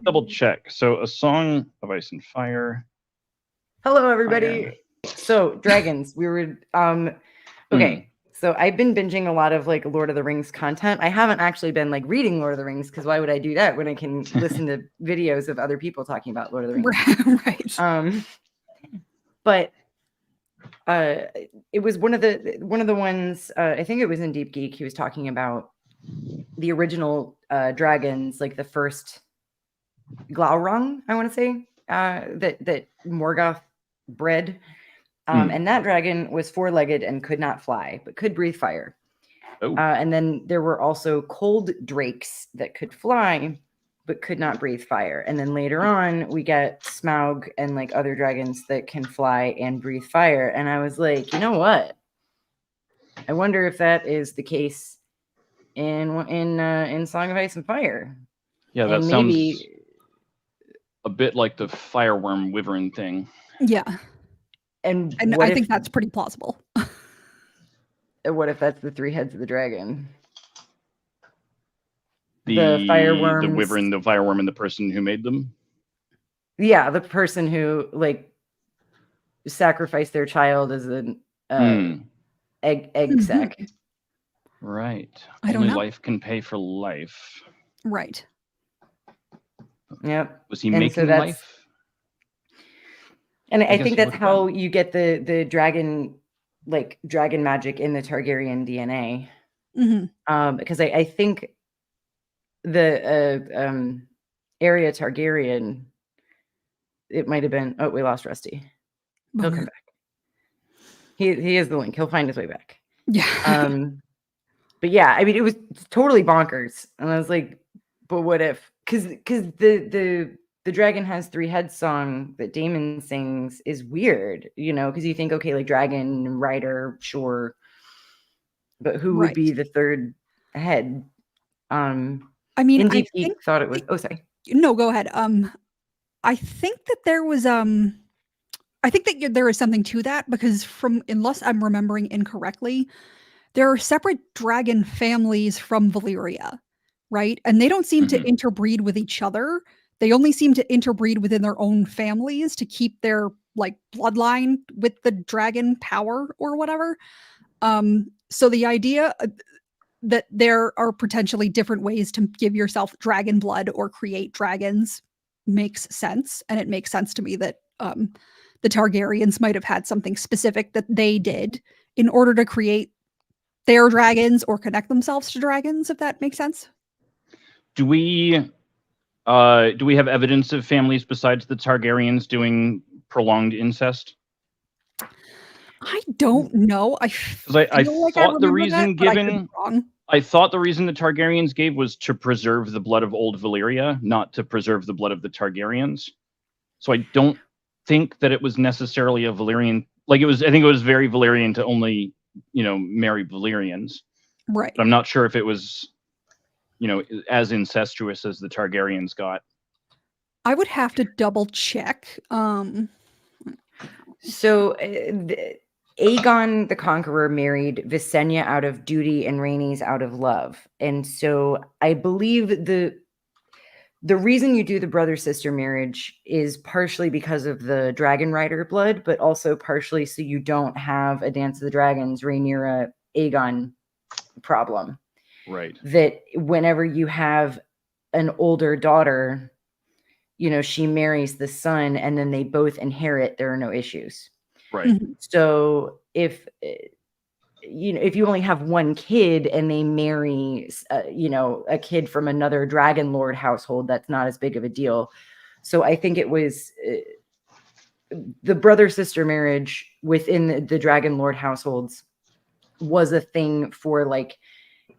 double check. So, A Song of Ice and Fire. Hello, everybody. Fire. So, dragons. We were okay. So I've been binging a lot of like Lord of the Rings content. I haven't actually been like reading Lord of the Rings because why would I do that when I can listen to videos of other people talking about Lord of the Rings? Right. But it was one of the ones. I think it was in Deep Geek. He was talking about the original dragons, like the first Glaurung, I want to say, that Morgoth bred. And that dragon was four-legged and could not fly, but could breathe fire. Oh. And then there were also cold drakes that could fly, but could not breathe fire. And then later on, we get Smaug and like other dragons that can fly and breathe fire. And I was like, you know what? I wonder if that is the case in Song of Ice and Fire. Yeah, that and sounds maybe a bit like the fireworm wyvern thing. Yeah. And I think that's pretty plausible. What if that's the three heads of the dragon? The fireworms, the wyvern, the fireworm, and the person who made them. Yeah, the person who like sacrificed their child as an egg sack. Right. Only life can pay for life. Right. Yep. Was he making life? And I think that's how you get the dragon, like dragon magic in the Targaryen DNA. Because I think the area Targaryen, it might have been. Oh, we lost Rusty. He'll come back. He is the link. He'll find his way back. Yeah. But yeah, I mean, it was totally bonkers, and I was like, but what if? Because the Dragon Has Three Heads song that Damon sings is weird, you know, because you think, okay, like dragon rider, sure, but who would be the third head? I mean, I think thought it was. Oh, sorry. No, go ahead. I think that there was I think that there is something to that because unless I'm remembering incorrectly, there are separate dragon families from Valyria, right? And they don't seem to interbreed with each other. They only seem to interbreed within their own families to keep their like bloodline with the dragon power or whatever. So the idea that there are potentially different ways to give yourself dragon blood or create dragons makes sense. And it makes sense to me that the Targaryens might have had something specific that they did in order to create their dragons or connect themselves to dragons, if that makes sense. Do we have evidence of families besides the Targaryens doing prolonged incest? I don't know. I thought the reason given. I thought the reason the Targaryens gave was to preserve the blood of old Valyria, not to preserve the blood of the Targaryens. So I don't think that it was necessarily a Valyrian. Like it was. I think it was very Valyrian to only, marry Valyrians. Right. But I'm not sure if it was, as incestuous as the Targaryens got. I would have to double check. So Aegon the Conqueror married Visenya out of duty and Rhaenys out of love. And so I believe the reason you do the brother-sister marriage is partially because of the dragon rider blood, but also partially so you don't have a Dance of the Dragons, Rhaenyra, Aegon problem. Right. That whenever you have an older daughter, she marries the son and then they both inherit, there are no issues. Right. So if you only have one kid and they marry, a kid from another Dragon Lord household, that's not as big of a deal. So I think it was the brother-sister marriage within the Dragon Lord households was a thing for like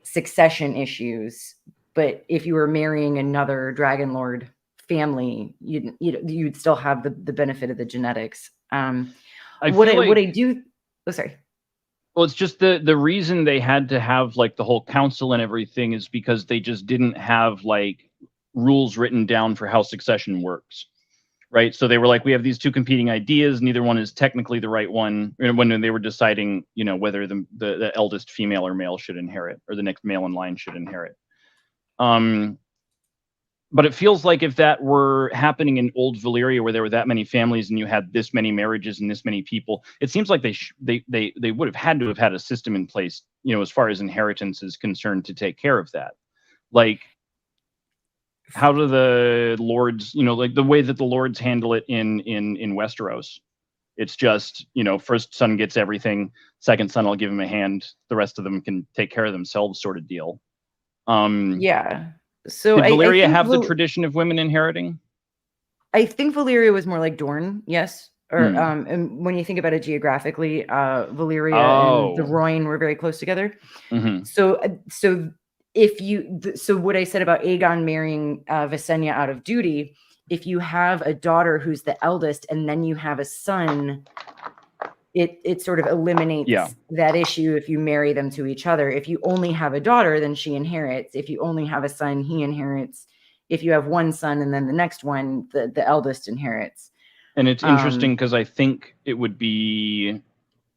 succession issues. But if you were marrying another Dragon Lord family, you'd still have the benefit of the genetics. What I do. Oh, sorry. Well, it's just the reason they had to have like the whole council and everything is because they just didn't have like rules written down for how succession works, right? So they were like, we have these two competing ideas, neither one is technically the right one. When they were deciding, whether the eldest female or male should inherit, or the next male in line should inherit. But it feels like if that were happening in old Valyria, where there were that many families and you had this many marriages and this many people, it seems like they would have had to have had a system in place, you know, as far as inheritance is concerned, to take care of that. Like, how do the lords, you know, like the way that the lords handle it in Westeros? It's just, you know, first son gets everything, second son I'll give him a hand, the rest of them can take care of themselves, sort of deal. Yeah. So did Valyria I think have the tradition of women inheriting? I think Valyria was more like Dorne, yes. Or Hmm. and when you think about it geographically, Valyria and the Oh. Royne were very close together. Mhm. So so what I said about Aegon marrying Visenya out of duty, if you have a daughter who's the eldest and then you have a son, it sort of eliminates Yeah. that issue if you marry them to each other. If you only have a daughter, then she inherits. If you only have a son, he inherits. If you have one son and then the next one, the eldest inherits. And it's interesting because I think it would be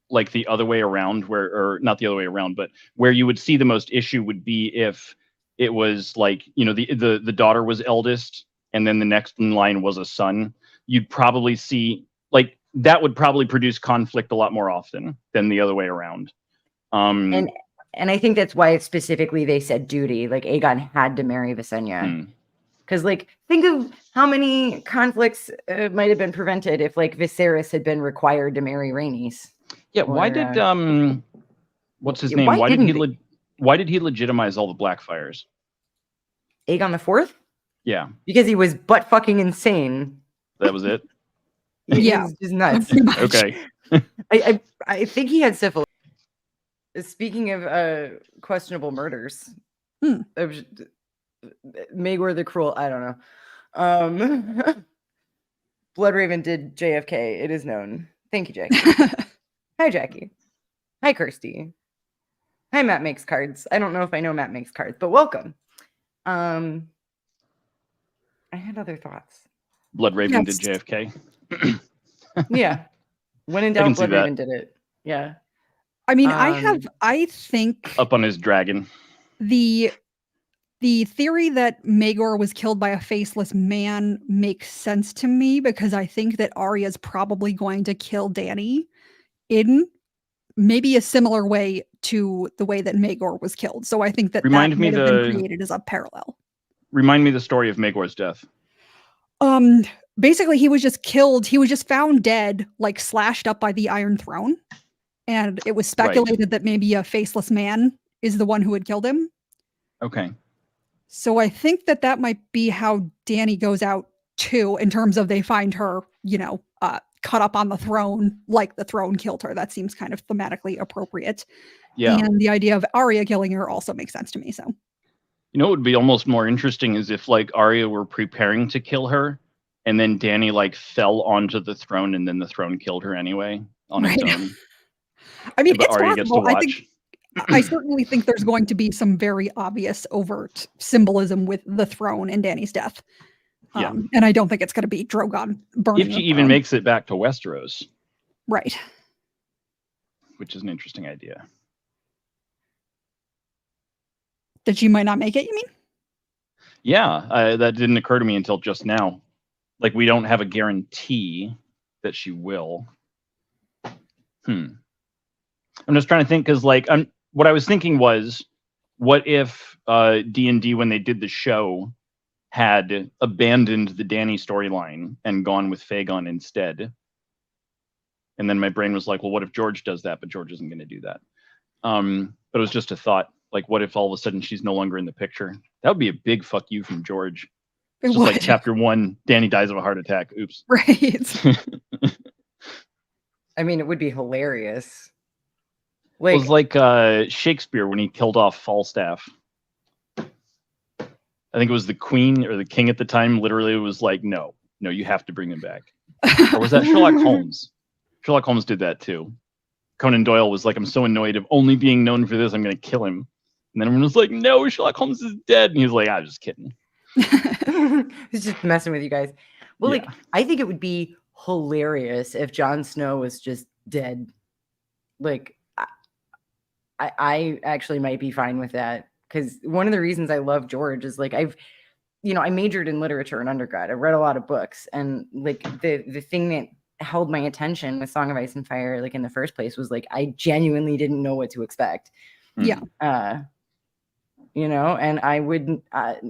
like the other way around, where, or not the other way around, but where you would see the most issue would be if it was like, you know, the daughter was eldest and then the next in line was a son. You'd probably see, like, that would probably produce conflict a lot more often than the other way around. And I think that's why specifically they said duty. Like Aegon had to marry Visenya. Because, like, think of how many conflicts might have been prevented if, like, Viserys had been required to marry Rhaenys. Yeah, why did what's his name? Why did he legitimize all the Blackfires? Aegon the Fourth? Yeah, because he was butt fucking insane. that was it. Yeah, was just nuts. Okay. I think he had syphilis. Speaking of questionable murders, Maegor the Cruel, I don't know. Bloodraven did JFK. It is known. Thank you, Jackie. Hi, Jackie. Hi, Kirsty. Hi, Matt Makes Cards. I don't know if I know Matt Makes Cards, but welcome. I had other thoughts. Bloodraven did JFK. Yeah. When in doubt, Bloodraven did it. Yeah. I mean, I think up on his dragon. The theory that Maegor was killed by a faceless man makes sense to me because I think that Arya's probably going to kill Dany in maybe a similar way to the way that Maegor was killed. So I think that might have been created as a parallel. Remind me the story of Maegor's death. Basically, he was just killed. He was just found dead, like slashed up by the Iron Throne. And it was speculated that maybe a faceless man is the one who had killed him. Okay. So I think that might be how Dany goes out too, in terms of they find her, you know, cut up on the throne, like the throne killed her. That seems kind of thematically appropriate. Yeah. And the idea of Arya killing her also makes sense to me. So, you know, what would be almost more interesting is if like Arya were preparing to kill her and then Dany like fell onto the throne and then the throne killed her anyway on its own. I mean, it's Arya possible. I certainly think there's going to be some very obvious overt symbolism with the throne and Dany's death. Yeah. And I don't think it's going to be Drogon burning. If she even makes it back to Westeros. Right. Which is an interesting idea. That she might not make it, you mean? Yeah, that didn't occur to me until just now. Like, we don't have a guarantee that she will. I'm just trying to think, because, like, what I was thinking was, what if D&D, when they did the show, had abandoned the Dany storyline and gone with Fagon instead? And then my brain was like, well, what if George does that? But George isn't going to do that. But it was just a thought. Like, what if all of a sudden she's no longer in the picture? That would be a big fuck you from George. It's just like chapter 1, Dany dies of a heart attack. Oops. Right. I mean, it would be hilarious. Like, it was like Shakespeare when he killed off Falstaff. I think it was the queen or the king at the time literally was like, no, you have to bring him back. Or was that Sherlock Holmes? Sherlock Holmes did that too. Conan Doyle was like, I'm so annoyed of only being known for this, I'm going to kill him. And then everyone was like, no, Sherlock Holmes is dead. And he was like, I'm just kidding. He's just messing with you guys. Well, like, I think it would be hilarious if Jon Snow was just dead. Like, I actually might be fine with that. Because one of the reasons I love George is, like, I majored in literature in undergrad. I read a lot of books, and like the thing that held my attention with Song of Ice and Fire, like in the first place, was like I genuinely didn't know what to expect. Yeah. And I wouldn't.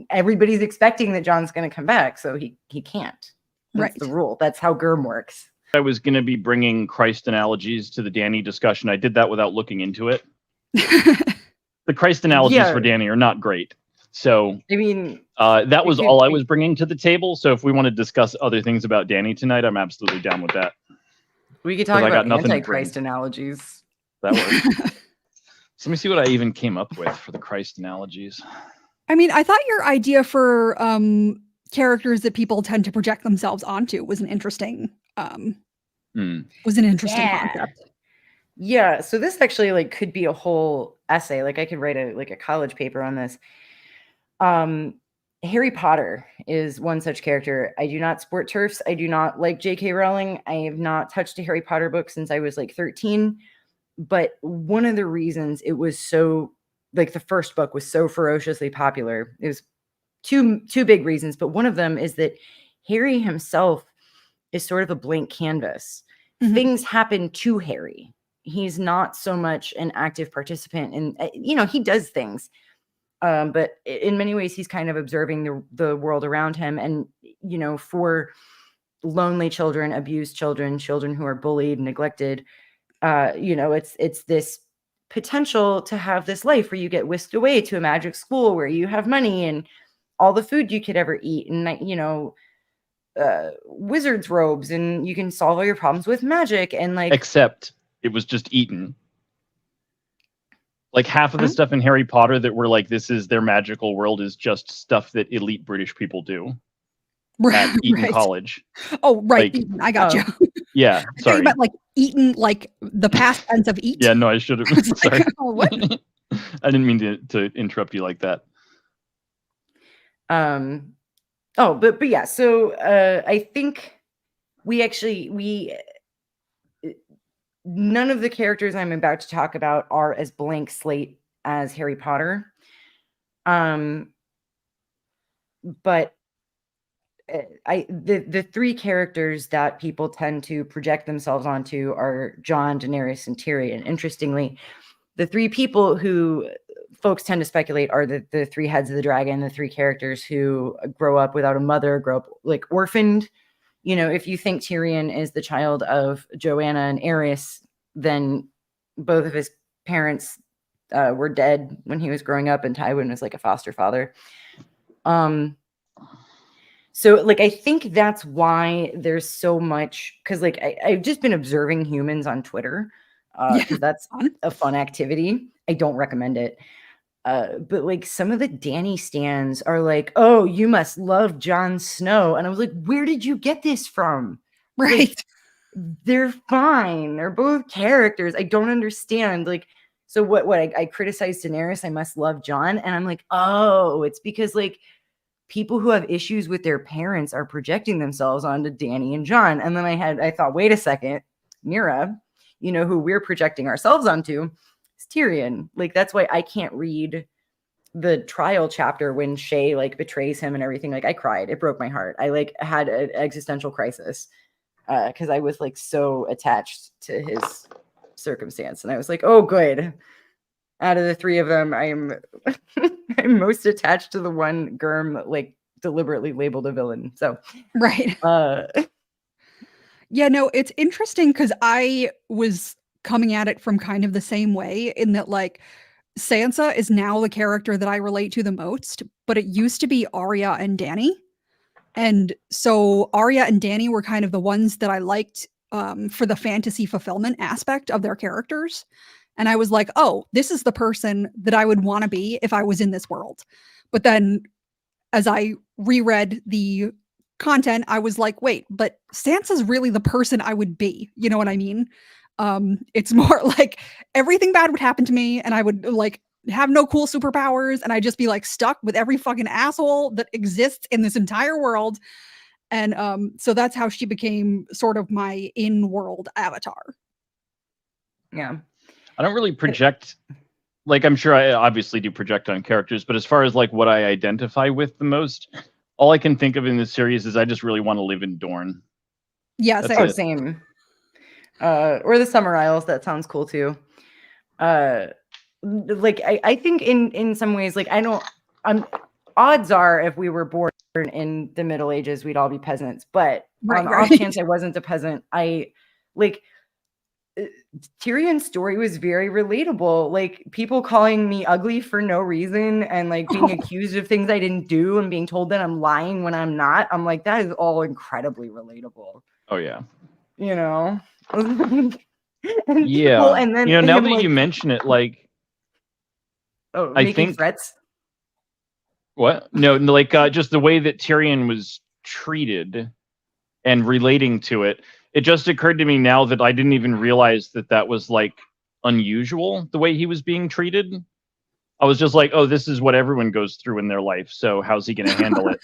Everybody's expecting that John's going to come back, so he can't. That's the rule. That's how Gurm works. I was going to be bringing Christ analogies to the Dany discussion. I did that without looking into it. The Christ analogies for Dany are not great. So, I mean, that was all I was bringing to the table. So if we want to discuss other things about Dany tonight, I'm absolutely down with that. We could talk about anti-Christ analogies. That works. So let me see what I even came up with for the Christ analogies. I mean, I thought your idea for characters that people tend to project themselves onto was an interesting concept. Yeah, so this actually like could be a whole essay. Like I could write a college paper on this. Harry Potter is one such character. I do not sport turfs. I do not like J.K. Rowling. I have not touched a Harry Potter book since I was like 13. But one of the reasons it was so, like the first book was so ferociously popular, it was two big reasons. But one of them is that Harry himself is sort of a blank canvas. Mm-hmm. Things happen to Harry. He's not so much an active participant in, he does things. But in many ways, he's kind of observing the world around him. And, for lonely children, abused children who are bullied, neglected, it's this potential to have this life where you get whisked away to a magic school where you have money and all the food you could ever eat and, wizard's robes, and you can solve all your problems with magic and like. Except it was just eaten. Like half of the stuff in Harry Potter that were like, this is their magical world is just stuff that elite British people do. At Eton College. Oh, right. Like, I got you. Yeah, sorry. About like Eton, like the past tense of eat. Yeah, no, I should have. Sorry. Like, oh, what? I didn't mean to interrupt you like that. But yeah. So I think none of the characters I'm about to talk about are as blank slate as Harry Potter. But the three characters that people tend to project themselves onto are Jon, Daenerys, and Tyrion. Interestingly, the three people who folks tend to speculate are the three heads of the dragon, the three characters who grow up without a mother, grow up like orphaned. If you think Tyrion is the child of Joanna and Aerys, then both of his parents were dead when he was growing up, and Tywin was like a foster father. So like, I think that's why there's so much, because like I've just been observing humans on Twitter, because that's a fun activity. I don't recommend it. But like some of the Dany stans are like, oh, you must love Jon Snow. And I was like, where did you get this from? Right. Like, they're fine. They're both characters. I don't understand. Like, so what I criticized Daenerys, I must love Jon. And I'm like, oh, it's because like people who have issues with their parents are projecting themselves onto Dany and Jon. And then I thought, wait a second, Mira, who we're projecting ourselves onto is Tyrion. Like, that's why I can't read the trial chapter when Shay like betrays him and everything. Like I cried. It broke my heart. I like had an existential crisis because I was like so attached to his circumstance. And I was like, oh, good. Out of the three of them, I'm most attached to the one Gurm like deliberately labeled a villain. So right. Yeah, no, it's interesting because I was coming at it from kind of the same way in that like Sansa is now the character that I relate to the most, but it used to be Arya and Dany. And so Arya and Dany were kind of the ones that I liked for the fantasy fulfillment aspect of their characters. And I was like, oh, this is the person that I would want to be if I was in this world. But then as I reread the content, I was like, wait, but Sansa's really the person I would be. You know what I mean? It's more like everything bad would happen to me and I would like have no cool superpowers and I'd just be like stuck with every fucking asshole that exists in this entire world. And so that's how she became sort of my in-world avatar. Yeah. I don't really project, like I'm sure I obviously do project on characters, but as far as like what I identify with the most, All I can think of in this series is I just really want to live in Dorne. Yeah, That's same. it. Same. Or the Summer Isles. That sounds cool too. Like I think in some ways, like odds are if we were born in the Middle Ages, we'd all be peasants. But on the off chance I wasn't a peasant, Tyrion's story was very relatable. Like people calling me ugly for no reason and like being accused of things I didn't do and being told that I'm lying when I'm not. I'm like, that is all incredibly relatable. Oh yeah. You know? Yeah. Well, and then now that you mention it, like making threats. What? No, like just the way that Tyrion was treated and relating to it. It just occurred to me now that I didn't even realize that was like unusual, the way he was being treated. I was just like, oh, this is what everyone goes through in their life. So how's he going to handle it?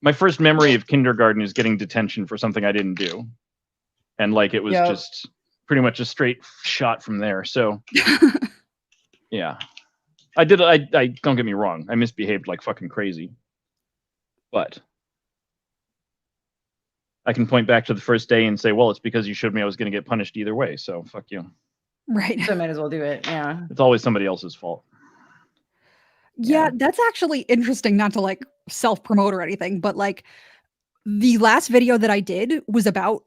My first memory of kindergarten is getting detention for something I didn't do. And like, it was just pretty much a straight shot from there. So yeah, I don't get me wrong. I misbehaved like fucking crazy, but I can point back to the first day and say, well, it's because you showed me I was going to get punished either way. So fuck you. Right. So I might as well do it. Yeah. It's always somebody else's fault. Yeah, that's actually interesting, not to like self-promote or anything, but like the last video that I did was about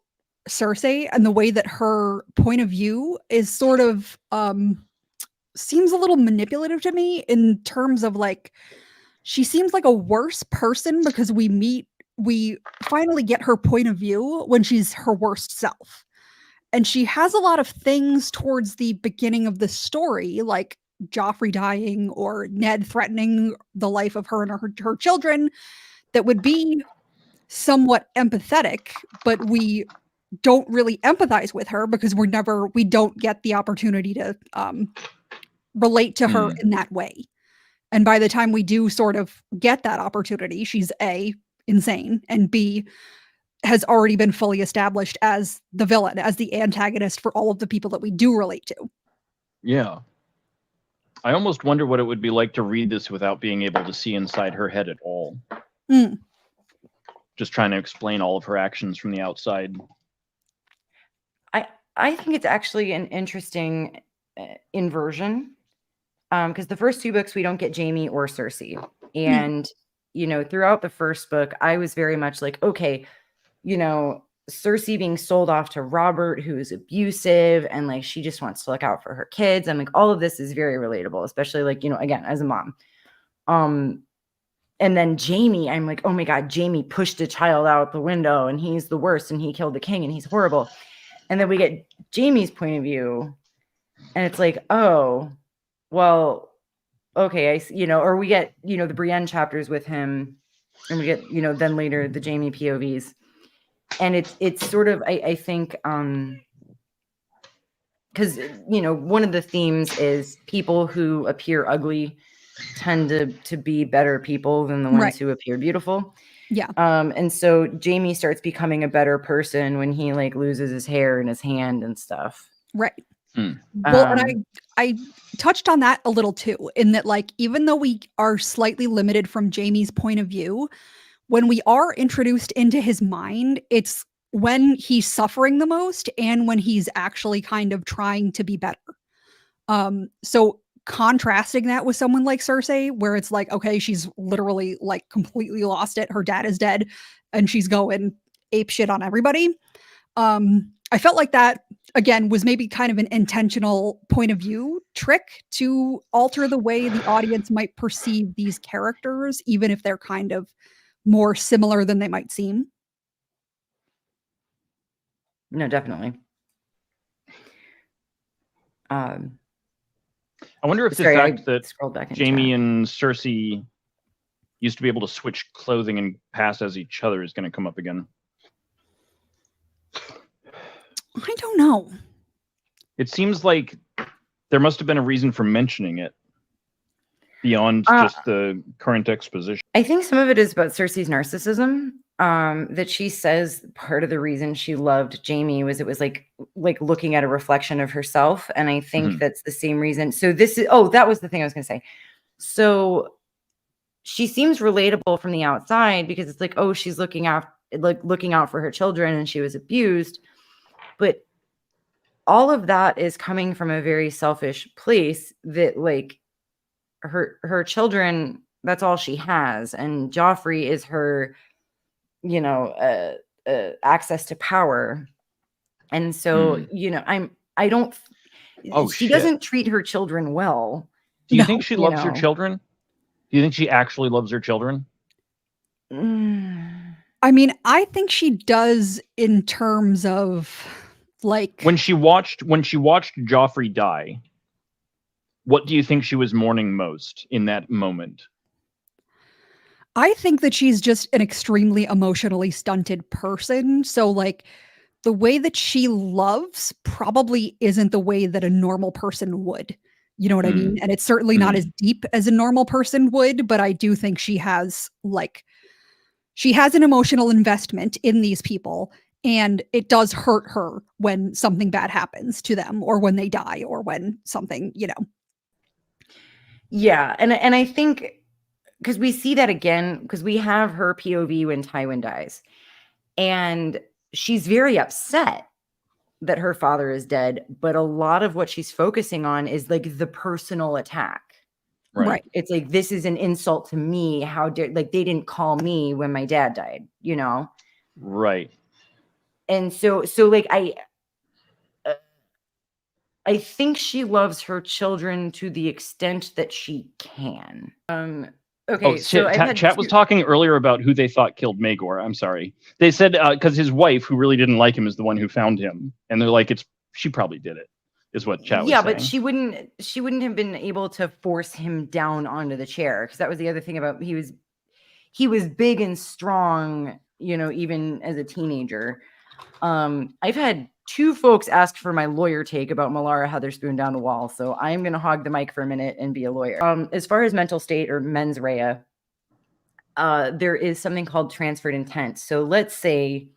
Cersei and the way that her point of view is sort of seems a little manipulative to me in terms of like she seems like a worse person because we finally get her point of view when she's her worst self. And she has a lot of things towards the beginning of the story, like Joffrey dying or Ned threatening the life of her and her children, that would be somewhat empathetic, but we don't really empathize with her because we don't get the opportunity to relate to her in that way. And by the time we do sort of get that opportunity, she's A, insane, and B, has already been fully established as the villain, as the antagonist for all of the people that we do relate to. Yeah. I almost wonder what it would be like to read this without being able to see inside her head at all. Just trying to explain all of her actions from the outside. I think it's actually an interesting inversion. Because the first two books, we don't get Jaime or Cersei. And, throughout the first book, I was very much like, okay, Cersei being sold off to Robert, who is abusive, and like, she just wants to look out for her kids. I'm like, all of this is very relatable, especially like, again, as a mom. And then Jaime, I'm like, oh my God, Jaime pushed a child out the window and he's the worst and he killed the king and he's horrible. And then we get Jaime's point of view and it's like, oh, well, okay, or we get, the Brienne chapters with him and we get, then later the Jaime POVs. And it's sort of, I think, because, one of the themes is people who appear ugly tend to be better people than the ones who appear beautiful. Yeah. And so Jaime starts becoming a better person when he like loses his hair and his hand and stuff. Right. Well, and I touched on that a little too, in that like, even though we are slightly limited from Jaime's point of view, when we are introduced into his mind, it's when he's suffering the most and when he's actually kind of trying to be better. So contrasting that with someone like Cersei, where it's like, okay, she's literally like completely lost it. Her dad is dead and she's going ape shit on everybody. I felt like that, again, was maybe kind of an intentional point of view trick to alter the way the audience might perceive these characters, even if they're kind of more similar than they might seem. No, definitely. I wonder if the fact that Jaime and Cersei used to be able to switch clothing and pass as each other is going to come up again. I don't know. It seems like there must have been a reason for mentioning it beyond just the current exposition. I think some of it is about Cersei's narcissism. That she says part of the reason she loved Jaime was it was like looking at a reflection of herself. And I think that's the same reason. So this is, that was the thing I was going to say. So she seems relatable from the outside because it's like, oh, she's looking out for her children and she was abused. But all of that is coming from a very selfish place that like her children, that's all she has. And Joffrey is her, access to power. And so, she shit. doesn't treat her children well. Do you think she loves her children? Do you think she actually loves her children? I mean, I think she does in terms of like when she watched Joffrey die, what do you think she was mourning most in that moment? I think that she's just an extremely emotionally stunted person. So like the way that she loves probably isn't the way that a normal person would. You know what I mean? And it's certainly not as deep as a normal person would, but I do think she has an emotional investment in these people, and it does hurt her when something bad happens to them or when they die or when something, Yeah, and I think because we see that again, because we have her POV when Tywin dies, and she's very upset that her father is dead, but a lot of what she's focusing on is like the personal attack. Right. It's like, this is an insult to me. How dare, like, they didn't call me when my dad died, Right. And so like I think she loves her children to the extent that she can. Okay, chat was talking earlier about who they thought killed Maegor. I'm sorry. They said because his wife, who really didn't like him, is the one who found him, and they're like, she probably did it, is what chat was saying. Yeah, but she wouldn't have been able to force him down onto the chair, because that was the other thing about he was big and strong, even as a teenager. I've had 2 folks ask for my lawyer take about Malara Heatherspoon down the wall, so I'm going to hog the mic for a minute and be a lawyer. As far as mental state or mens rea, there is something called transferred intent. So let's say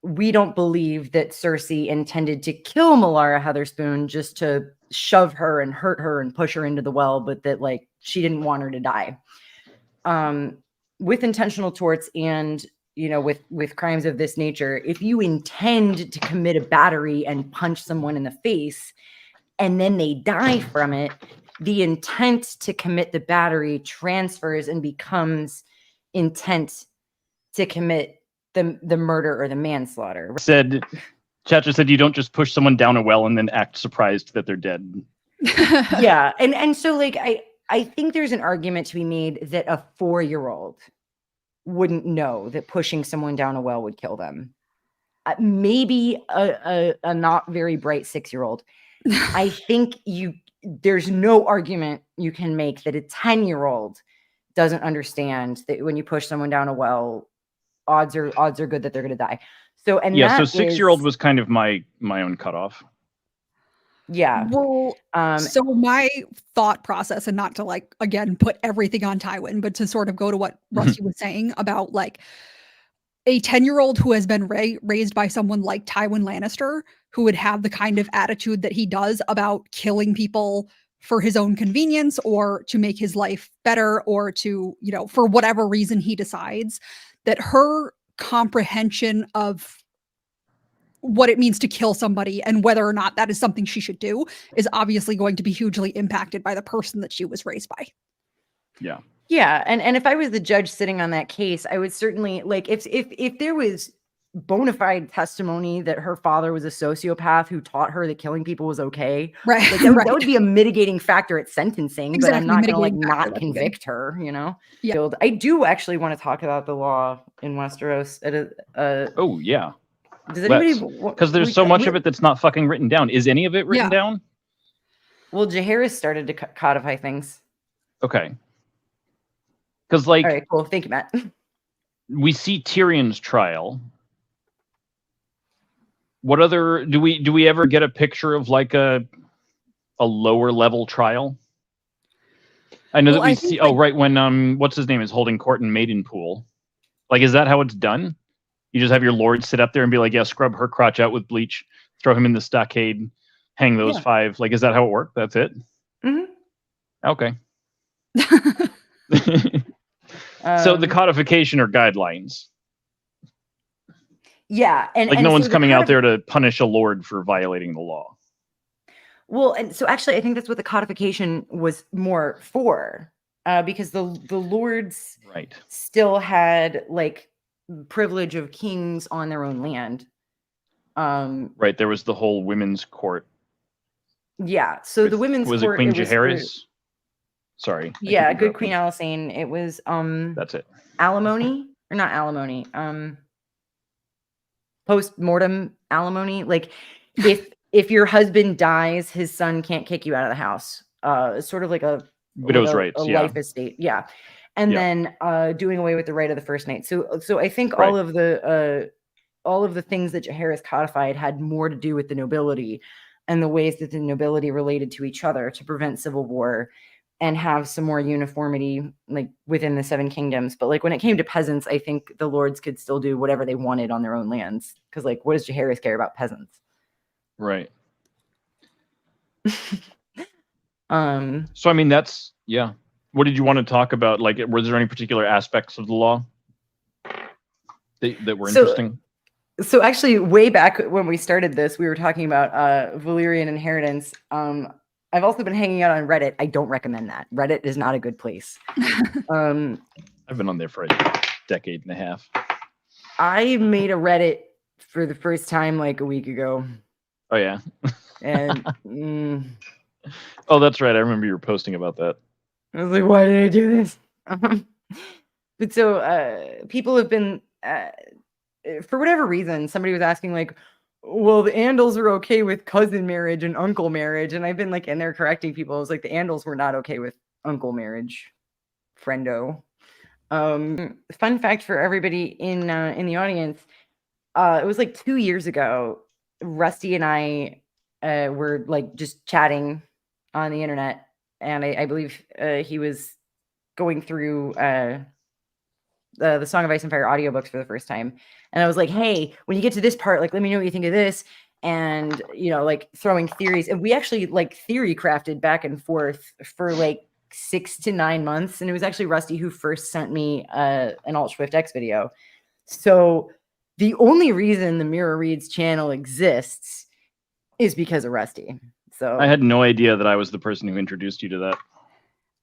we don't believe that Cersei intended to kill Malara Heatherspoon just to shove her and hurt her and push her into the well, but that like she didn't want her to die. With intentional torts and with crimes of this nature, if you intend to commit a battery and punch someone in the face and then they die from it, the intent to commit the battery transfers and becomes intent to commit the murder or the manslaughter. Chacha said you don't just push someone down a well and then act surprised that they're dead. Yeah, and so like I think there's an argument to be made that a 4-year-old wouldn't know that pushing someone down a well would kill them. Maybe a not very bright 6-year-old. I think there's no argument you can make that a 10-year-old doesn't understand that when you push someone down a well, odds are good that they're going to die. So 6-year-old was kind of my own cutoff. Yeah. Well, so my thought process, and not to like, again, put everything on Tywin, but to sort of go to what Rusty was saying about like a 10-year-old who has been raised by someone like Tywin Lannister, who would have the kind of attitude that he does about killing people for his own convenience or to make his life better or to, for whatever reason he decides, that her comprehension of what it means to kill somebody and whether or not that is something she should do is obviously going to be hugely impacted by the person that she was raised by. Yeah. Yeah. And if I was the judge sitting on that case, I would certainly like if there was bona fide testimony that her father was a sociopath who taught her that killing people was okay. Right. Like that would be a mitigating factor at sentencing, exactly, but I'm not going to like not convict her, Yeah. I do actually want to talk about the law in Westeros oh yeah. Does anybody? Because there's so much of it that's not fucking written down. Is any of it written down? Well, Jaehaerys started to codify things. Okay. Because like, all right, cool. Thank you, Matt. We see Tyrion's trial. What other do we ever get a picture of like a lower level trial? I know that we see. Oh, right when what's his name is holding court in Maidenpool. Like, is that how it's done? You just have your lord sit up there and be like, yeah, scrub her crotch out with bleach, throw him in the stockade, hang those 5. Like, is that how it worked? That's it? Mm-hmm. Okay. So the codification or guidelines. Yeah, and Like no one's so coming out there to punish a lord for violating the law. Well, and so actually, I think that's what the codification was more for, because the lords Right. still had like privilege of kings on their own land. Right. There was the whole women's court. Yeah. So the women's was court, it Queen was Jaehaerys? Sorry. Yeah, good Queen Alysanne. It was that's it. Alimony or not alimony. Post-mortem alimony. Like if your husband dies, his son can't kick you out of the house. It's sort of like a widow's rights, life estate. Yeah. And then doing away with the right of the first night. So I think all of the things that Jaehaerys codified had more to do with the nobility and the ways that the nobility related to each other to prevent civil war and have some more uniformity like within the Seven Kingdoms. But like when it came to peasants, I think the lords could still do whatever they wanted on their own lands. Because like, what does Jaehaerys care about peasants? Right. So I mean, that's What did you want to talk about? Like, were there any particular aspects of the law that were interesting? So actually, way back when we started this, we were talking about Valyrian inheritance. I've also been hanging out on Reddit. I don't recommend that. Reddit is not a good place. I've been on there for a decade and a half. I made a Reddit for the first time like a week ago. Oh, yeah. And oh, that's right. I remember you were posting about that. I was like, why did I do this? But so people have been, for whatever reason, somebody was asking like, well, the Andals are okay with cousin marriage and uncle marriage. And I've been like in there correcting people. I was like, the Andals were not okay with uncle marriage, friendo. Fun fact for everybody in the audience, it was like 2 years ago, Rusty and I were like just chatting on the internet. And I believe he was going through the Song of Ice and Fire audiobooks for the first time. And I was like, hey, when you get to this part, like, let me know what you think of this. And, you know, like throwing theories. And we actually like theory crafted back and forth for like 6 to 9 months. And it was actually Rusty who first sent me an Alt Swift X video. So the only reason the Mirror Reads channel exists is because of Rusty. So I had no idea that I was the person who introduced you to that.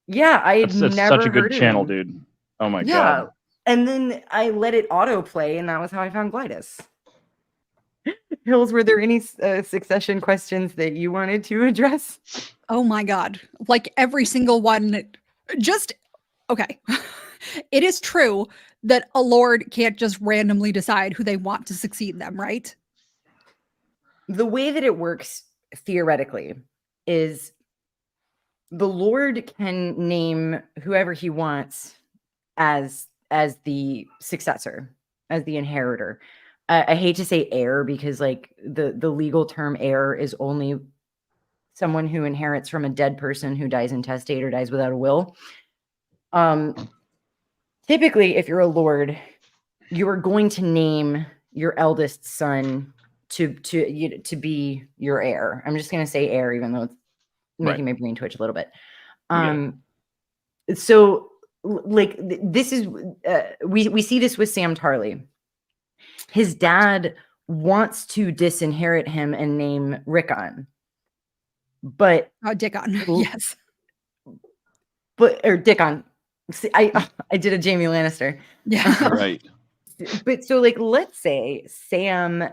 Yeah, that's such a good channel, dude. Oh my god. And then I let it autoplay, and that was how I found Glidus. Hills, were there any succession questions that you wanted to address? Oh my god. Like every single one. Just, okay. It is true that a lord can't just randomly decide who they want to succeed them, right? The way that it works, theoretically, is the lord can name whoever he wants as the successor, as the inheritor. I hate to say heir because like the legal term heir is only someone who inherits from a dead person who dies intestate or dies without a will. Typically, if you're a lord, you are going to name your eldest son to be your heir. I'm just going to say heir, even though it's making my brain twitch a little bit. So like this is we see this with Sam Tarly. His dad wants to disinherit him and name Rickon, but Dickon, yes, or Dickon. See, I did a Jaime Lannister. Yeah, right. But so like let's say Sam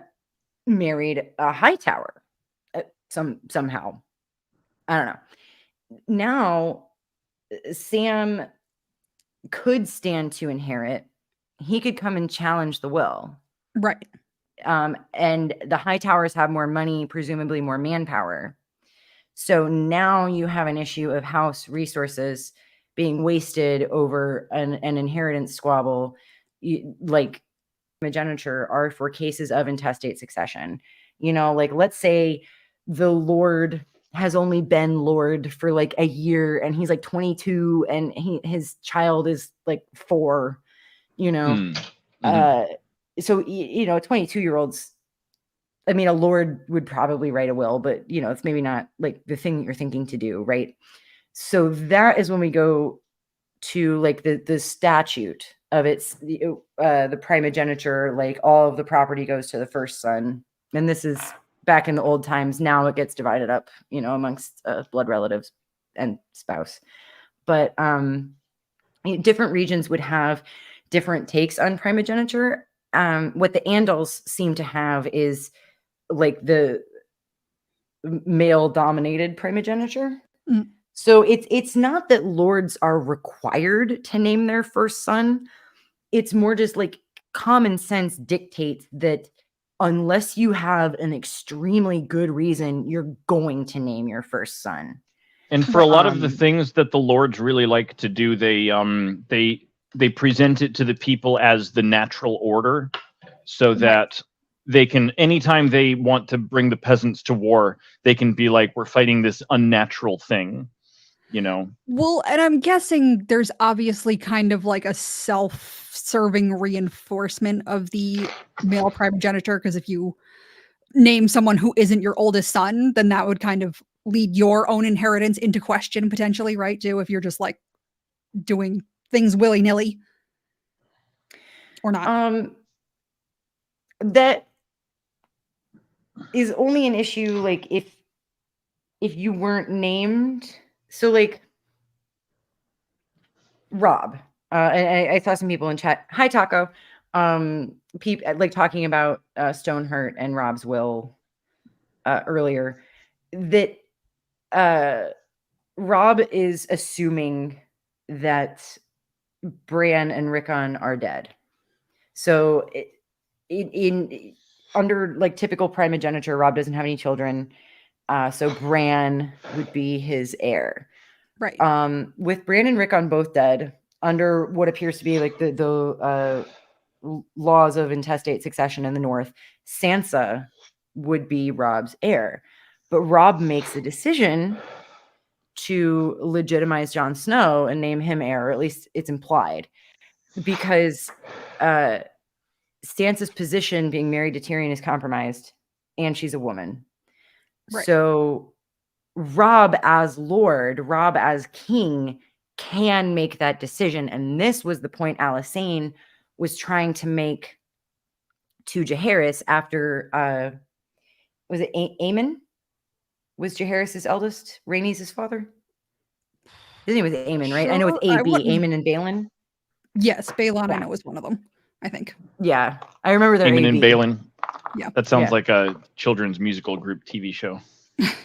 married a Hightower somehow. I don't know. Now Sam could stand to inherit. He could come and challenge the will. Right. And the Hightowers have more money, presumably more manpower. So now you have an issue of house resources being wasted over an inheritance squabble. Like primogeniture are for cases of intestate succession. You know, like let's say the lord has only been lord for like a year and he's like 22 and his child is like 4, you know. So you know, 22-year-olds, I mean, a lord would probably write a will, but you know, it's maybe not like the thing that you're thinking to do, right? So that is when we go to like the statute of its the primogeniture, like all of the property goes to the first son. And this is back in the old times. Now it gets divided up, you know, amongst blood relatives and spouse. But different regions would have different takes on primogeniture. What the Andals seem to have is like the male dominated primogeniture. Mm. So it's not that lords are required to name their first son. It's more just like common sense dictates that unless you have an extremely good reason, you're going to name your first son. And for a lot of the things that the lords really like to do, they present it to the people as the natural order, so that they can, anytime they want to bring the peasants to war, they can be like, we're fighting this unnatural thing, you know? Well, and I'm guessing there's obviously kind of like a self-serving reinforcement of the male primogeniture, because if you name someone who isn't your oldest son, then that would kind of lead your own inheritance into question potentially, right, too, if you're just like doing things willy-nilly or not. That is only an issue like if you weren't named. So like Rob, and I saw some people in chat. Hi, Taco. People like talking about Stoneheart and Rob's will earlier. That Rob is assuming that Bran and Rickon are dead. So in under like typical primogeniture, Rob doesn't have any children. So Bran would be his heir. Right. With Bran and Rickon both dead, under what appears to be like the laws of intestate succession in the North, Sansa would be Rob's heir. But Rob makes a decision to legitimize Jon Snow and name him heir, or at least it's implied, because Sansa's position being married to Tyrion is compromised, and she's a woman. Right. So Rob as Lord, Rob as King can make that decision. And this was the point Alysanne was trying to make to Jaehaerys after, was it Aemon? Was Jaehaerys' eldest? Rhaenys' father? His name was Aemon, right? Sure. I know it's A.B., Aemon and Balon. Yes, Balon, yeah. I know was one of them, I think. Yeah, I remember that. Aemon and Balon. Yeah. That sounds like a children's musical group TV show.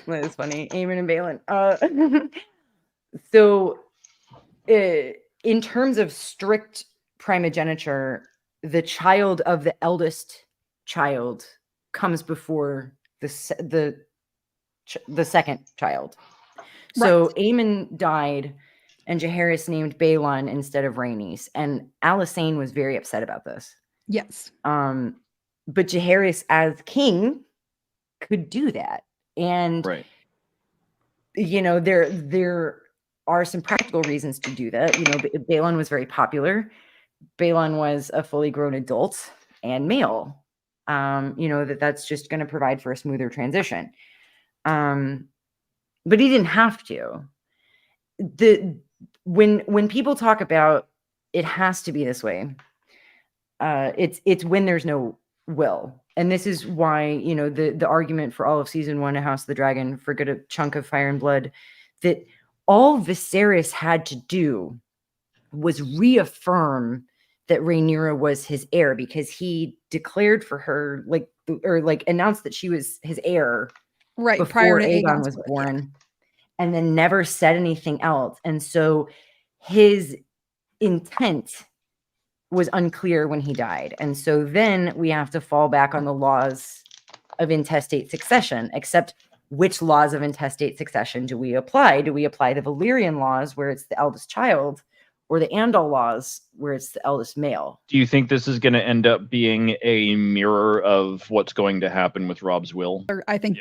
That is funny. Aemon and Balon. So, in terms of strict primogeniture, the child of the eldest child comes before the second child. So right. Aemon died, and Jaehaerys named Balon instead of Rhaenys, and Alysanne was very upset about this. Yes. But Jaehaerys as king could do that. And, right. You know, there are some practical reasons to do that. You know, Balon was very popular. Balon was a fully grown adult and male. You know, that's just going to provide for a smoother transition. But he didn't have to. When people talk about it has to be this way, it's when there's no will. And this is why, you know, the argument for all of season 1 of House of the Dragon, for a chunk of Fire and Blood, that all Viserys had to do was reaffirm that Rhaenyra was his heir, because he declared for her, announced that she was his heir right before prior to Aegon was born, and then never said anything else. And so his intent was unclear when he died. And so then we have to fall back on the laws of intestate succession, except which laws of intestate succession do we apply? Do we apply the Valyrian laws where it's the eldest child, or the Andal laws where it's the eldest male? Do you think this is going to end up being a mirror of what's going to happen with Rob's will? I think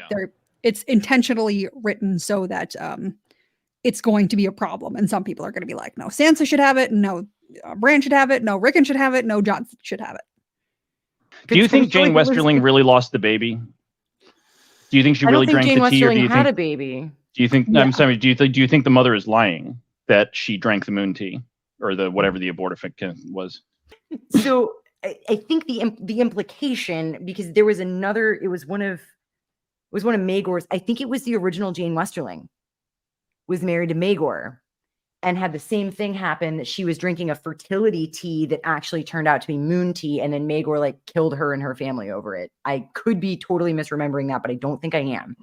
it's intentionally written so that it's going to be a problem. And some people are going to be like, no, Sansa should have it. No, Bran should have it. No, Rickon should have it. No, Jon should have it. Do you think Jane Westerling really lost the baby? Do you think she really drank the tea, or do you think a baby? Do you think? Yeah. I'm sorry. Do you think the mother is lying that she drank the moon tea? or the whatever the abortifacient was. So I think the implication, because there was another, it was one of Maegor's, I think it was the original Jane Westerling, was married to Maegor and had the same thing happen, that she was drinking a fertility tea that actually turned out to be moon tea, and then Maegor like killed her and her family over it. I could be totally misremembering that, but I don't think I am.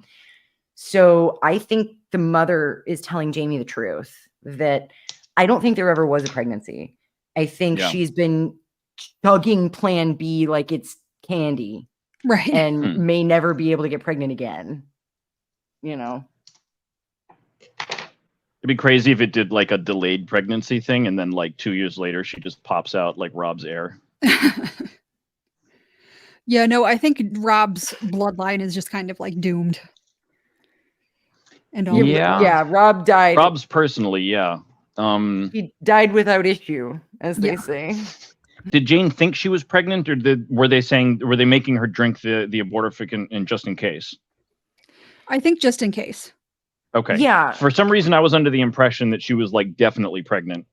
So I think the mother is telling Jaime the truth, that I don't think there ever was a pregnancy. I think she's been chugging Plan B like it's candy, Right. and may never be able to get pregnant again. You know, it'd be crazy if it did like a delayed pregnancy thing, and then like 2 years later she just pops out like Rob's heir. Yeah, no, I think Rob's bloodline is just kind of like doomed. And all yeah, Rob died. Rob's personally, yeah. He died without issue, as they say. Did Jane think she was pregnant, or were they making her drink the abortifacient and just in case? I think just in case. Okay. Yeah. For some reason, I was under the impression that she was like definitely pregnant,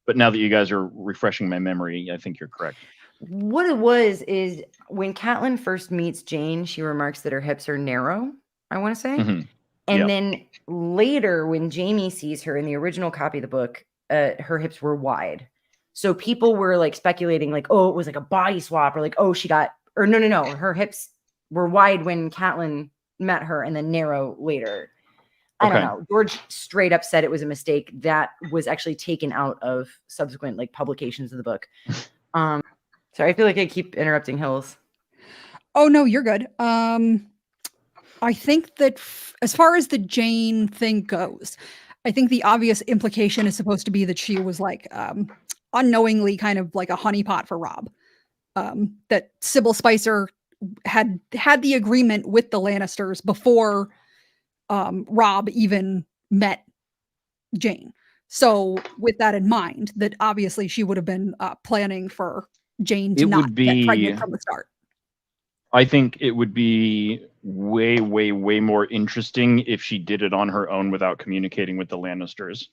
but now that you guys are refreshing my memory, I think you're correct. What it was is when Catelyn first meets Jane, she remarks that her hips are narrow, I want to say. Mm-hmm. And then later, when Jaime sees her in the original copy of the book, her hips were wide. So people were like speculating, like, oh, it was like a body swap, or like, oh, no. Her hips were wide when Catelyn met her, and then narrow later. I don't know. George straight up said it was a mistake. That was actually taken out of subsequent like publications of the book. Sorry, I feel like I keep interrupting Hills. Oh no, you're good. I think that as far as the Jane thing goes, I think the obvious implication is supposed to be that she was like unknowingly kind of like a honeypot for Rob. That Sybil Spicer had the agreement with the Lannisters before Rob even met Jane. So with that in mind, that obviously she would have been planning for Jane to not get pregnant from the start. I think it would be way, way, way more interesting if she did it on her own without communicating with the Lannisters.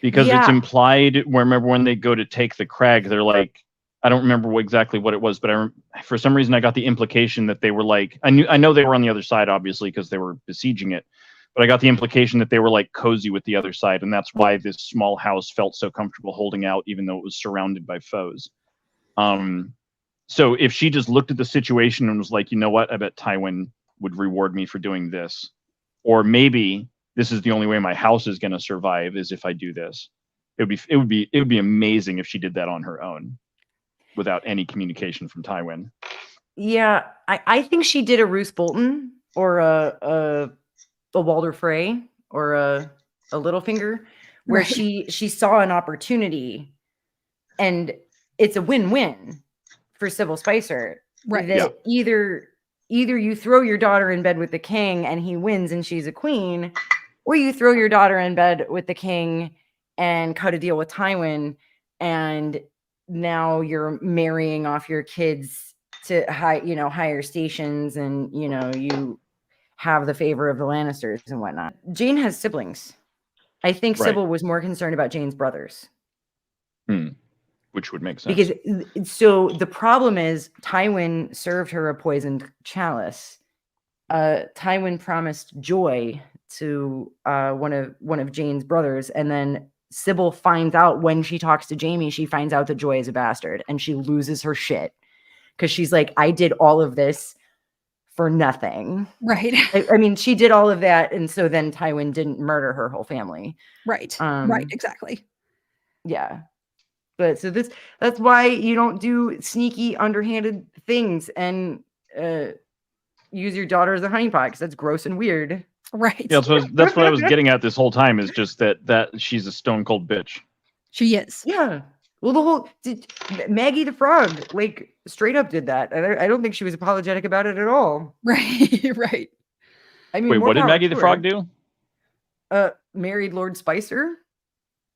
Because it's implied, remember when they go to take the crag, they're like, I don't remember exactly what it was, but for some reason I got the implication that they were like, I know they were on the other side, obviously, because they were besieging it, but I got the implication that they were like cozy with the other side, and that's why this small house felt so comfortable holding out, even though it was surrounded by foes. So if she just looked at the situation and was like, you know what, I bet Tywin would reward me for doing this, or maybe this is the only way my house is going to survive is if I do this. It would be amazing if she did that on her own, without any communication from Tywin. Yeah, I think she did a Roose Bolton or a Walder Frey or a Littlefinger, where she saw an opportunity, and it's a win-win for Sybil Spicer. Right. That either you throw your daughter in bed with the king and he wins and she's a queen, or you throw your daughter in bed with the king and cut a deal with Tywin, and now you're marrying off your kids to higher stations, and you have the favor of the Lannisters and whatnot. Jane has siblings. I think Sybil was more concerned about Jane's brothers. Which would make sense. Because so the problem is Tywin served her a poisoned chalice. Tywin promised joy to one of Jane's brothers, and then Sybil finds out when she talks to Jaime, she finds out that Joy is a bastard, and she loses her shit because she's like, I did all of this for nothing. Right. I mean, she did all of that, and so then Tywin didn't murder her whole family. Right. Right. Exactly. Yeah. But so that's why you don't do sneaky, underhanded things and use your daughter as a honeypot, because that's gross and weird. Right. Yeah, so that's what I was getting at this whole time, is just that she's a stone cold bitch. She is. Yeah. Well, Maggie the Frog, like, straight up did that. And I don't think she was apologetic about it at all. Right. Right. I mean, wait, what did Maggie the Frog do? Married Lord Spicer.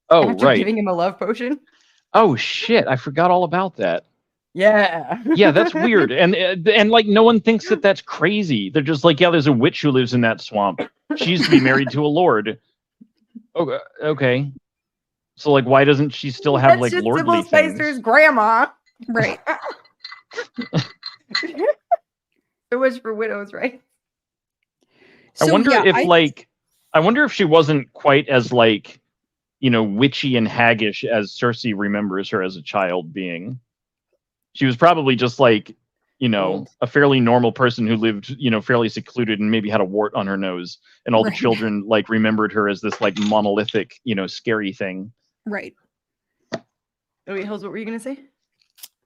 Oh, after giving him a love potion. Oh shit! I forgot all about that. Yeah. Yeah, that's weird, and like no one thinks that that's crazy. They're just like, yeah, there's a witch who lives in that swamp. She used to be married to a lord. Oh, okay. So like, why doesn't she still have That's like just lordly Sybil Spicer's things? grandma. Right. So much for widows, right? I So wonder yeah, if I wonder if she wasn't quite as like, witchy and haggish as Cersei remembers her as a child being. She was probably just like, Old. a fairly normal person who lived, fairly secluded and maybe had a wart on her nose. And all the Right. children like remembered her as this like monolithic, scary thing. right. Oh wait, Hills, what were you gonna say?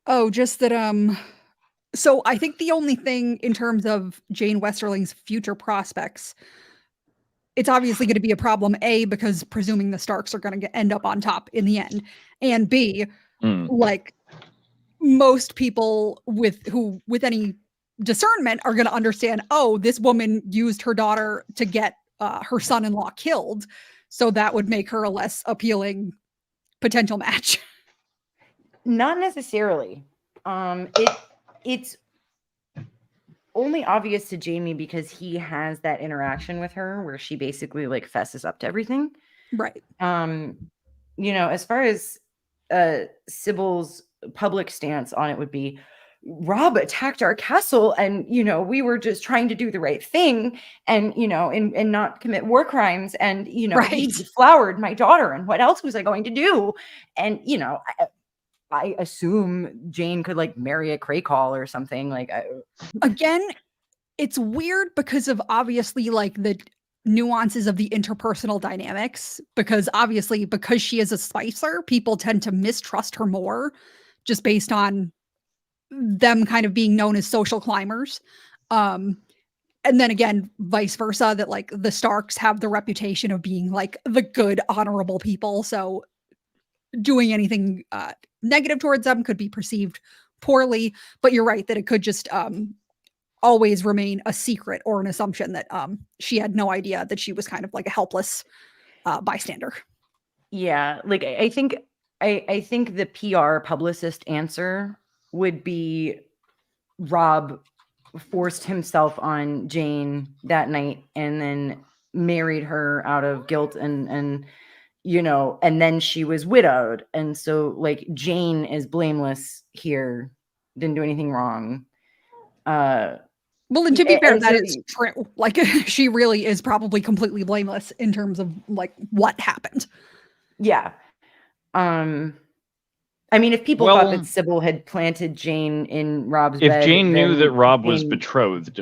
Oh, just that so I think the only thing in terms of Jane Westerling's future prospects, it's obviously going to be a problem, A, because presuming the Starks are going to end up on top in the end, and B, like most people with any discernment are going to understand, oh, this woman used her daughter to get her son-in-law killed, so that would make her a less appealing potential match. Not necessarily. It's only obvious to Jamie because he has that interaction with her where she basically like fesses up to everything. Right. As far as Sybil's public stance on it would be, Rob attacked our castle and we were just trying to do the right thing and and not commit war crimes and he Right. deflowered my daughter and what else was I going to do? And I assume Jane could like marry a Craycall or something like. Again, it's weird because of obviously like the nuances of the interpersonal dynamics, because obviously because she is a Spicer, people tend to mistrust her more just based on them kind of being known as social climbers. And then again, vice versa, that like the Starks have the reputation of being like the good, honorable people. So doing anything negative towards them could be perceived poorly. But you're right that it could just always remain a secret or an assumption that she had no idea that she was kind of like a helpless bystander. Yeah, like I think the PR publicist answer would be Rob forced himself on Jane that night and then married her out of guilt and then she was widowed, and so like Jane is blameless here, didn't do anything wrong. Well, and to be fair, that so, is true. Like, she really is probably completely blameless in terms of like what happened. Yeah. I mean, if people thought that Sybil had planted Jane in Rob's bed, if Jane knew that Rob was betrothed,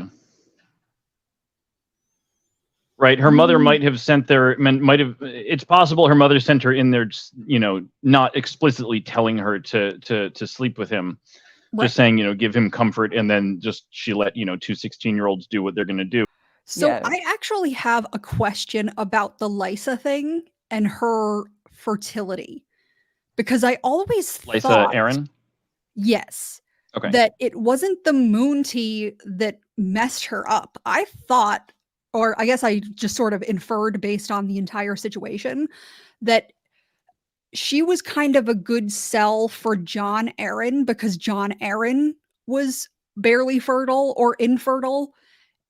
right? Her mother might have sent there. It's possible her mother sent her in there, not explicitly telling her to sleep with him. Right. Just saying, give him comfort, and then just she let, two 16-year-olds do what they're going to do. So yeah. I actually have a question about the Lysa thing and her fertility, because I always thought... Lysa Arryn? Yes. Okay. That it wasn't the moon tea that messed her up. I thought, or I guess I just sort of inferred based on the entire situation, that she was kind of a good sell for Jon Arryn because Jon Arryn was barely fertile or infertile.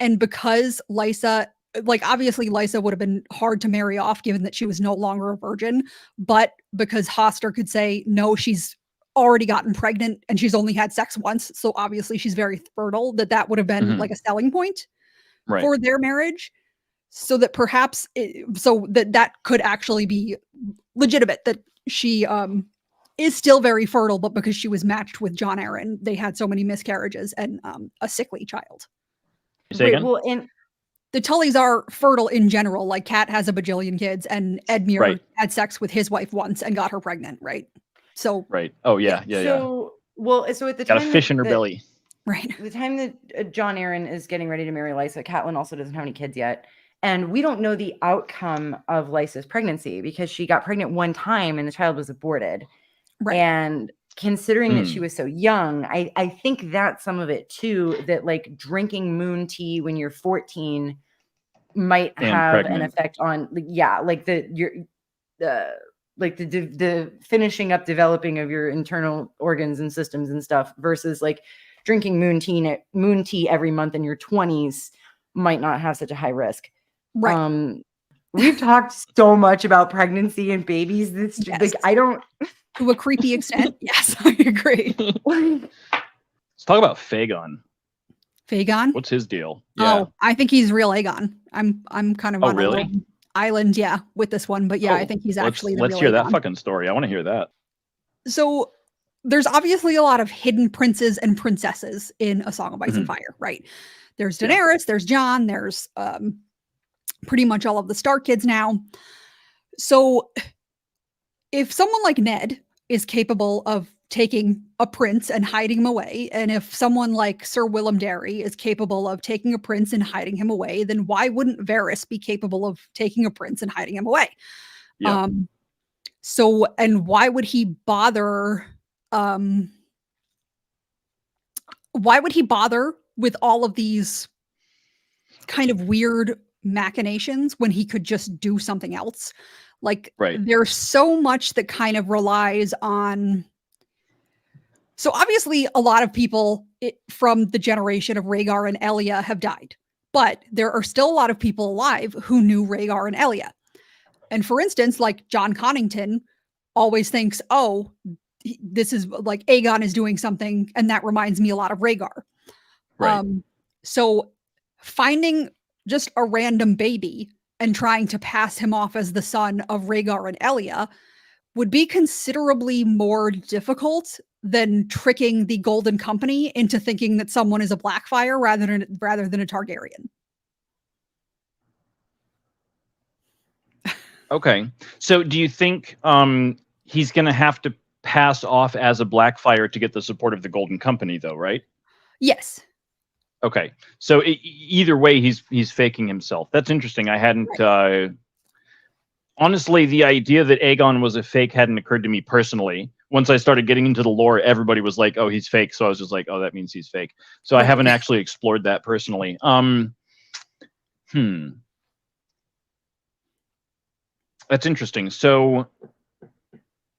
And because Lysa, like obviously Lysa would have been hard to marry off given that she was no longer a virgin, but because Hoster could say, no, she's already gotten pregnant and she's only had sex once, so obviously she's very fertile, that would have been like a selling point for their marriage. So that perhaps, that could actually be legitimate, that she is still very fertile, but because she was matched with Jon Arryn, they had so many miscarriages and a sickly child. Say again? Well, and the Tullys are fertile in general. Like Cat has a bajillion kids, and Edmure had sex with his wife once and got her pregnant, right? So right. Oh yeah. So at the time, got a fish in her belly. Right. The time that Jon Arryn is getting ready to marry Lysa, Catelyn also doesn't have any kids yet. And we don't know the outcome of Lysa's pregnancy because she got pregnant one time and the child was aborted. Right. And considering that she was so young, I think that's some of it too, that like drinking moon tea when you're 14 might have an effect on, like the finishing up developing of your internal organs and systems and stuff versus like drinking moon tea every month in your 20s might not have such a high risk. Right. we've talked so much about pregnancy and babies. This Yes. like I don't To a creepy extent. Yes, I agree. Let's talk about Fagon. Fagon? What's his deal? Yeah. Oh, I think he's real Aegon. I'm kind of Oh, on a really? little island, yeah, with this one. But yeah, I think he's actually the let's real hear Aegon. that fucking story. I want to hear that. So there's obviously a lot of hidden princes and princesses in A Song of Ice and Mhm. Fire, right? There's Yeah. Daenerys, there's Jon, there's pretty much all of the Stark kids now. So if someone like Ned is capable of taking a prince and hiding him away, and if someone like Sir Willem Darry is capable of taking a prince and hiding him away, then why wouldn't Varys be capable of taking a prince and hiding him away? Yeah. So, and why would he bother? Why would he bother with all of these kind of weird machinations when he could just do something else? Like, Right. there's so much that kind of relies on. So obviously, a lot of people from the generation of Rhaegar and Elia have died, but there are still a lot of people alive who knew Rhaegar and Elia. And for instance, like John Connington always thinks, oh, this is like Aegon is doing something, and that reminds me a lot of Rhaegar. Right. So finding just a random baby and trying to pass him off as the son of Rhaegar and Elia would be considerably more difficult than tricking the Golden Company into thinking that someone is a Blackfire rather than a Targaryen. Okay. So do you think he's going to have to pass off as a Blackfire to get the support of the Golden Company, though, right? Yes. Okay. So either way, he's faking himself. That's interesting. I hadn't. Right. Honestly, the idea that Aegon was a fake hadn't occurred to me personally. Once I started getting into the lore, everybody was like, "Oh, he's fake." So I was just like, "Oh, that means he's fake." So Right. I haven't actually explored that personally. That's interesting. So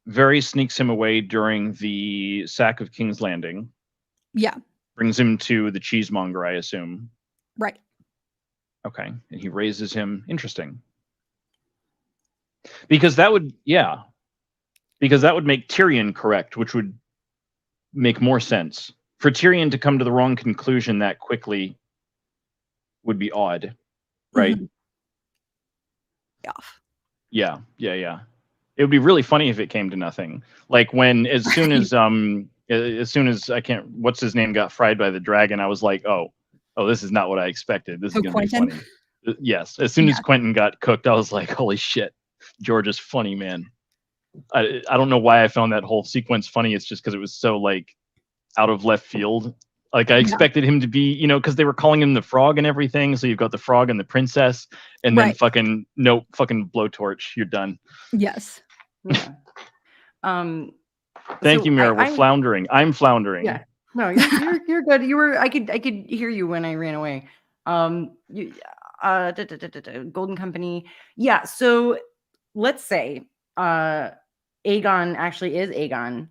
Varys sneaks him away during the sack of King's Landing. Yeah. Brings him to the cheesemonger, I assume. Right. Okay. And he raises him. Interesting. Because that would, yeah. Because that would make Tyrion correct, which would make more sense. For Tyrion to come to the wrong conclusion that quickly would be odd, right? Mm-hmm. Yeah. It would be really funny if it came to nothing. Like when, as soon as I can't, what's his name got fried by the dragon, I was like, oh, this is not what I expected. This is going to be funny. Yes. As soon as Quentin got cooked, I was like, holy shit, George is funny, man. I don't know why I found that whole sequence funny. It's just because it was so like out of left field. Like I expected him to be, because they were calling him the frog and everything. So you've got the frog and the princess, and then fucking blowtorch. You're done. Yes. Yeah. Thank you, Mira. We're floundering. I'm floundering. Yeah. No, you're good. You were. I could hear you when I ran away. Golden Company. Yeah. So let's say Aegon actually is Aegon,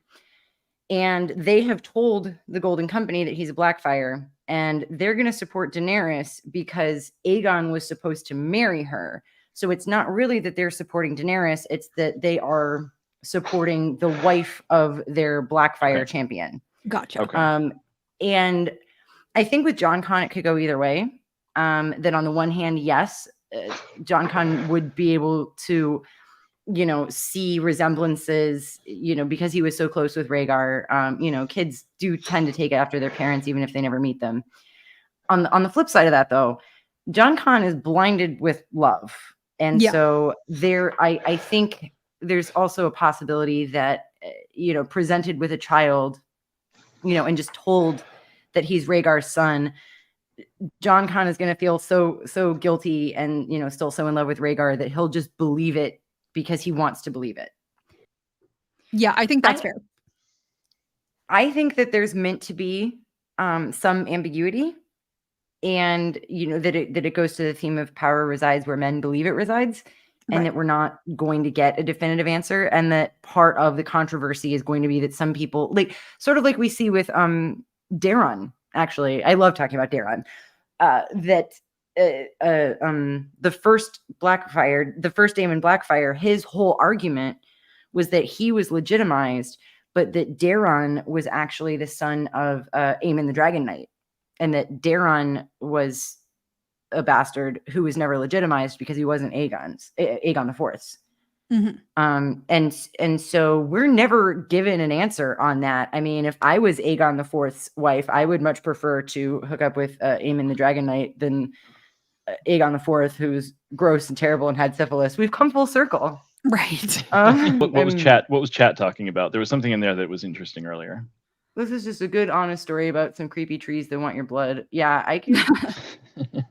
and they have told the Golden Company that he's a Blackfire, and they're going to support Daenerys because Aegon was supposed to marry her. So it's not really that they're supporting Daenerys; it's that they are supporting the wife of their Blackfire champion. Gotcha. Okay. And I think with Jon Con, it could go either way. That on the one hand, yes, Jon Con would be able to, see resemblances, because he was so close with Rhaegar. Kids do tend to take after their parents, even if they never meet them. On the flip side of that, though, Jon Con is blinded with love. And so I think there's also a possibility that, presented with a child, and just told that he's Rhaegar's son, Jon Con is going to feel so guilty and, still so in love with Rhaegar that he'll just believe it because he wants to believe it. Yeah, I think that's fair. I think that there's meant to be some ambiguity, and that it goes to the theme of power resides where men believe it resides, and that we're not going to get a definitive answer, and that part of the controversy is going to be that some people, like sort of like we see with Daeron. Actually, I love talking about Daeron. That the first Blackfire, the first Daemon Blackfire, his whole argument was that he was legitimized, but that Daeron was actually the son of Aemon the Dragon Knight, and that Daeron was a bastard who was never legitimized because he wasn't Aegon the Fourth. And so we're never given an answer on that. I mean, if I was Aegon the Fourth's wife, I would much prefer to hook up with Aemon the Dragon Knight than Aegon the Fourth, who's gross and terrible and had syphilis. We've come full circle. Right. What was chat? What was chat talking about? There was something in there that was interesting earlier. This is just a good, honest story about some creepy trees that want your blood. Yeah, I can.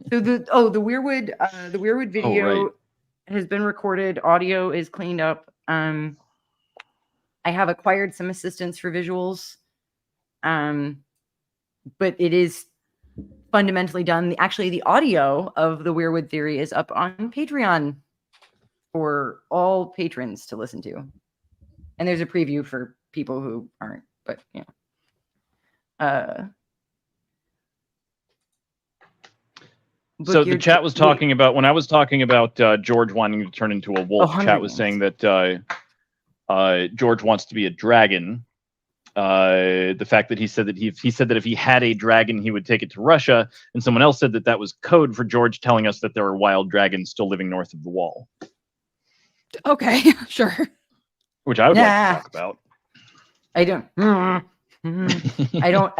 So the Weirwood video has been recorded. Audio is cleaned up. I have acquired some assistance for visuals, but it is fundamentally done. Actually, the audio of the Weirwood theory is up on Patreon for all patrons to listen to, and there's a preview for people who aren't. But yeah. So the chat was talking about, when I was talking about George wanting to turn into a wolf, chat was saying that George wants to be a dragon. The fact that he said that he said that if he had a dragon, he would take it to Russia, and someone else said that that was code for George telling us that there are wild dragons still living north of the wall. Okay, sure. Which I would like to talk about. I don't. I don't.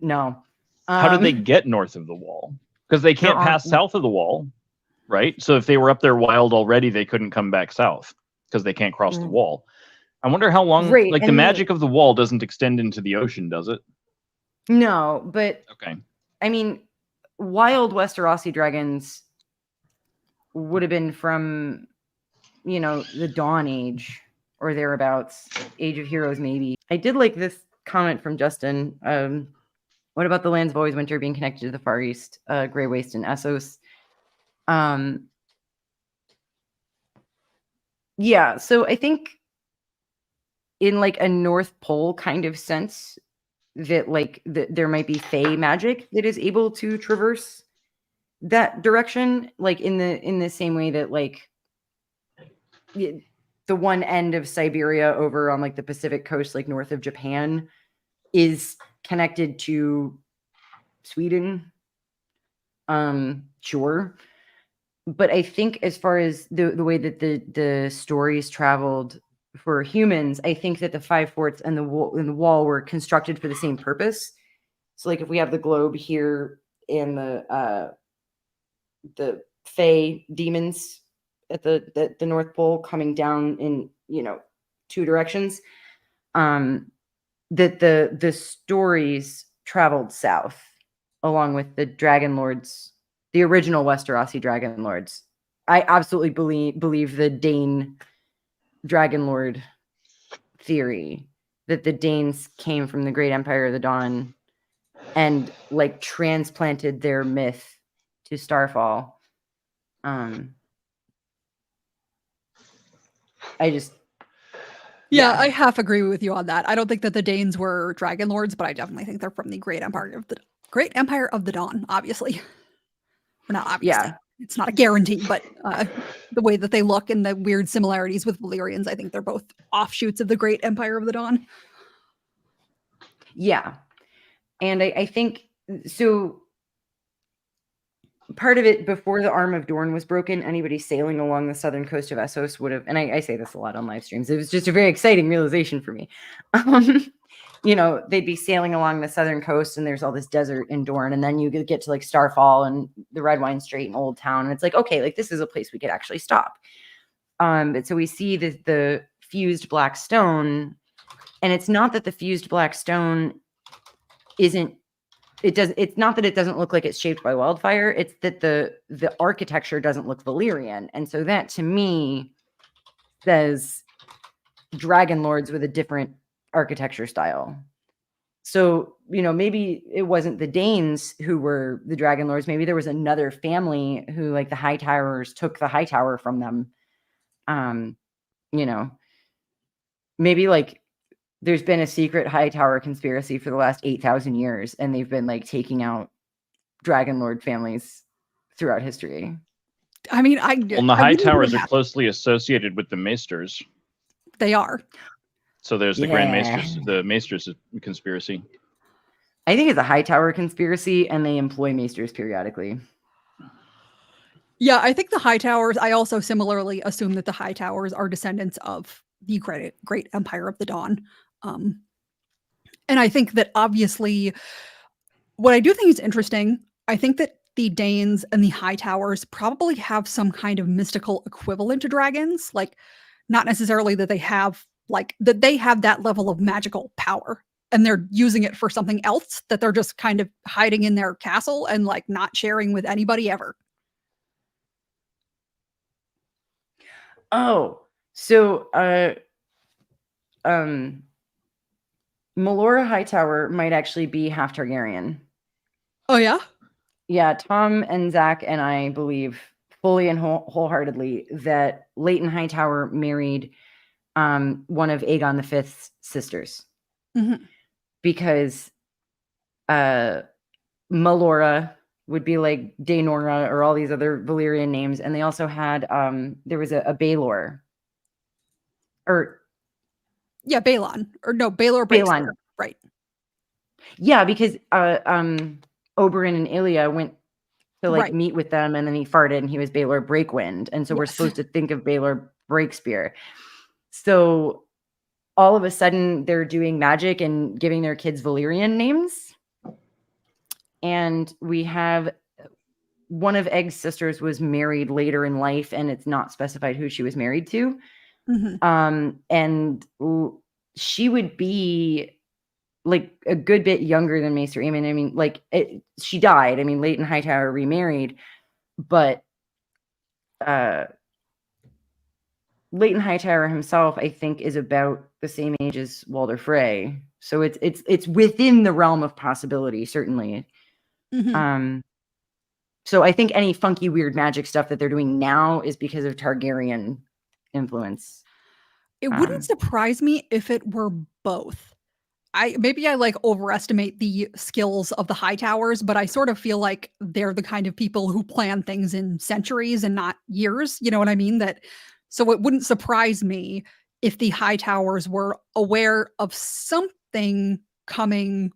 No. How did they get north of the wall? Because they can't pass south of the wall, right? So if they were up there wild already, they couldn't come back south because they can't cross the wall. I wonder how long. Like the magic of the wall doesn't extend into the ocean, does it? No, but okay. I mean, wild Westerosi dragons would have been from, the Dawn Age or thereabouts, Age of Heroes, maybe. I did like this comment from Justin. What about the lands of always winter being connected to the Far East, Grey Waste and Essos? Yeah, so I think in like a North Pole kind of sense that there might be Fey magic that is able to traverse that direction, like in the same way that like the one end of Siberia over on like the Pacific coast, like north of Japan, is connected to Sweden. Sure. But I think as far as the way that the stories traveled for humans, I think that the five forts and the wall were constructed for the same purpose. So like if we have the globe here and the Fey demons at the North Pole coming down in two directions, that the stories traveled south along with the Dragon Lords, the original Westerosi Dragon Lords. I absolutely believe the Dane Dragon Lord theory that the Danes came from the Great Empire of the Dawn and like transplanted their myth to Starfall. I half agree with you on that. I don't think that the Danes were Dragon Lords, but I definitely think they're from the Great Empire of the Dawn, obviously. Or not obviously. Yeah. It's not a guarantee, but the way that they look and the weird similarities with Valyrians, I think they're both offshoots of the Great Empire of the Dawn. Yeah. And I think so. Part of it, before the Arm of Dorne was broken, anybody sailing along the southern coast of Essos would have, and I say this a lot on live streams, it was just a very exciting realization for me. They'd be sailing along the southern coast and there's all this desert in Dorne, and then you get to like Starfall and the Red Wine Strait and Old Town, and it's like, okay, like this is a place we could actually stop. But so we see the fused black stone, and it's not that the fused black stone it's not that it doesn't look like it's shaped by wildfire. It's that the architecture doesn't look Valyrian. And so that to me says Dragon Lords with a different architecture style. So, maybe it wasn't the Danes who were the Dragon Lords. Maybe there was another family who, like the Hightowers, took the Hightower from them. Maybe like there's been a secret Hightower conspiracy for the last 8,000 years, and they've been like taking out Dragon Lord families throughout history. I mean, Well, and the I High wouldn't put Towers it are past- closely associated with the Maesters. They are. So there's the Grand Yeah. Maesters, the Maesters conspiracy. I think it's a Hightower conspiracy, and they employ maesters periodically. Yeah, I think the Hightowers, I also similarly assume that the Hightowers are descendants of the great Empire of the Dawn. And I think that obviously, what I do think is interesting, I think that the Danes and the Hightowers probably have some kind of mystical equivalent to dragons. Like, not necessarily that they have that level of magical power and they're using it for something else, that they're just kind of hiding in their castle and like not sharing with anybody ever. Oh, so Melora Hightower might actually be half Targaryen. Oh yeah? Yeah, Tom and Zach and I believe fully and wholeheartedly that Leighton Hightower married one of Aegon V's sisters. Mm-hmm. Because Melora would be like Daenora or all these other Valyrian names, and they also had there was a Baelor, or Balon, or no, Baelor Breakspear, right? Yeah, because Oberyn and Ilya went to like meet with them, and then he farted, and he was Baelor Breakwind, and so we're supposed to think of Baelor Breakspear. So all of a sudden, they're doing magic and giving their kids Valyrian names. And we have one of Egg's sisters was married later in life, and it's not specified who she was married to. Mm-hmm. And she would be like a good bit younger than Maester Aemon. I mean, like she died. I mean, Leighton Hightower remarried, but Leighton Hightower himself, I think, is about the same age as Walder Frey. So it's within the realm of possibility, certainly. Mm-hmm. So I think any funky, weird magic stuff that they're doing now is because of Targaryen influence. It wouldn't surprise me if it were both. Maybe I like overestimate the skills of the Hightowers, but I sort of feel like they're the kind of people who plan things in centuries and not years. You know what I mean? So it wouldn't surprise me if the Hightowers were aware of something coming,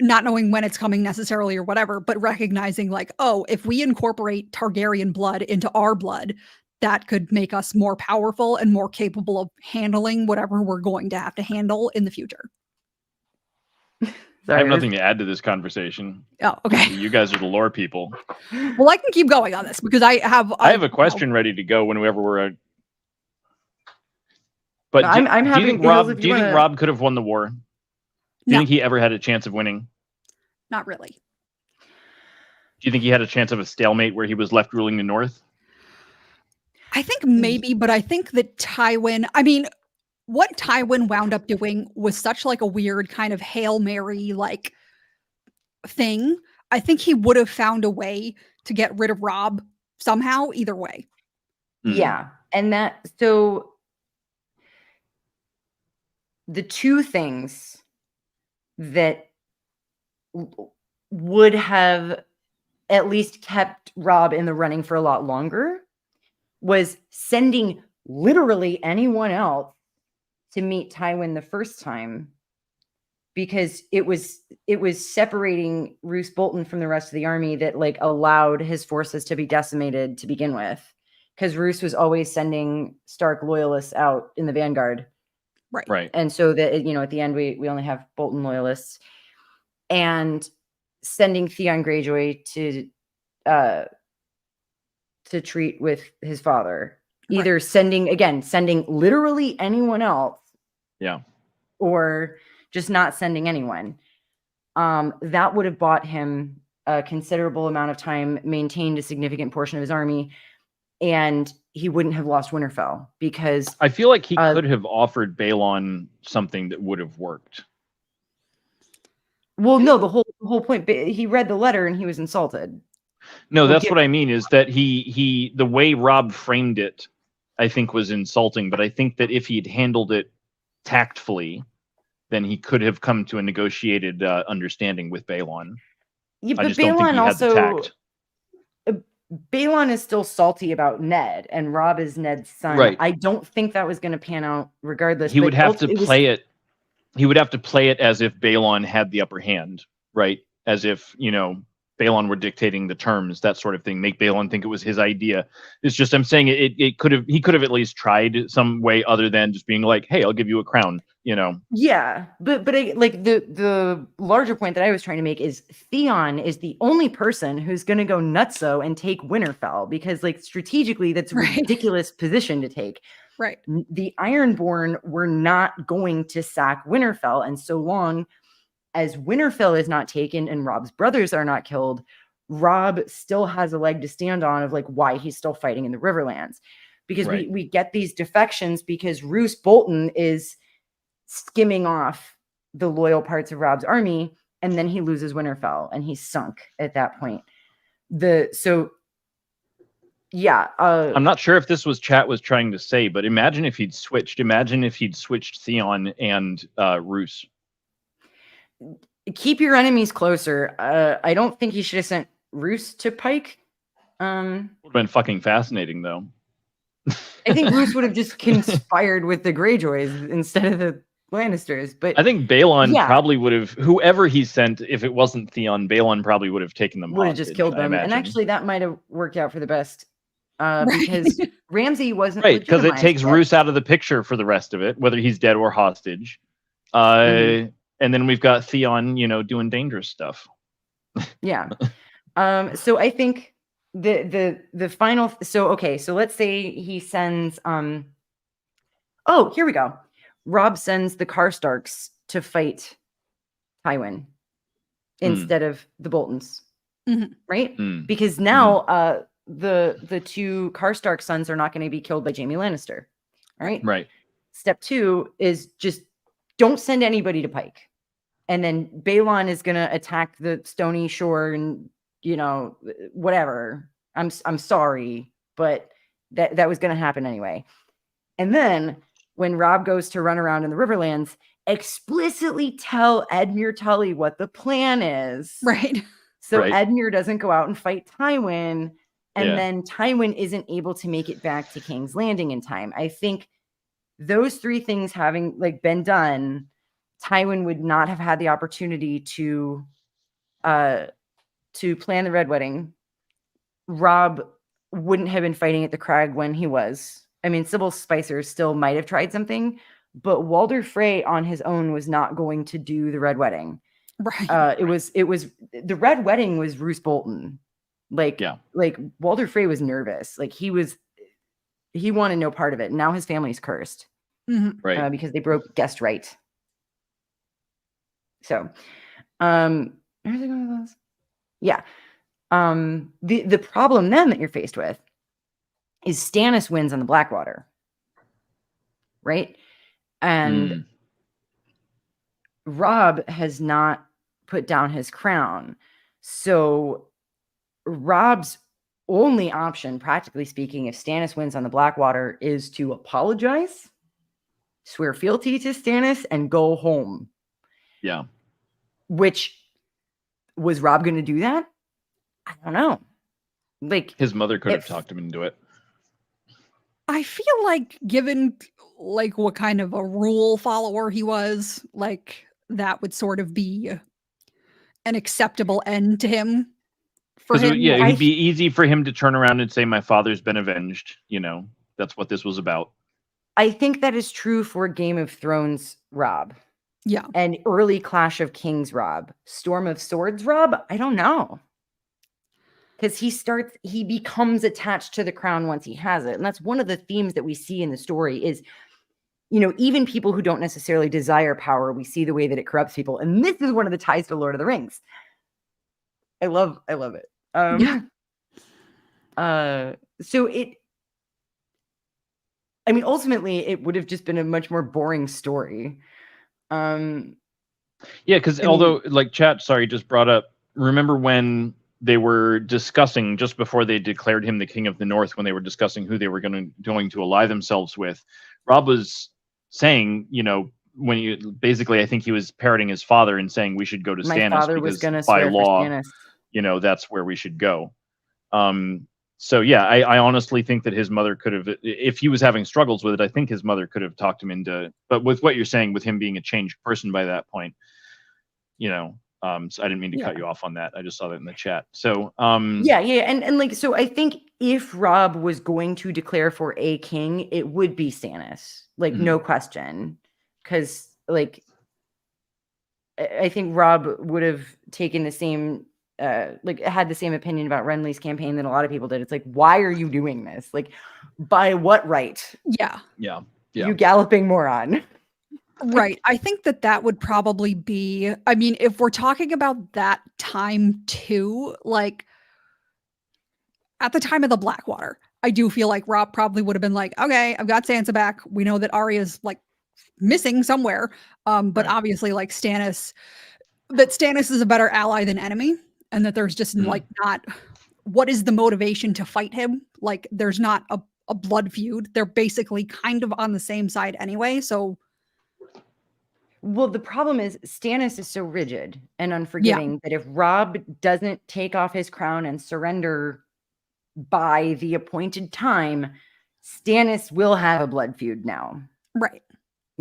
not knowing when it's coming necessarily or whatever, but recognizing like, oh, if we incorporate Targaryen blood into our blood, that could make us more powerful and more capable of handling whatever we're going to have to handle in the future. I have nothing to add to this conversation. Oh, okay. You guys are the lore people. Well, I can keep going on this because I have a question ready to go whenever we're. But I'm happy. Do you think Robb could have won the war? Do you think he ever had a chance of winning? Not really. Do you think he had a chance of a stalemate where he was left ruling the North? I think maybe, but I think that Tywin, I mean, what Tywin wound up doing was such like a weird kind of Hail Mary like thing. I think he would have found a way to get rid of Robb somehow, either way. Yeah. And so the two things that would have at least kept Robb in the running for a lot longer was sending literally anyone else to meet Tywin the first time, because it was separating Roose Bolton from the rest of the army that like allowed his forces to be decimated to begin with, because Roose was always sending Stark loyalists out in the vanguard, right, and so that at the end we only have Bolton loyalists, and sending Theon Greyjoy to treat with his father, either sending literally anyone else, or just not sending anyone. That would have bought him a considerable amount of time, maintained a significant portion of his army, and he wouldn't have lost Winterfell, because I feel like he could have offered Balon something that would have worked. Well, no, the whole point, he read the letter and he was insulted. No, that's what I mean, is that the way Robb framed it, I think, was insulting, but I think that if he'd handled it tactfully, then he could have come to a negotiated understanding with Balon. Yeah, I just don't think he had the tact. Balon is still salty about Ned, and Robb is Ned's son. Right. I don't think that was going to pan out regardless. He would have to it was- play it. He would have to play it as if Balon had the upper hand, right? As if, you know, Balon were dictating the terms, that sort of thing. Make Balon think it was his idea. It's just, I'm saying he could have at least tried some way other than just being like, hey, I'll give you a crown, you know? Yeah, but like the larger point that I was trying to make is Theon is the only person who's going to go nutso and take Winterfell, because like strategically that's a ridiculous position to take. Right. The Ironborn were not going to sack Winterfell, and so long as Winterfell is not taken and Robb's brothers are not killed, Robb still has a leg to stand on of like why he's still fighting in the Riverlands, because we get these defections because Roose Bolton is skimming off the loyal parts of Robb's army, and then he loses Winterfell and he's sunk at that point. I'm not sure if this was chat was trying to say, but imagine if he'd switched Theon and Roose. Keep your enemies closer. I don't think he should have sent Roose to Pike. Would have been fucking fascinating though. I think Roose would have just conspired with the Greyjoys instead of the Lannisters. But I think Balon probably would have, whoever he sent, if it wasn't Theon, Balon probably would have taken them. Would have just killed them. And actually that might have worked out for the best. Because Ramsay wasn't right, because it takes Roose out of the picture for the rest of it, whether he's dead or hostage. And then we've got Theon, you know, doing dangerous stuff. Yeah. So I think the final. So let's say he sends. Oh, here we go. Robb sends the Karstarks to fight Tywin instead of the Boltons, right? Because now the two Karstark sons are not going to be killed by Jaime Lannister. All right. Right. Step 2 is just don't send anybody to Pike. And then Balon is going to attack the Stony Shore and, you know, whatever. I'm sorry, but that was going to happen anyway. And then when Robb goes to run around in the Riverlands, explicitly tell Edmure Tully what the plan is. Right. So Edmure doesn't go out and fight Tywin. And then Tywin isn't able to make it back to King's Landing in time. I think those 3 things having like been done, Tywin would not have had the opportunity to plan the Red Wedding. Robb wouldn't have been fighting at the Crag when he was. I mean, Sybil Spicer still might have tried something, but Walder Frey on his own was not going to do the Red Wedding. Right. It was the Red Wedding was Roose Bolton. Like Walder Frey was nervous. Like he wanted no part of it. Now his family's cursed, right? Because they broke guest right. So, where's it going with those? Yeah. The problem then that you're faced with is Stannis wins on the Blackwater, right? And Robb has not put down his crown, so Robb's only option, practically speaking, if Stannis wins on the Blackwater, is to apologize, swear fealty to Stannis, and go home. Yeah. Which, was Robb going to do that? I don't know. Like, his mother could have talked him into it. I feel like, given like what kind of a rule follower he was, like that would sort of be an acceptable end to him. For him, it'd be easy for him to turn around and say, "My father's been avenged." You know, that's what this was about. I think that is true for Game of Thrones Robb. Yeah. And early Clash of Kings Robb. Storm of Swords Robb? I don't know. Because he becomes attached to the crown once he has it. And that's one of the themes that we see in the story is, you know, even people who don't necessarily desire power, we see the way that it corrupts people. And this is one of the ties to Lord of the Rings. I love it. Ultimately, it would have just been a much more boring story. Because although, like chat, just brought up, remember when they were discussing, just before they declared him the King of the North, when they were discussing who they were going to ally themselves with, Robb was saying, you know, when you basically, I think he was parroting his father and saying we should go to Stannis because by law, you know, that's where we should go. So yeah, I honestly think that his mother could have, if he was having struggles with it, I think his mother could have talked him into. But with what you're saying, with him being a changed person by that point, so I didn't mean to cut you off on that. I just saw that in the chat. So yeah, and like, so I think if Robb was going to declare for a king, it would be Stannis, like no question, because like I think Robb would have taken the same. Like had the same opinion about Renly's campaign that a lot of people did. It's like, why are you doing this? Like, by what right? Yeah. You galloping moron. Right. I think that would probably be, I mean, if we're talking about that time too, like at the time of the Blackwater, I do feel like Robb probably would have been like, okay, I've got Sansa back. We know that Arya's like missing somewhere. But obviously like Stannis is a better ally than enemy. And that there's just like not, what is the motivation to fight him? Like there's not a blood feud. They're basically kind of on the same side anyway. So. Well, the problem is Stannis is so rigid and unforgiving that if Robb doesn't take off his crown and surrender by the appointed time, Stannis will have a blood feud now. Right.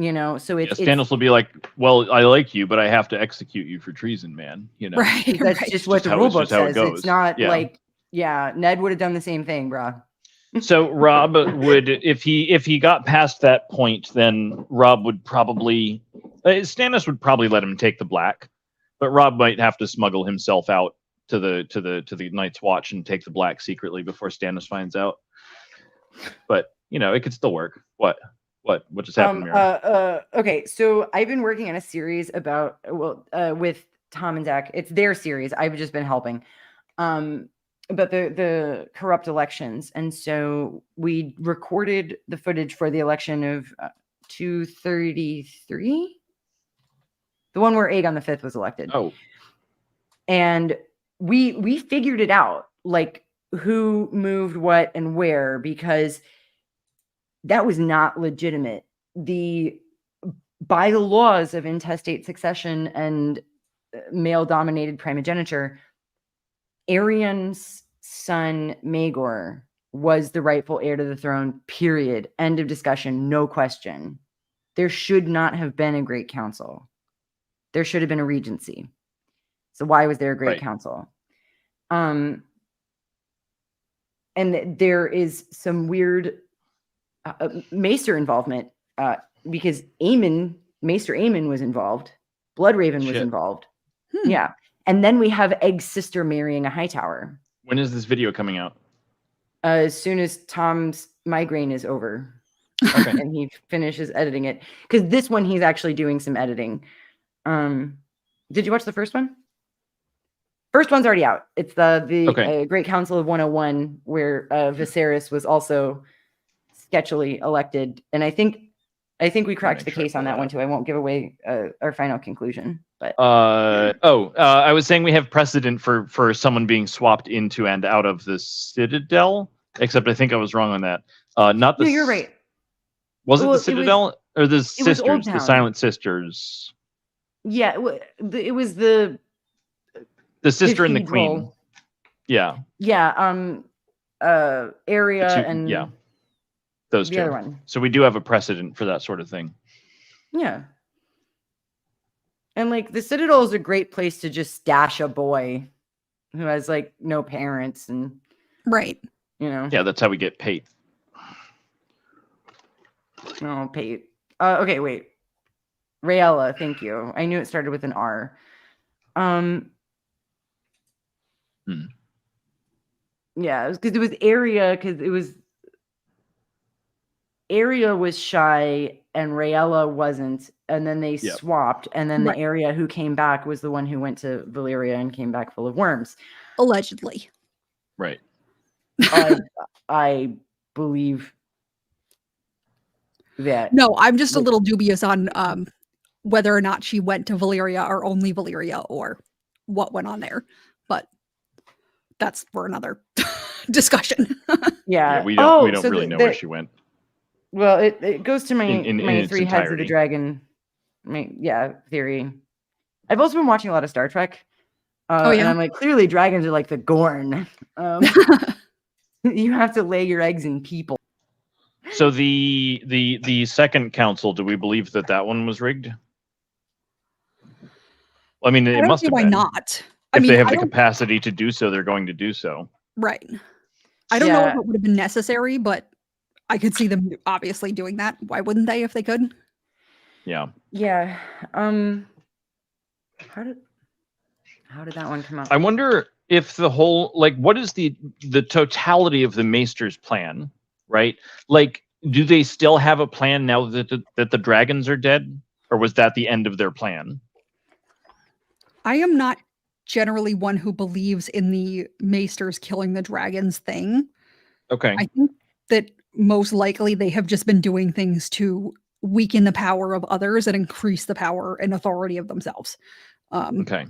So it's Stannis will be like, well, I like you, but I have to execute you for treason, man. Right. That's just what the rule book says. It's not like, Ned would have done the same thing, bro. So Robb would, if he got past that point, then Robb would probably, Stannis would probably let him take the black, but Robb might have to smuggle himself out to the Night's Watch and take the black secretly before Stannis finds out. But it could still work. What just happened, Mira? Okay, so I've been working on a series about with Tom and Zach. It's their series. I've just been helping. But the corrupt elections. And so we recorded the footage for the election of 233, the one where Aegon V was elected. Oh. And we figured it out, like who moved what and where, because that was not legitimate. By the laws of intestate succession and male-dominated primogeniture, Aeryn's son Maegor was the rightful heir to the throne, period. End of discussion, no question. There should not have been a great council. There should have been a regency. So why was there a great council? And there is some weird Maester involvement because Maester Aemon was involved. Bloodraven was involved. Yeah. And then we have Egg's sister marrying a Hightower. When is this video coming out? As soon as Tom's migraine is over. Okay. And he finishes editing it. Because this one, he's actually doing some editing. Did you watch the first one? First one's already out. It's the Great Council of 101, where Viserys was also sketchily elected. And I think we cracked the case on that one too. I won't give away our final conclusion. But I was saying we have precedent for someone being swapped into and out of the Citadel. Except I think I was wrong on that. Not the. No, you're right. Was it the Citadel or the sisters, the Silent Sisters? Yeah, it was the sister and the queen. Yeah. Yeah. Arya and those the two. Other one. So we do have a precedent for that sort of thing. Yeah. And like the Citadel is a great place to just stash a boy who has like no parents and right. Yeah, that's how we get Pate. No, Pate. Okay, wait. Rayella, thank you. I knew it started with an R. Yeah, because it was Arya, because it was Arya was shy and Rayella wasn't, and then they swapped, and then the Arya who came back was the one who went to Valyria and came back full of worms. Allegedly. Right. I believe that. No, I'm just a little dubious on whether or not she went to Valyria or only Valyria or what went on there. But that's for another discussion. Yeah. We don't really know where she went. Well, it goes to my my three entirety. heads of the dragon theory. I've also been watching a lot of Star Trek. And I'm like, clearly dragons are like the Gorn. You have to lay your eggs in people. So the second council, do we believe that one was rigged? I mean, I it don't must see have why been. not. If they have I the don't capacity to do so, they're going to do so. right. I don't know if Yeah. it would have been necessary, but I could see them obviously doing that. Why wouldn't they if they could? Yeah. Yeah. How did that one come out? I wonder if the whole, like, what is the totality of the Maester's plan, right? Like, do they still have a plan now that the dragons are dead, or was that the end of their plan? I am not generally one who believes in the Maesters killing the dragons thing. Okay. I think that most likely they have just been doing things to weaken the power of others and increase the power and authority of themselves. Okay.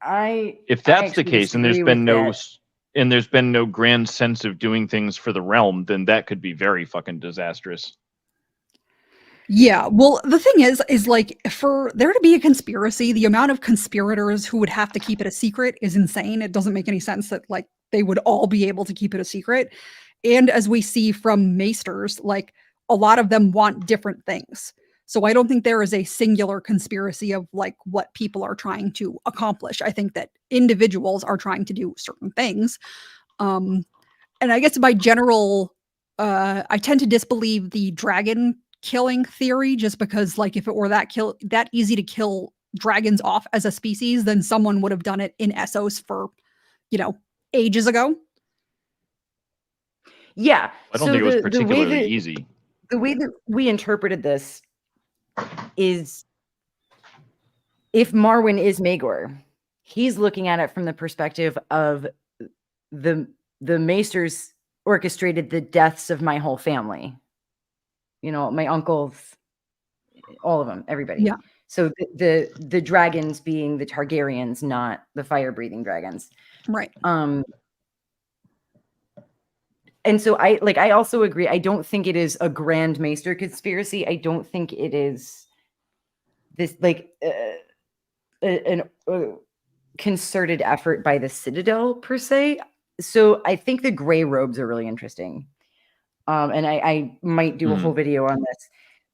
I If that's the actually case, and disagree with that. there's been no grand sense of doing things for the realm, then that could be very fucking disastrous. Yeah, well, the thing is like for there to be a conspiracy, the amount of conspirators who would have to keep it a secret is insane. It doesn't make any sense that like they would all be able to keep it a secret. And as we see from Maesters, like a lot of them want different things. So I don't think there is a singular conspiracy of like what people are trying to accomplish. I think that individuals are trying to do certain things. Um, and I guess by general, I tend to disbelieve the dragon killing theory just because like if it were that easy to kill dragons off as a species, then someone would have done it in Essos for, ages ago. Yeah. I don't think it was the way particularly that easy. the way that we interpreted this is if Marwyn is Maegor, he's looking at it from the perspective of the Maesters orchestrated the deaths of my whole family. My uncles, all of them, everybody. Yeah. So the dragons being the Targaryens, not the fire-breathing dragons. Right. And so I also agree. I don't think it is a Grand Maester conspiracy. I don't think it is this like a concerted effort by the Citadel per se. So I think the gray robes are really interesting. And I might do a whole video on this.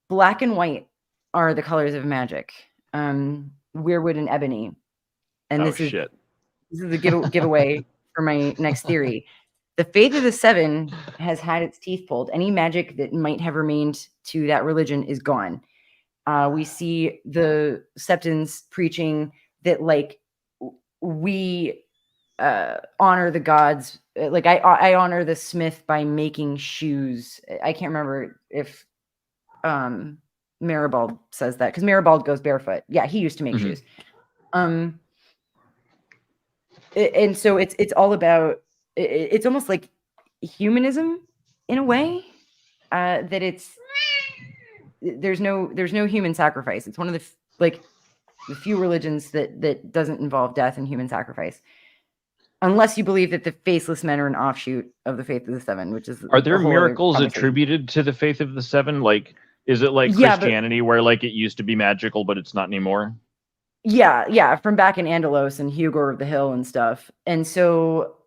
Black and white are the colors of magic. Weirwood and ebony. And this is the giveaway for my next theory. The faith of the Seven has had its teeth pulled. Any magic that might have remained to that religion is gone. We see the Septons preaching that like we honor the gods. Like I honor the smith by making shoes. I can't remember if Maribald says that because Maribald goes barefoot. Yeah, he used to make shoes. And so it's all about. It's almost like humanism in a way. That there's no human sacrifice. It's one of the few religions that doesn't involve death and human sacrifice. Unless you believe that the faceless men are an offshoot of the faith of the Seven, which is are there miracles attributed to the faith of the Seven? Like, is it like Christianity where like it used to be magical, but it's not anymore? Yeah, from back in Andalos and Hugor of the Hill and stuff. And so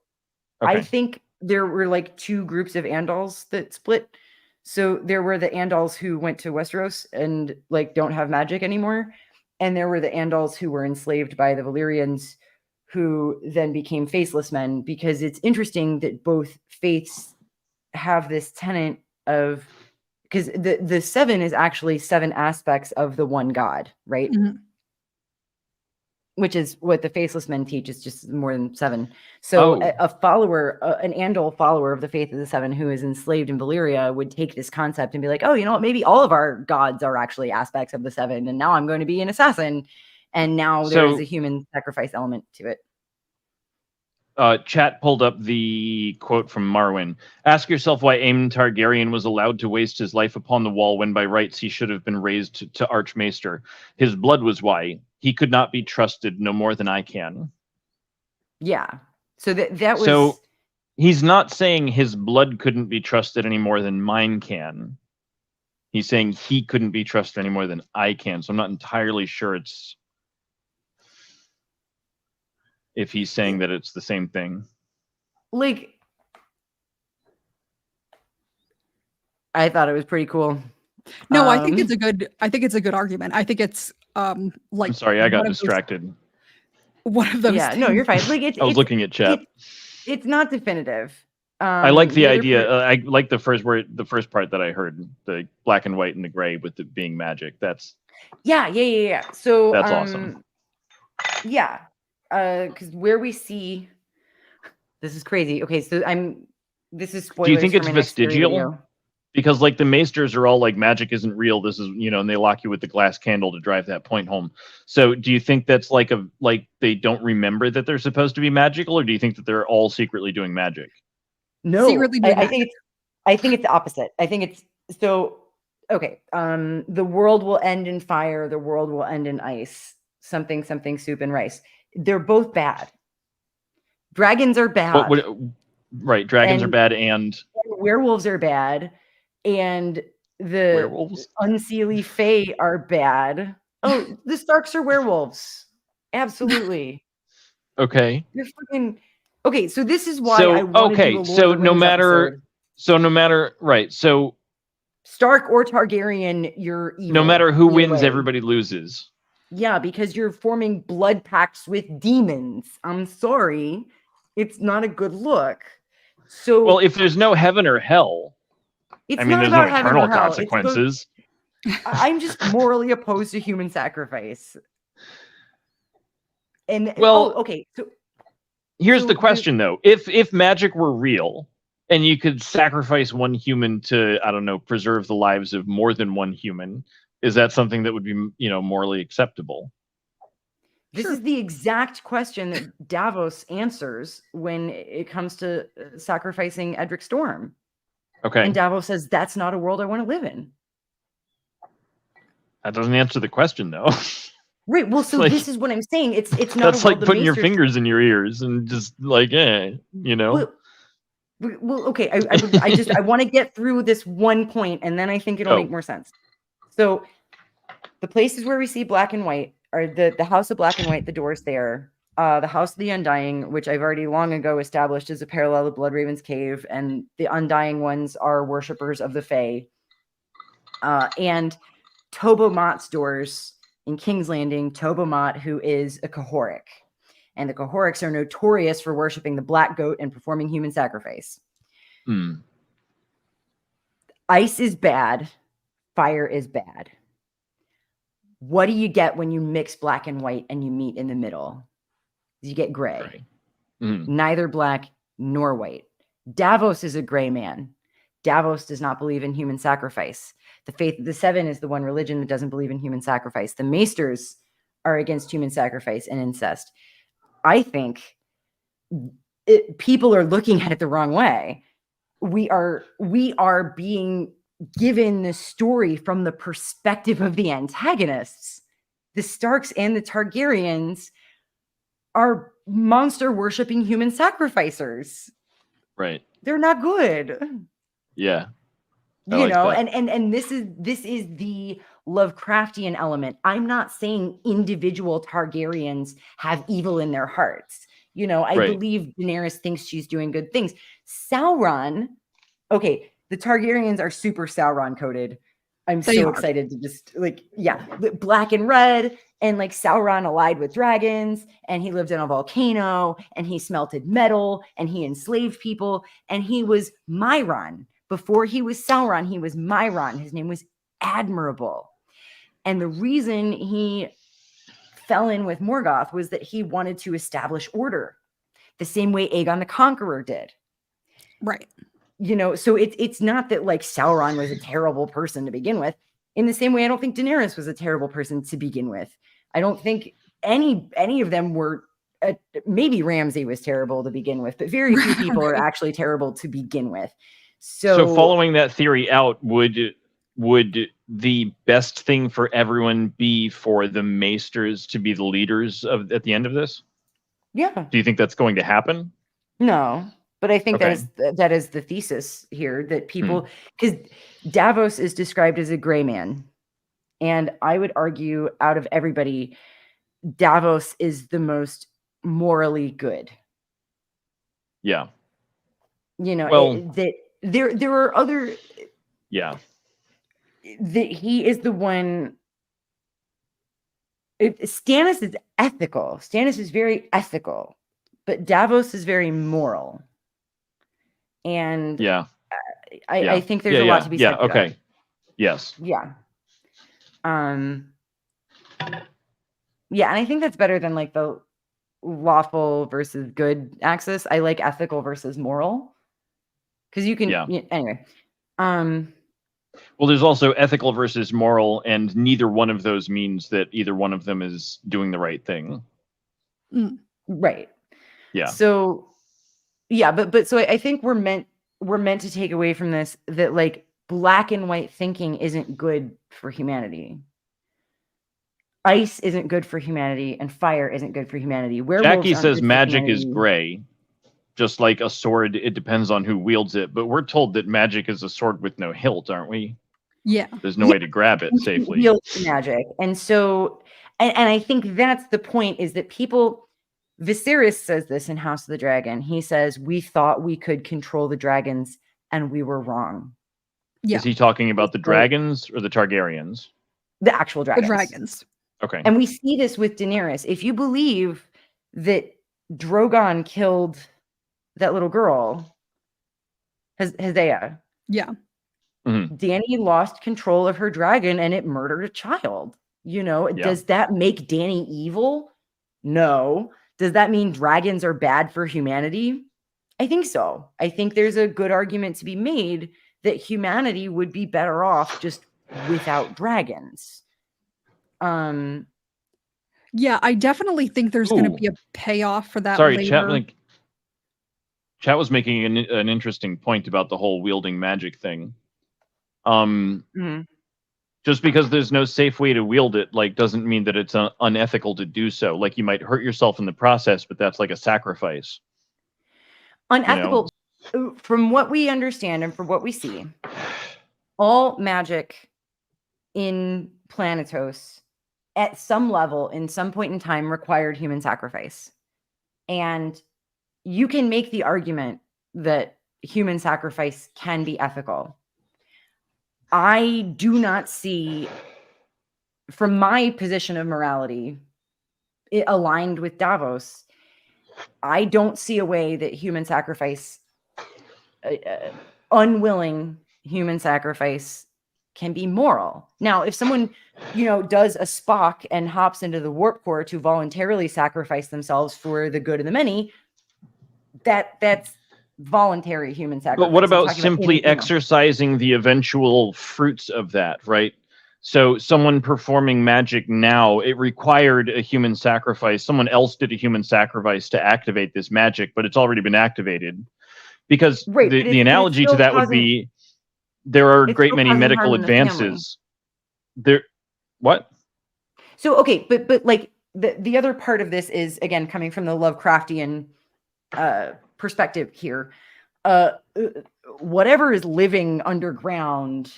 I think there were like two groups of Andals that split. So there were the Andals who went to Westeros and like don't have magic anymore. And there were the Andals who were enslaved by the Valyrians who then became faceless men, because it's interesting that both faiths have this tenet of, because the Seven is actually 7 aspects of the one God, right? Mm-hmm. Which is what the faceless men teach, is just more than 7. So a follower, an Andal follower of the faith of the Seven who is enslaved in Valyria would take this concept and be like, oh, you know what, maybe all of our gods are actually aspects of the 7, and now I'm going to be an assassin. And now there is a human sacrifice element to it. Chat pulled up the quote from Marwyn. Ask yourself why Aemon Targaryen was allowed to waste his life upon the wall when by rights he should have been raised to Archmaester. His blood was why. He could not be trusted no more than I can. Yeah. So that was... So he's not saying his blood couldn't be trusted any more than mine can. He's saying he couldn't be trusted any more than I can. So I'm not entirely sure it's... if he's saying that it's the same thing. Like, I thought it was pretty cool. No, I think it's a good argument. I think it's I'm like sorry, I got distracted. One of those Yeah, things. no, you're fine. Like I was looking at chat. It's not definitive. I like the other idea. part- I like the first part that I heard, the black and white and the gray with it being magic. That's yeah. So that's awesome. Yeah, because where we see this is crazy. Okay, so this is spoilers. Do you think for it's my next theory vestigial? video. Because like the maesters are all like magic isn't real. This is, you know, and they lock you with the glass candle to drive that point home. So do you think that's like they don't remember that they're supposed to be magical, or do you think that they're all secretly doing magic? No, Secretly doing I think it's the opposite. I think it's so okay. The world will end in fire. The world will end in ice. Something soup and rice. They're both bad. Dragons are bad. Right, dragons are bad, and werewolves are bad, and the werewolves, unseelie fae are bad. Oh, the Starks are werewolves. Absolutely. Okay. You're freaking okay. So this is why I want to do a Lord so of the Rings no matter episode. so no matter right so Stark or Targaryen, you're evil. No matter who either wins, way. everybody loses. Yeah, because you're forming blood pacts with demons. I'm sorry, it's not a good look. So well, if there's no heaven or hell, it's I mean, not there's about no heaven eternal or hell. consequences. I'm just morally opposed to human sacrifice. And well, okay. So here's the question, though: if magic were real, and you could sacrifice one human to, I don't know, preserve the lives of more than one human, is that something that would be, you know, morally acceptable? This is the exact question that Davos answers when it comes to sacrificing Edric Storm. Okay. And Davos says, that's not a world I want to live in. That doesn't answer the question, though. Right. Well, so this is what I'm saying. It's not that's a world like putting your fingers in your ears and just like, you know. Well, okay. I want to get through this one point, and then I think it'll make more sense. So the places where we see black and white are the House of Black and White, the doors there. The House of the Undying, which I've already long ago established as a parallel to Bloodraven's Cave, and the Undying ones are worshippers of the Fae. And Tobomot's doors in King's Landing, Tobomot, who is a Kahoric. And the Kahorics are notorious for worshiping the black goat and performing human sacrifice. Ice is bad. Fire is bad. What do you get when you mix black and white and you meet in the middle? You get gray. Neither black nor white. Davos is a gray man. Davos does not believe in human sacrifice. The Faith of the Seven is the one religion that doesn't believe in human sacrifice. The Maesters are against human sacrifice and incest. I think people are looking at it the wrong way. We are being given the story from the perspective of the antagonists. The Starks and the Targaryens are monster worshipping human sacrificers. Right. They're not good. Yeah. You know, and this is the Lovecraftian element. I'm not saying individual Targaryens have evil in their hearts. You know, I believe Daenerys thinks she's doing good things. Sauron, okay, the Targaryens are super Sauron coded. I'm so excited to just black and red, and like Sauron allied with dragons, and he lived in a volcano, and he smelted metal, and he enslaved people, and he was Myron. Before he was Sauron, he was Myron. His name was Admirable. And the reason he fell in with Morgoth was that he wanted to establish order, the same way Aegon the Conqueror did. Right. You know, so it's not that like Sauron was a terrible person to begin with. In the same way, I don't think Daenerys was a terrible person to begin with. I don't think any of them were. Maybe Ramsay was terrible to begin with, but very few people are actually terrible to begin with. So following that theory out, would the best thing for everyone be for the Maesters to be the leaders at the end of this? Yeah. Do you think that's going to happen? No, but I think that is the thesis here, that people, because Davos is described as a gray man, and I would argue out of everybody, Davos is the most morally good. Yeah. You know, that there are other. Yeah. He is the one. Stannis is ethical. Stannis is very ethical, but Davos is very moral. And Yeah. I think there's a lot to be said for okay. that. Yes. Yeah. Yeah, and I think that's better than like the lawful versus good axis. I like ethical versus moral. Because you can anyway. Well, there's also ethical versus moral, and neither one of those means that either one of them is doing the right thing. Right. Yeah. So yeah, but so I think we're meant to take away from this that like black and white thinking isn't good for humanity. Ice isn't good for humanity, and fire isn't good for humanity. Jackie says magic is gray, just like a sword. It depends on who wields it, but we're told that magic is a sword with no hilt, aren't we? Yeah. There's no way to grab it safely. Wield magic, and so, and I think that's the point: is that people. Viserys says this in House of the Dragon. He says, "We thought we could control the dragons, and we were wrong." Yeah. Is he talking about the dragons or the Targaryens? The actual dragons. The dragons. Okay. And we see this with Daenerys. If you believe that Drogon killed that little girl, Hosea. Yeah. Dany lost control of her dragon and it murdered a child. You know, does that make Dany evil? No. Does that mean dragons are bad for humanity? I think so. I think there's a good argument to be made that humanity would be better off just without dragons. Yeah, I definitely think there's going to be a payoff for that. Sorry, later. Chat was making an interesting point about the whole wielding magic thing. Just because there's no safe way to wield it, like, doesn't mean that it's unethical to do so. Like, you might hurt yourself in the process, but that's like a sacrifice. Unethical, from what we understand and from what we see, all magic in Planetos at some level, in some point in time, required human sacrifice. And you can make the argument that human sacrifice can be ethical. I do not see, from my position of morality, it aligned with Davos. I don't see a way that human sacrifice, unwilling human sacrifice, can be moral. Now, if someone, does a Spock and hops into the warp core to voluntarily sacrifice themselves for the good of the many, that's voluntary human sacrifice. But what about simply exercising the eventual fruits of that, right? So someone performing magic now, it required a human sacrifice. Someone else did a human sacrifice to activate this magic, but it's already been activated. Because the analogy to that would be, there are a great many medical advances. What? So, okay, but like the other part of this is, again, coming from the Lovecraftian perspective here. Whatever is living underground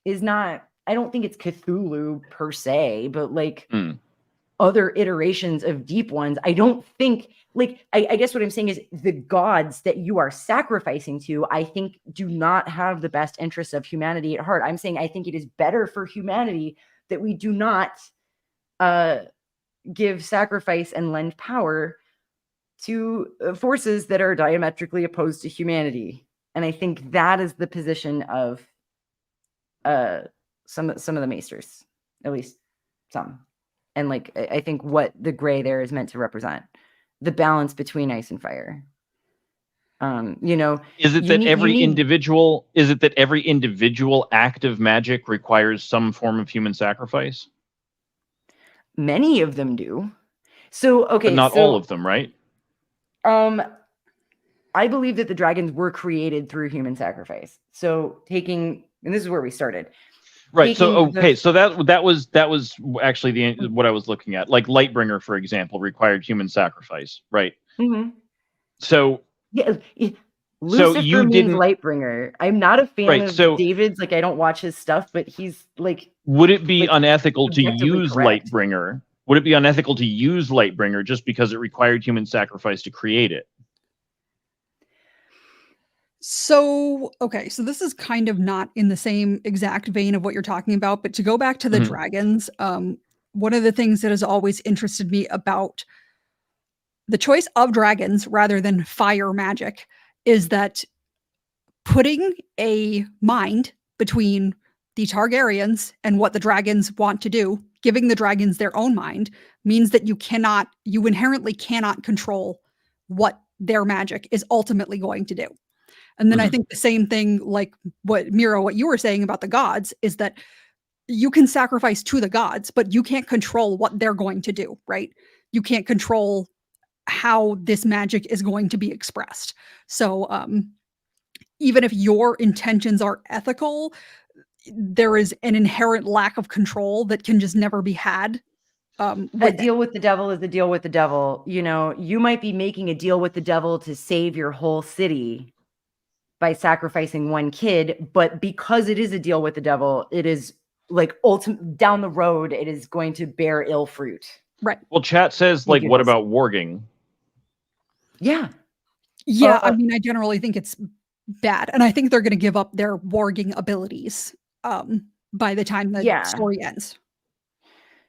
is not, I don't think it's Cthulhu per se, but like other iterations of deep ones. I don't think, like, I guess what I'm saying is the gods that you are sacrificing to, I think, do not have the best interests of humanity at heart. I'm saying I think it is better for humanity that we do not give sacrifice and lend power to forces that are diametrically opposed to humanity. And I think that is the position of some of the maesters, at least some. And like, I think what the gray there is meant to represent, the balance between ice and fire. Is it that every individual act of magic requires some form of human sacrifice? Many of them do. So, okay. But not all of them, right? I believe that the dragons were created through human sacrifice. So and this is where we started. Right. So so that was actually what I was looking at. Like Lightbringer, for example, required human sacrifice, right? So yeah, Lucifer means Lightbringer. I'm not a fan of David's. Like, I don't watch his stuff, but he's like. Would it be unethical to use Lightbringer? Would it be unethical to use Lightbringer just because it required human sacrifice to create it? So, okay, so this is kind of not in the same exact vein of what you're talking about, but to go back to the Mhm. dragons, one of the things that has always interested me about the choice of dragons rather than fire magic is that putting a mind between the Targaryens and what the dragons want to do, giving the dragons their own mind, means that you inherently cannot control what their magic is ultimately going to do. And then I Mhm. think the same thing, like what Miro, what you were saying about the gods, is that you can sacrifice to the gods, but you can't control what they're going to do, right? You can't control how this magic is going to be expressed. So, even if your intentions are ethical, there is an inherent lack of control that can just never be had. A With it. deal with the devil is a deal with the devil. You know, you might be making a deal with the devil to save your whole city by sacrificing one kid, but because it is a deal with the devil, it is like ultimate down the road, it is going to bear ill fruit. Right. Well, chat says, like, what Because- about warging? Yeah. Yeah, I mean, I generally think it's bad, and I think they're going to give up their warging abilities by the time the Yeah. story ends.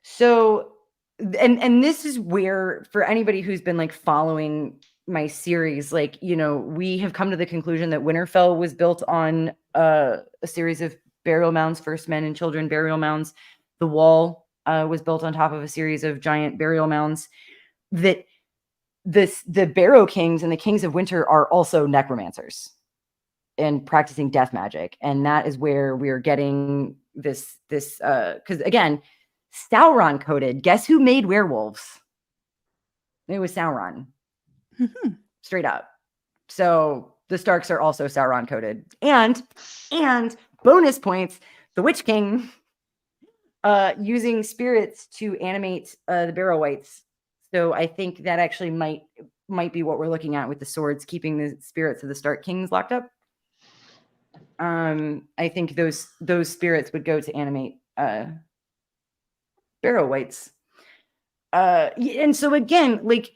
So, and this is where, for anybody who's been like following my series, like, you know, we have come to the conclusion that Winterfell was built on a series of burial mounds, first men and children burial mounds. The Wall was built on top of a series of giant burial mounds. That the Barrow Kings and the Kings of Winter are also necromancers and practicing death magic, and that is where we're getting this because again, Sauron coded. Guess who made werewolves? It was Sauron, straight up. So the Starks are also Sauron coded, and bonus points, the Witch King using spirits to animate the Barrow Wights. So I think that actually might be what we're looking at with the swords, keeping the spirits of the Stark Kings locked up. I think those spirits would go to animate Barrow Wights. And so again, like,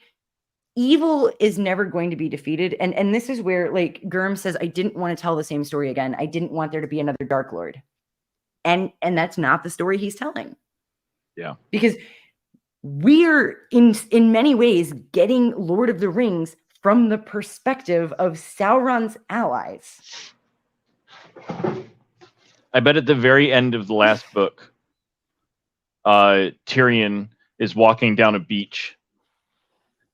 evil is never going to be defeated. And this is where, like, Gurm says, I didn't want to tell the same story again. I didn't want there to be another Dark Lord. And that's not the story he's telling. Yeah. Because we're in many ways getting Lord of the Rings from the perspective of Sauron's allies. I bet at the very end of the last book, Tyrion is walking down a beach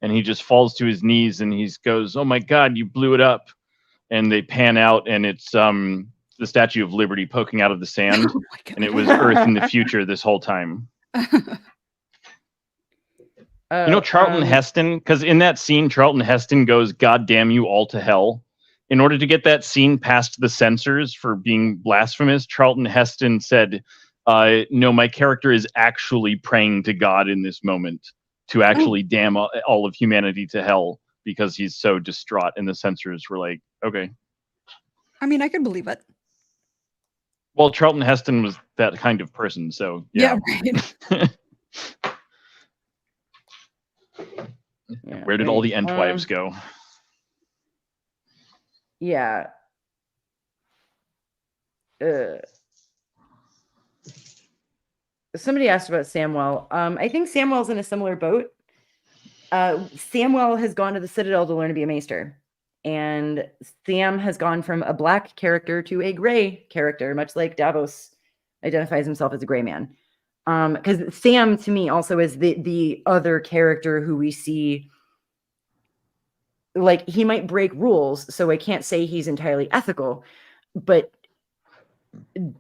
and he just falls to his knees and he goes, "Oh my God, you blew it up." And they pan out and it's the Statue of Liberty poking out of the sand. Oh my God. And it was Earth in the future this whole time. You know, Charlton Heston, because in that scene, Charlton Heston goes, "God damn you all to hell." In order to get that scene past the censors for being blasphemous, Charlton Heston said, no, my character is actually praying to God in this moment to actually damn all of humanity to hell because he's so distraught. And the censors were like, okay. I mean, I can believe it. Well, Charlton Heston was that kind of person, so yeah. Right. Yeah, Where did all the Entwives go? Yeah. Somebody asked about Samwell. I think Samwell's in a similar boat. Samwell has gone to the Citadel to learn to be a maester. And Sam has gone from a black character to a gray character, much like Davos identifies himself as a gray man. Because Sam, to me, also is the other character who we see, like, he might break rules, so I can't say he's entirely ethical, but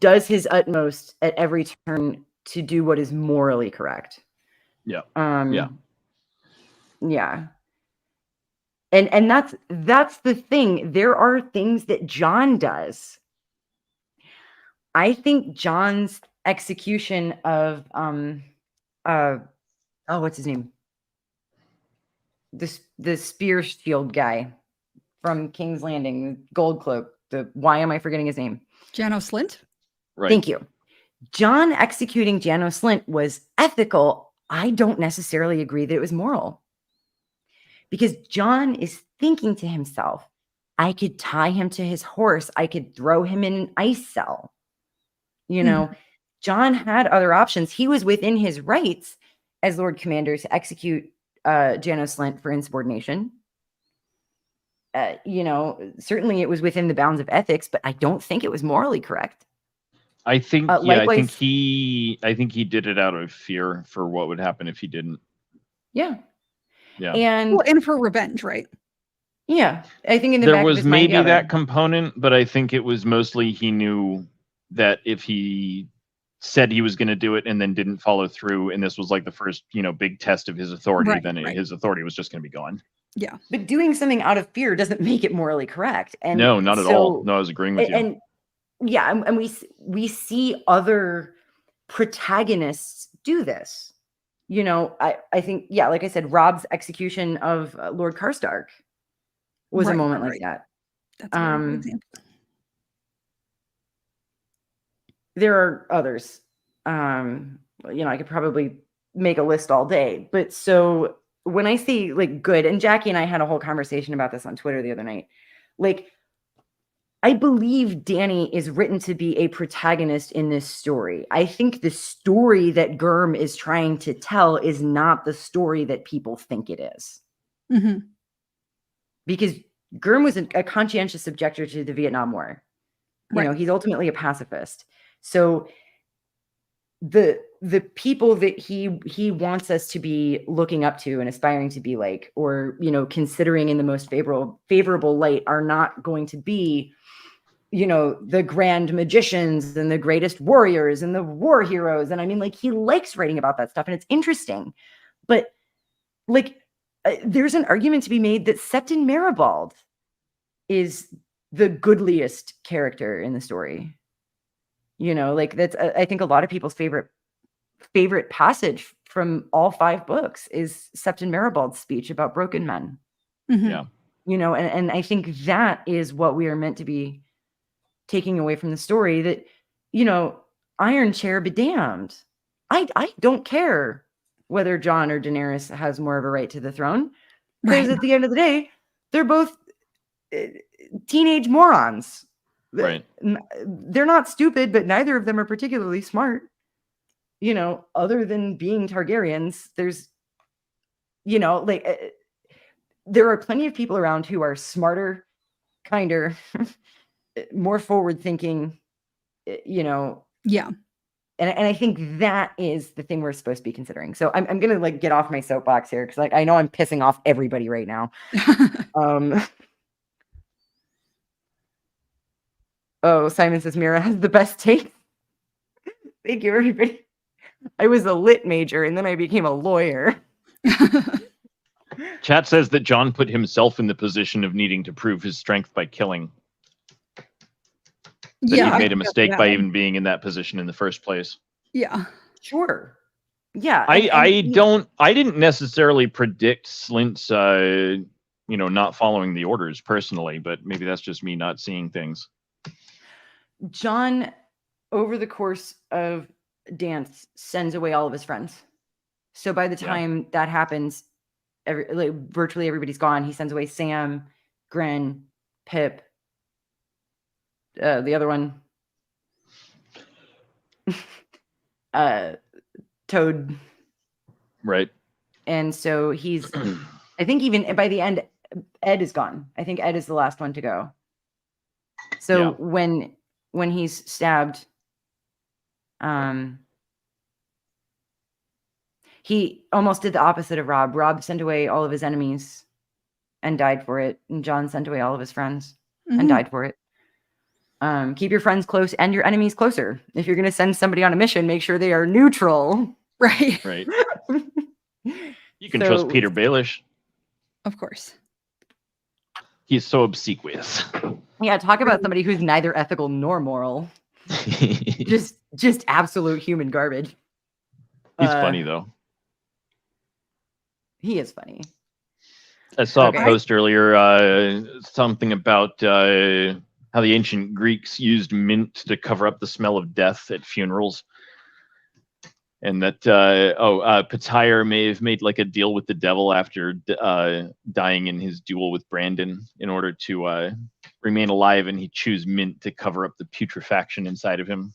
does his utmost at every turn to do what is morally correct. Yeah. Yeah. And that's the thing. There are things that Jon does. I think Jon's execution of what's his name? The spear shield guy from King's Landing, Gold Cloak. Why am I forgetting his name? Janos Slynt? Right. Thank you. Jon executing Janos Slynt was ethical. I don't necessarily agree that it was moral. Because Jon is thinking to himself, I could tie him to his horse. I could throw him in an ice cell. You know, John had other options. He was within his rights as Lord Commander to execute Janos Slynt for insubordination. You know, certainly it was within the bounds of ethics, but I don't think it was morally correct. I think, likewise, I think he did it out of fear for what would happen if he didn't. Yeah. Yeah. And for revenge, right? Yeah. I think in the there back was of his mind, maybe that component, but I think it was mostly he knew that if he said he was going to do it and then didn't follow through, and this was like the first, big test of his authority, then his authority was just going to be gone. Yeah. But doing something out of fear doesn't make it morally correct. And no, not at all. No, I was agreeing with you. And yeah, and we see other protagonists do this. You know, I think, yeah, like I said, Robb's execution of Lord Karstark was a moment like that. That's a very good example. There are others. I could probably make a list all day. But so when I say like good, and Jackie and I had a whole conversation about this on Twitter the other night, like, I believe Dany is written to be a protagonist in this story. I think the story that Gurm is trying to tell is not the story that people think it is. Mm-hmm. Because Gurm was a conscientious objector to the Vietnam War. You know, he's ultimately a pacifist. So the people that he wants us to be looking up to and aspiring to be like, or, considering in the most favorable light, are not going to be, the grand magicians and the greatest warriors and the war heroes. And I mean, like, he likes writing about that stuff and it's interesting, but like, there's an argument to be made that Septon Maribald is the goodliest character in the story. Like, that's, I think, a lot of people's favorite passage from all 5 books is Septon Maribald's speech about broken men. Mm-hmm. Yeah. And I think that is what we are meant to be taking away from the story, that, Iron Chair be damned. I don't care whether Jon or Daenerys has more of a right to the throne, because at the end of the day, they're both teenage morons. Right. They're not stupid, but neither of them are particularly smart. Other than being Targaryens, there's, there are plenty of people around who are smarter, kinder, more forward thinking, Yeah. And I think that is the thing we're supposed to be considering. So I'm going to like get off my soapbox here, because like I know I'm pissing off everybody right now. Oh, Simon says Mira has the best take. Thank you, everybody. I was a lit major and then I became a lawyer. Chat says that Jon put himself in the position of needing to prove his strength by killing. That he made a mistake by even being in that position in the first place. Yeah. Sure. Yeah. I didn't necessarily predict Slynt's not following the orders personally, but maybe that's just me not seeing things. Jon, over the course of Dance, sends away all of his friends. So by the time that happens, virtually everybody's gone. He sends away Sam, Gren, Pip, the other one, Toad. Right. And so he's, I think even by the end, Ed is gone. I think Ed is the last one to go. So when he's stabbed, he almost did the opposite of Robb. Robb sent away all of his enemies and died for it. And Jon sent away all of his friends and died for it. Keep your friends close and your enemies closer. If you're going to send somebody on a mission, make sure they are neutral. Right. Right. You can trust Peter Baelish. Of course. He's so obsequious. Yeah, talk about somebody who's neither ethical nor moral. just absolute human garbage. He's funny though. He is funny. I saw a post earlier, something about how the ancient Greeks used mint to cover up the smell of death at funerals. and that Patire may have made like a deal with the devil after dying in his duel with Brandon in order to remain alive, and he chews mint to cover up the putrefaction inside of him.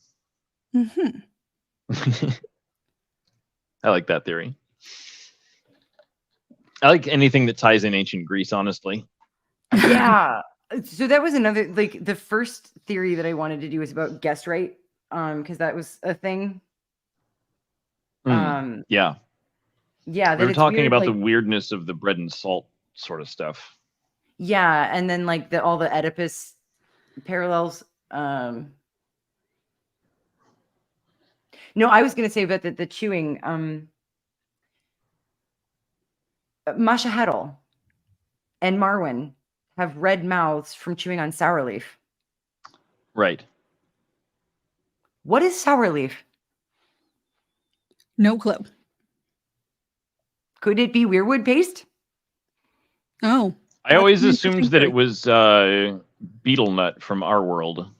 I like that theory. I like anything that ties in ancient Greece, honestly. Yeah. So that was another, like, the first theory that I wanted to do was about guest right, because that was a thing. Yeah. Yeah, We were talking weird, about like, the weirdness of the bread and salt sort of stuff. yeah, and then like all the Oedipus parallels. No, I was gonna say about the chewing. Masha Heddle and Marwyn have red mouths from chewing on sour leaf. Right. What is sour leaf? No clue. Could it be weirwood paste? Oh. I always an assumed interesting that it theory. was beetle nut from our world,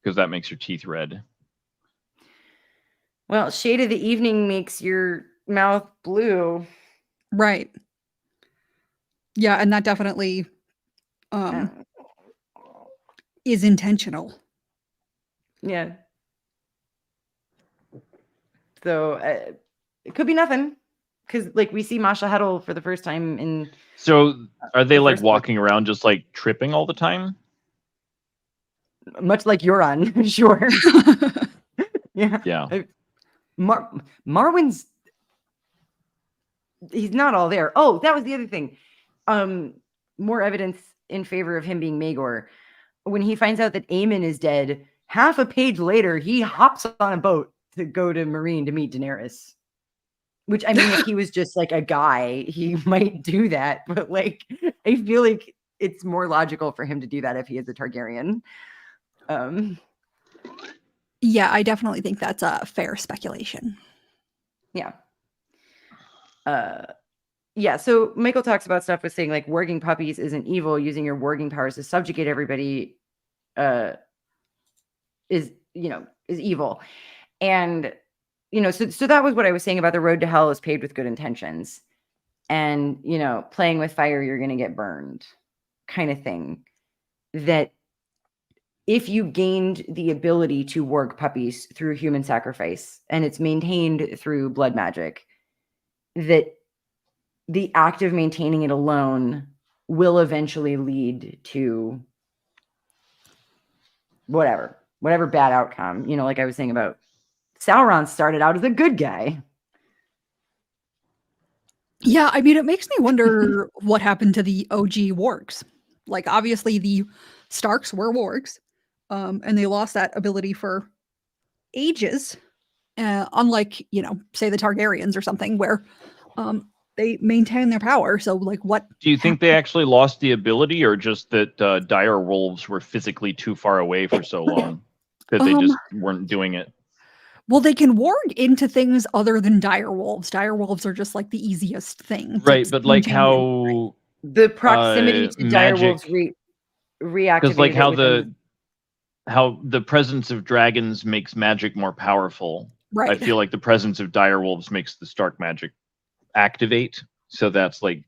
because that makes your teeth red. Well, shade of the evening makes your mouth blue. Right. Yeah, and that definitely is intentional. Yeah. So it could be nothing, because like we see Masha Heddle for the first time in. So are they the like first book. walking around just like tripping all the time? Much like Euron, sure. Yeah. Yeah. Marwyn's, he's not all there. Oh, that was the other thing. More evidence in favor of him being Maegor. When he finds out that Aemon is dead, half a page later, he hops on a boat to go to Meereen to meet Daenerys. Which, I mean, if he was just like a guy, he might do that. But like, I feel like it's more logical for him to do that if he is a Targaryen. Yeah, I definitely think that's a fair speculation. Yeah. Yeah, so Michael talks about stuff with saying like warging puppies isn't evil, using your warging powers to subjugate everybody is evil. And so that was what I was saying about the road to hell is paved with good intentions. And playing with fire, you're gonna get burned, kind of thing. That if you gained the ability to warg puppies through human sacrifice, and it's maintained through blood magic, that the act of maintaining it alone will eventually lead to whatever bad outcome. Like I was saying about Sauron started out as a good guy. Yeah, I mean, it makes me wonder what happened to the OG wargs. Like, obviously, the Starks were wargs, and they lost that ability for ages. Unlike, say the Targaryens or something, where they maintain their power. So, like, what Do you think they actually lost the ability, or just that dire wolves were physically too far away for so long that they just weren't doing it? Well, they can warg into things other than dire wolves. Dire wolves are just like the easiest thing. Right, but like how the proximity to dire wolves reactivated. Because like how the presence of dragons makes magic more powerful. Right. I feel like the presence of dire wolves makes the Stark magic activate. So that's like,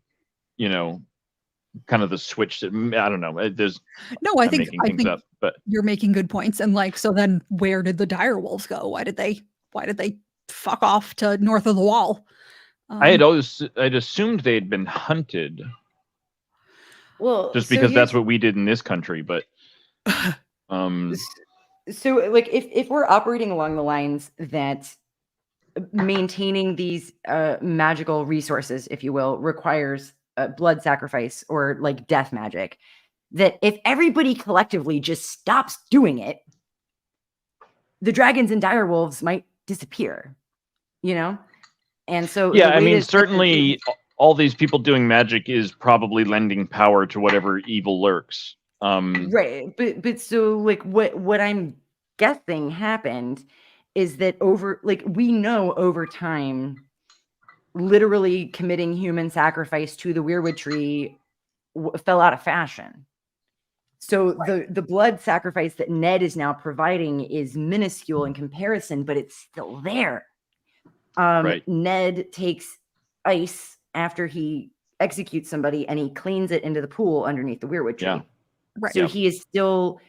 kind of the switch that, I don't know. I think up, but you're making good points. And like, so then where did the dire wolves go? Why did they fuck off to north of the wall? I'd assumed they'd been hunted. Well, just because that's what we did in this country, but so like if we're operating along the lines that maintaining these magical resources, if you will, requires blood sacrifice or like death magic, that if everybody collectively just stops doing it, the dragons and dire wolves might disappear, and so yeah, I mean, certainly all these people doing magic is probably lending power to whatever evil lurks. Right, but so like what I'm guessing happened is that we know over time, literally committing human sacrifice to the weirwood tree fell out of fashion. So the blood sacrifice that Ned is now providing is minuscule in comparison, but it's still there. Right. Ned takes ice after he executes somebody and he cleans it into the pool underneath the weirwood tree. Yeah. Right. So Yep. he is still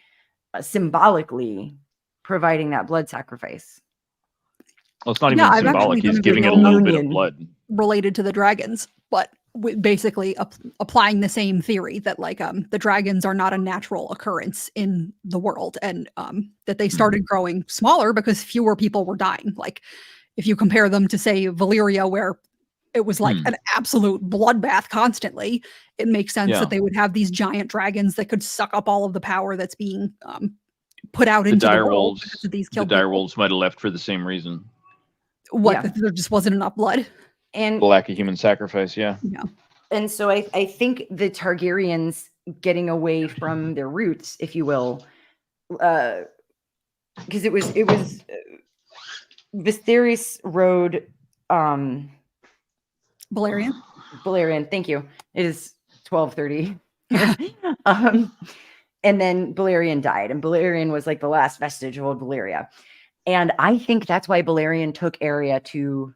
symbolically providing that blood sacrifice. Well, it's not Yeah, even I've actually symbolic. He's done a giving it a video little bit of Communion. blood. related to the dragons, but basically applying the same theory that like the dragons are not a natural occurrence in the world, and that they started growing smaller because fewer people were dying. Like if you compare them to say Valyria, where it was like an absolute bloodbath constantly, it makes sense Yeah. that they would have these giant dragons that could suck up all of the power that's being put out The into the dire world because wolves. of these The killed dire people. wolves might have left for the same reason. What, Yeah. that there just wasn't enough blood? And The lack of human sacrifice. Yeah. Yeah. and so I think the Targaryens getting away from their roots, if you will, because it was Viserys rode Balerion. Balerion. Thank you. It is 12:30. And then Balerion died, and Balerion was like the last vestige of old Valyria. And I think that's why Balerion took Arya to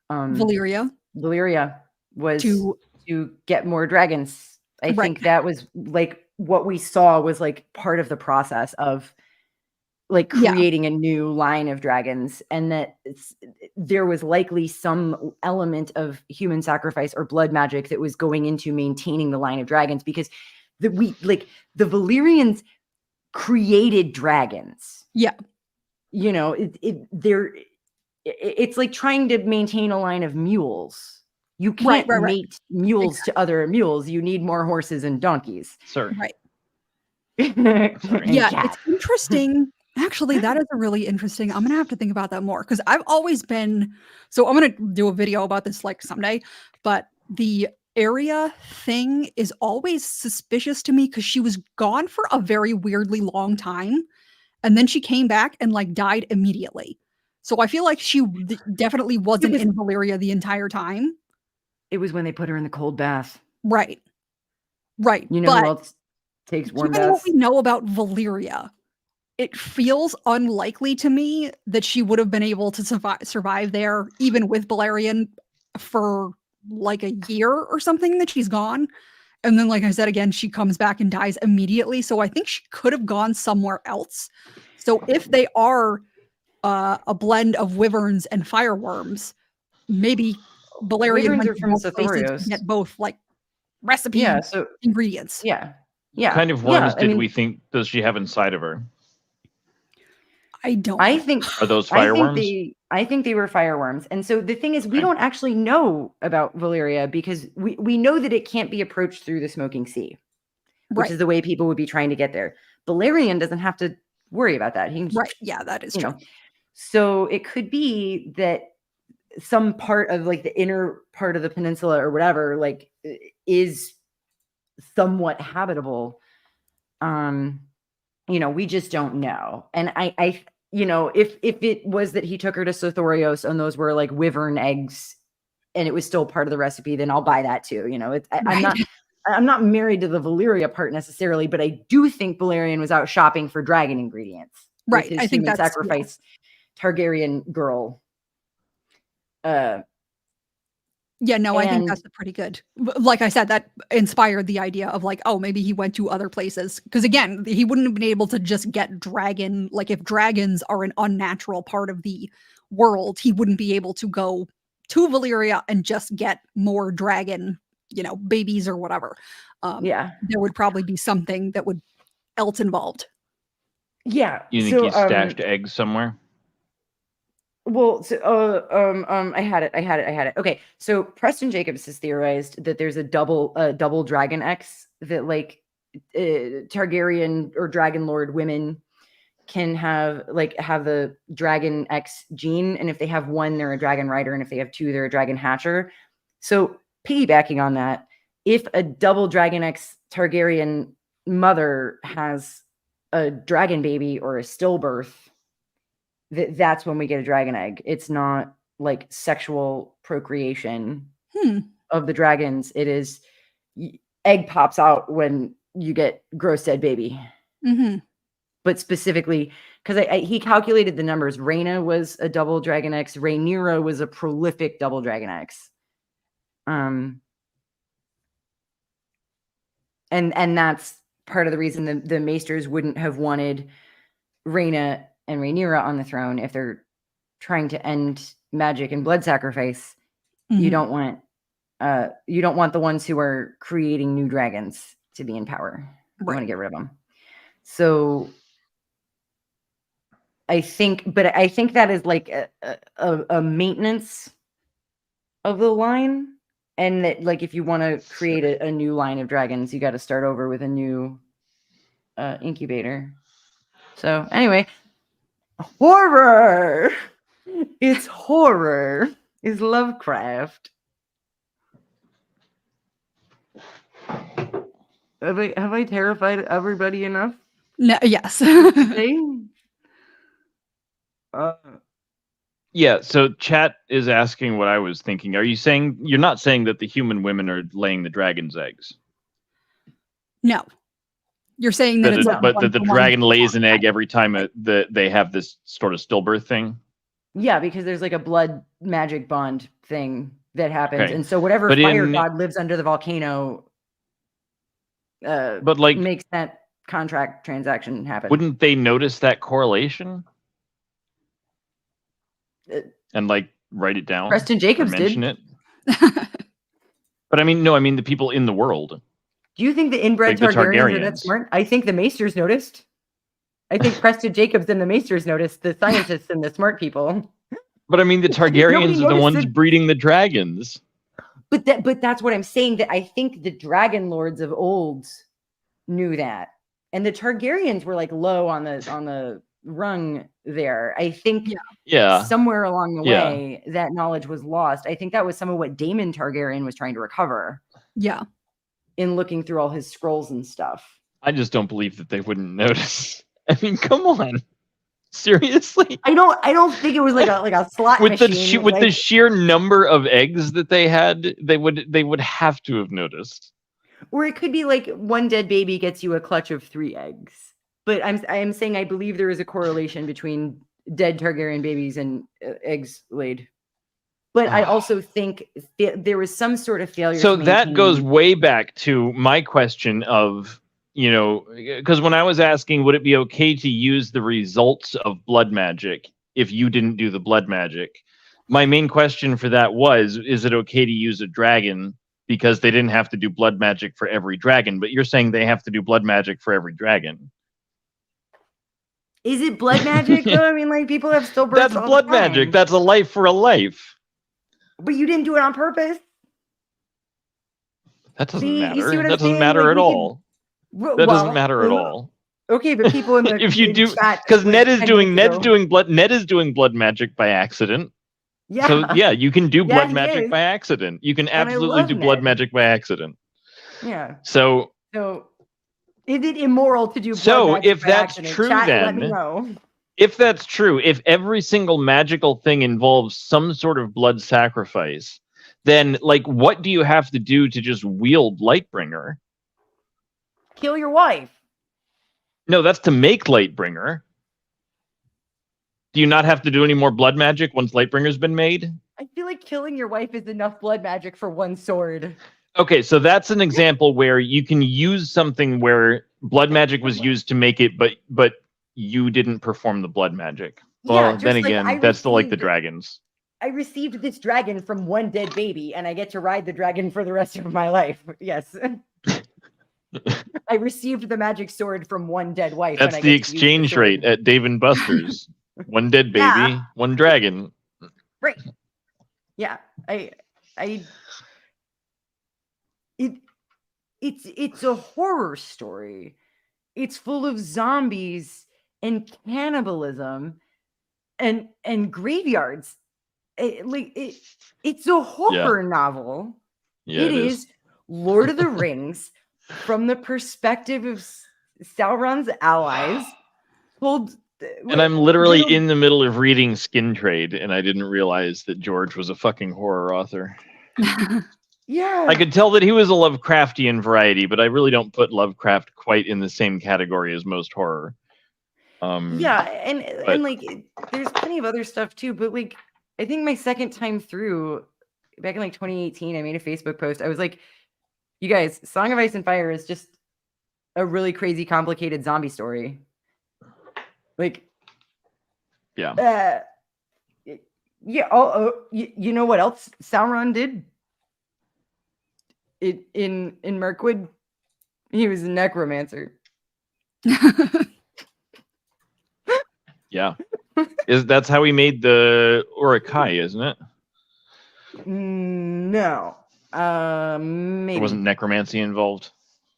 Valyria Valyria was to to get more dragons. I Right. think that was like what we saw was like part of the process of like Yeah. creating a new line of dragons, and that there was likely some element of human sacrifice or blood magic that was going into maintaining the line of dragons, because the Valyrians created dragons. Yeah. You know, it's like trying to maintain a line of mules. You can't Right. mate mules to other mules. You need more horses and donkeys. Sir. Right. And Yeah, cats. it's interesting. Actually, that is a really interesting. I'm gonna have to think about that more because I've always been. So I'm gonna do a video about this like someday. But the Arya thing is always suspicious to me because she was gone for a very weirdly long time, and then she came back and like died immediately. So I feel like she definitely wasn't in Valyria the entire time. It was when they put her in the cold bath. Right. Right. You know but who else takes warm given what baths? we know about Valyria, it feels unlikely to me that she would have been able to survive there, even with Balerion, for like a year or something that she's gone. And then, like I said, again, she comes back and dies immediately. So I think she could have gone somewhere else. So if they are a blend of wyverns and fireworms, maybe Balerion Wyverns went are to from both places Sothorios. to get both like recipe Yeah, so ingredients. yeah. What kind of worms I mean, we think does she have inside of her? I don't. I think Are those fireworms? I think they were fireworms. And so the thing is, we don't actually know about Valyria because we know that it can't be approached through the Smoking Sea, which is the way people would be trying to get there. Balerion doesn't have to worry about that. He can just, Right. Yeah, that is true. So it could be that some part of like the inner part of the peninsula or whatever, like, is somewhat habitable. We just don't know. And I if it was that he took her to Sothorios and those were like wyvern eggs and it was still part of the recipe, then I'll buy that too. I'm not married to the Valyria part necessarily, but I do think Balerion was out shopping for dragon ingredients. Right. With his I think human that's sacrifice Targaryen girl. Yeah, no, I think that's a pretty good. Like I said, that inspired the idea of like, oh, maybe he went to other places. Because again, he wouldn't have been able to just get dragon. Like if dragons are an unnatural part of the world, he wouldn't be able to go to Valyria and just get more dragon, babies or whatever. There would probably be something that would else involved. Yeah. You think he stashed eggs somewhere? Well, so, I had it. Okay, so Preston Jacobs has theorized that there's a double dragon X that like Targaryen or Dragon Lord women can have the Dragon X gene, and if they have one, they're a dragon rider, and if they have two, they're a dragon hatcher. So piggybacking on that, if a double Dragon X Targaryen mother has a dragon baby or a stillbirth, that's when we get a dragon egg. It's not like sexual procreation of the dragons. It is egg pops out when you get gross dead baby. Mm-hmm. But specifically, because he calculated the numbers. Rhaena was a double Dragon X. Rhaenyra was a prolific double Dragon X. And that's part of the reason the Maesters wouldn't have wanted Rhaena and Rhaenyra on the throne if they're trying to end magic and blood sacrifice. You don't want the ones who are creating new dragons to be in power. You want to get rid of them. So I think that is like a maintenance of the line, and that like if you want to create a new line of dragons, you got to start over with a new incubator. So anyway, horror. It's horror. Is Lovecraft. Have I terrified everybody enough? No, yes. Yeah, so chat is asking what I was thinking. Are you saying, you're not saying that the human women are laying the dragon's eggs? No. You're saying that but that the dragon lays an egg every time they have this sort of stillbirth thing? Yeah, because there's like a blood magic bond thing that happens. Okay. And so whatever fire god lives under the volcano but like makes that contract transaction happen. Wouldn't they notice that correlation? And like write it down? Preston Jacobs mention did. It? But I mean, no, I mean the people in the world. Do you think the inbred Targaryens are that smart? I think the Maesters noticed. I think Preston Jacobs and the Maesters noticed, the scientists and the smart people. But I mean, the Targaryens are the ones breeding the dragons. But that's what I'm saying, that I think the dragon lords of old knew that. And the Targaryens were like low on the rung there. I think somewhere along the way that knowledge was lost. I think that was some of what Daemon Targaryen was trying to recover. Yeah. In looking through all his scrolls and stuff. I just don't believe that they wouldn't notice. I mean, come on. Seriously? I don't think it was like a slot with machine. With the sheer number of eggs that they had, they would have to have noticed. Or it could be like one dead baby gets you a clutch of 3 eggs. But I'm saying I believe there is a correlation between dead Targaryen babies and eggs laid. But I also think there was some sort of failure. So that goes way back to my question of, you know, because when I was asking, would it be okay to use the results of blood magic if you didn't do the blood magic? My main question for that was, is it okay to use a dragon because they didn't have to do blood magic for every dragon? But you're saying they have to do blood magic for every dragon. Is it blood magic though? I mean, like people have stillbirths. That's blood magic. That's a life for a life. But you didn't do it on purpose. That doesn't matter. That doesn't matter at all. That doesn't matter at all. Okay, but people in the if you do, because Ned is doing blood magic by accident. Yeah. So yeah, you can do blood magic by accident. You can absolutely do blood magic by accident. Yeah. So is it immoral to do blood magic if by that's accident? true, Chat, then let me know. If that's true, if every single magical thing involves some sort of blood sacrifice, then like what do you have to do to just wield Lightbringer? Kill your wife. No, that's to make Lightbringer. Do you not have to do any more blood magic once Lightbringer's been made? I feel like killing your wife is enough blood magic for one sword. Okay, so that's an example where you can use something where blood magic was used to make it, but you didn't perform the blood magic. Well, then again, that's still like the dragons. I received this dragon from one dead baby, and I get to ride the dragon for the rest of my life. Yes. I received the magic sword from one dead wife. That's the exchange rate at Dave & Buster's. One dead baby, one dragon. Right. Yeah. It's a horror story. It's full of zombies and cannibalism and graveyards. It's a horror novel. Yeah, it is Lord of the Rings from the perspective of Sauron's allies. And I'm literally in the middle of reading Skin Trade, and I didn't realize that George was a fucking horror author. Yeah. I could tell that he was a Lovecraftian variety, but I really don't put Lovecraft quite in the same category as most horror. Yeah, and but- like there's plenty of other stuff too, but like I think my second time through back in like 2018, I made a Facebook post. I was like, you guys, Song of Ice and Fire is just a really crazy, complicated zombie story. Like, yeah. Yeah. Oh, you know what else Sauron did? In Mirkwood, he was a necromancer. Yeah. That's how he made the Urukai, isn't it? No. Maybe. There wasn't necromancy involved.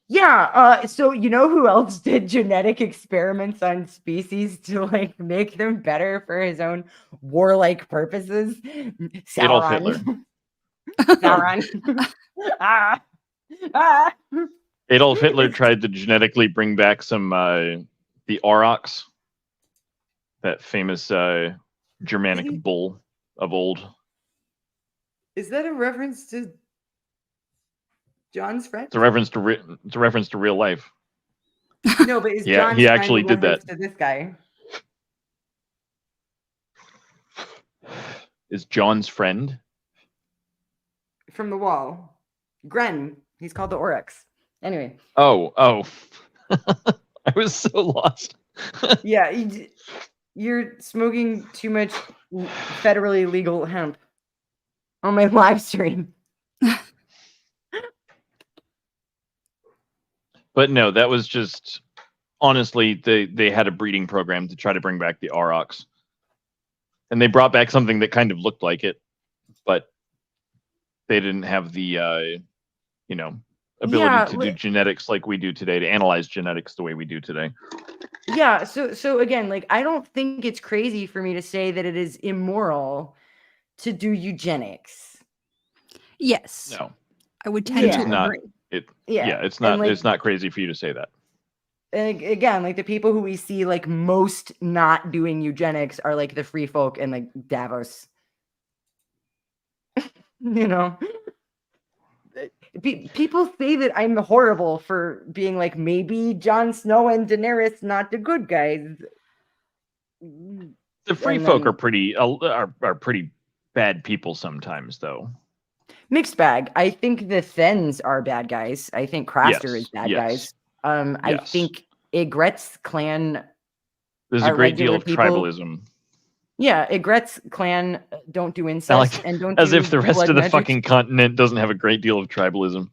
Yeah. So you know who else did genetic experiments on species to like make them better for his own warlike purposes? Adolf Sauron. Hitler. Sauron. ah. Adolf Hitler tried to genetically bring back some the aurochs, that famous Germanic bull of old. Is that a reference to John's friend? It's a reference to real life. No, but is Yeah, John's he friend actually a did reference that. to this guy? Is John's friend? From the wall. Gren. He's called the Oryx. Anyway. Oh. I was so lost. Yeah, you're smoking too much federally legal hemp on my live stream. But no, that was just honestly they had a breeding program to try to bring back the aurochs, and they brought back something that kind of looked like it, but they didn't have the ability to do genetics like we do today, to analyze genetics the way we do today. Yeah, so again, like I don't think it's crazy for me to say that it is immoral to do eugenics. Yes. No, I would tend to not. agree. It's not. Like, it's not crazy for you to say that. And again, like the people who we see like most not doing eugenics are like the free folk and like Davos. You know, people say that I'm horrible for being like, maybe Jon Snow and Daenerys not the good guys. The free folk are pretty bad people sometimes, though. Mixed bag. I think the Thens are bad guys. I think Craster is bad guys. I think Ygritte's clan. There's a great deal of tribalism. Yeah, Ygritte's clan don't do incest and don't as do if the rest of the magic. fucking continent doesn't have a great deal of tribalism.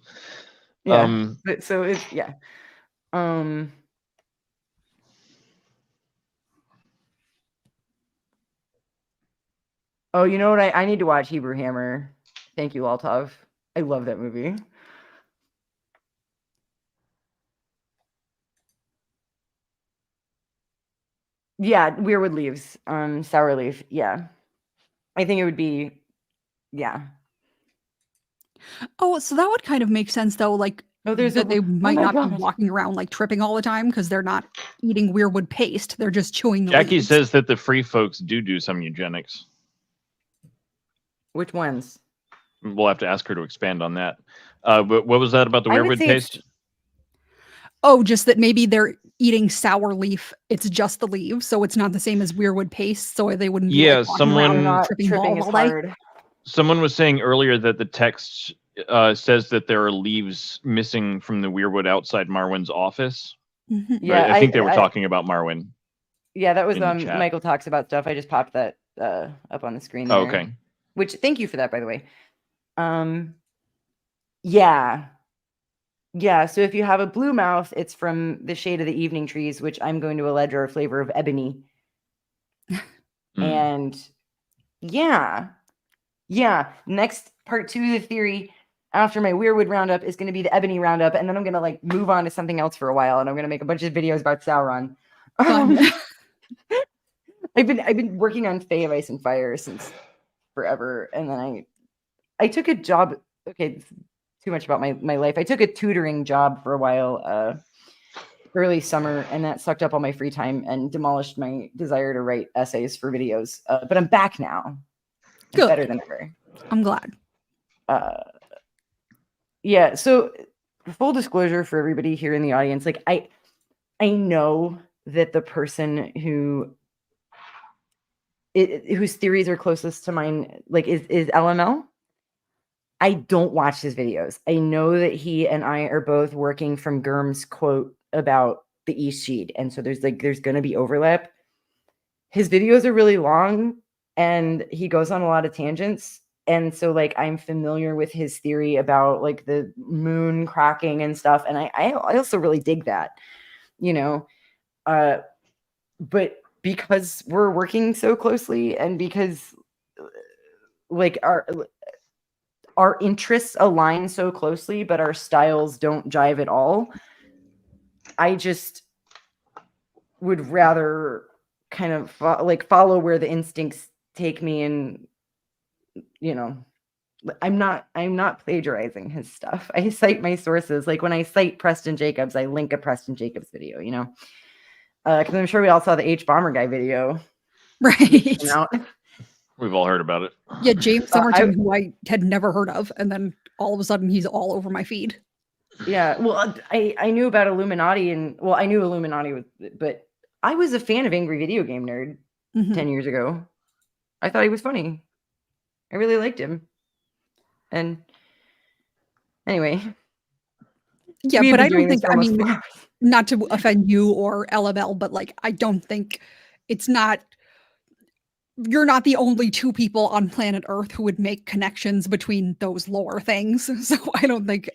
Yeah. So it's Oh, you know what? I need to watch Hebrew Hammer. Thank you, Altov. I love that movie. Yeah, Weirwood Leaves. Sour Leaf. Yeah. I think it would be, yeah. Oh, so that would kind of make sense though, like that they might not be walking around like tripping all the time because they're not eating weirwood paste. They're just chewing the Jackie leaves. says that the free folks do some eugenics. Which ones? We'll have to ask her to expand on that. But what was that about the weirwood paste? Oh, just that maybe they're eating sour leaf. It's just the leaves, so it's not the same as weirwood paste. So they wouldn't be like walking around tripping balls all day. Someone was saying earlier that the text says that there are leaves missing from the weirwood outside Marwyn's office. Mm-hmm. Yeah, I think they were talking about Marwyn. Yeah, that was Michael talks about stuff. I just popped that up on the screen there. Oh, okay. Which, thank you for that, by the way. Yeah. Yeah, so if you have a blue mouth, it's from the shade of the evening trees, which I'm going to allege are a flavor of ebony. And yeah. Next part 2 of the theory after my weirwood roundup is going to be the ebony roundup, and then I'm going to like move on to something else for a while, and I'm going to make a bunch of videos about Sauron. I've been working on Fae of Ice and Fire since forever, and then I took a job. Okay, too much about my life. I took a tutoring job for a while early summer, and that sucked up all my free time and demolished my desire to write essays for videos. But I'm back now. Good. Better than ever. I'm glad. Yeah, so full disclosure for everybody here in the audience, like I know that the person whose theories are closest to mine, like, is LML. I don't watch his videos. I know that he and I are both working from Gurm's quote about the East Sheet, and so there's going to be overlap. His videos are really long, and he goes on a lot of tangents, and so like I'm familiar with his theory about like the moon cracking and stuff, and I also really dig that, you know. But because we're working so closely, and because like our interests align so closely, but our styles don't jive at all, I just would rather kind of follow where the instincts take me, and I'm not plagiarizing his stuff. I cite my sources. Like when I cite Preston Jacobs, I link a Preston Jacobs video, because I'm sure we all saw the H Bomber guy video. Right. We've all heard about it. Yeah, James Somerton, who I had never heard of, and then all of a sudden he's all over my feed. Yeah, well, I knew about Illuminati, and I knew Illuminati but I was a fan of Angry Video Game Nerd 10 years ago. I thought he was funny. I really liked him. And anyway. Yeah, but I don't think, I mean, not to offend you or LML, but like, I don't think you're not the only two people on planet Earth who would make connections between those lore things. So I don't think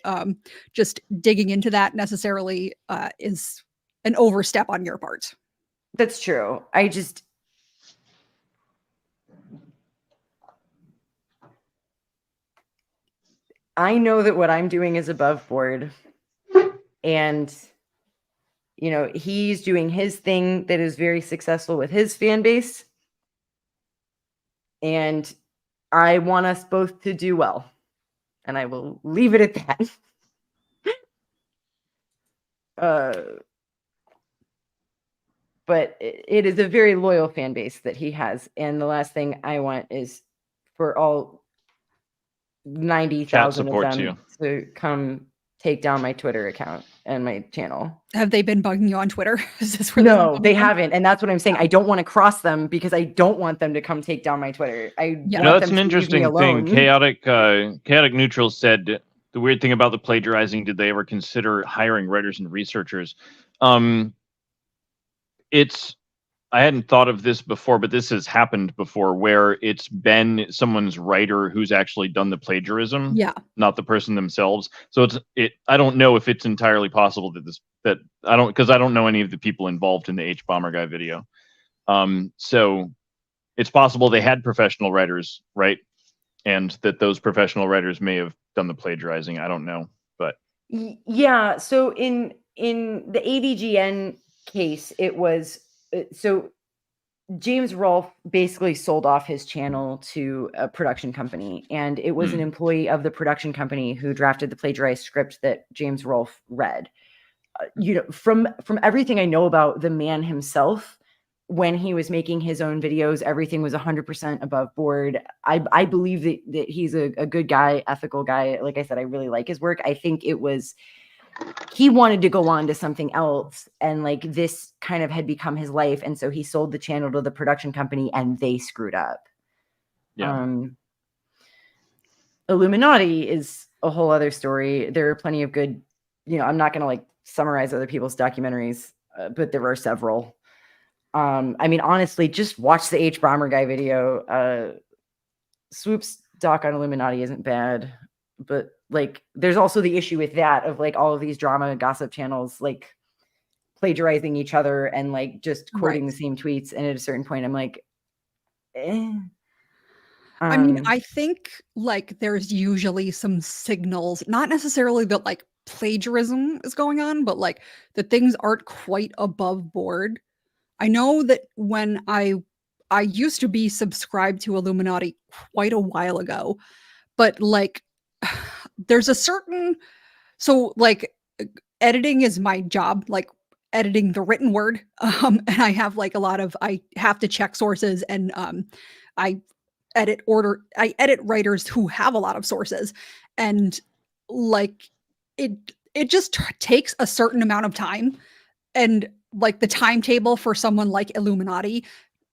just digging into that necessarily is an overstep on your part. That's true. I know that what I'm doing is above board, and he's doing his thing that is very successful with his fan base, and I want us both to do well, and I will leave it at that. But it is a very loyal fan base that he has, and the last thing I want is for all 90,000 of them to come take down my Twitter account and my channel. Have they been bugging you on Twitter? Is this where no, they haven't, and that's what I'm saying. I don't want to cross them because I don't want them to come take down my Twitter. That's an interesting thing. Chaotic Neutral said the weird thing about the plagiarizing. Did they ever consider hiring writers and researchers? I hadn't thought of this before, but this has happened before where it's been someone's writer who's actually done the plagiarism, not the person themselves. So I don't know if it's entirely possible because I don't know any of the people involved in the H Bomber guy video. So it's possible they had professional writers, right? And that those professional writers may have done the plagiarizing. I don't know, but yeah. So in the AVGN case, it was so James Rolfe basically sold off his channel to a production company, and it was an employee of the production company who drafted the plagiarized script that James Rolfe read. From everything I know about the man himself, when he was making his own videos, everything was 100% above board. I believe that he's a good guy, ethical guy. Like I said, I really like his work. I think he wanted to go on to something else, and like this kind of had become his life, and so he sold the channel to the production company, and they screwed up. Illuminati is a whole other story. There are plenty of good, I'm not going to like summarize other people's documentaries, but there are several. I mean, honestly, just watch the H Bomber guy video. Swoop's doc on Illuminati isn't bad, but like there's also the issue with that of like all of these drama gossip channels like plagiarizing each other and like just quoting the same tweets, and at a certain point I'm like I mean, I think like there's usually some signals, not necessarily that like plagiarism is going on, but like that things aren't quite above board. I know that when I used to be subscribed to Illuminati quite a while ago, but like there's a certain, so like editing is my job, like editing the written word. And I have like I have to check sources, and I edit writers who have a lot of sources, and like it just takes a certain amount of time. And like the timetable for someone like Illuminati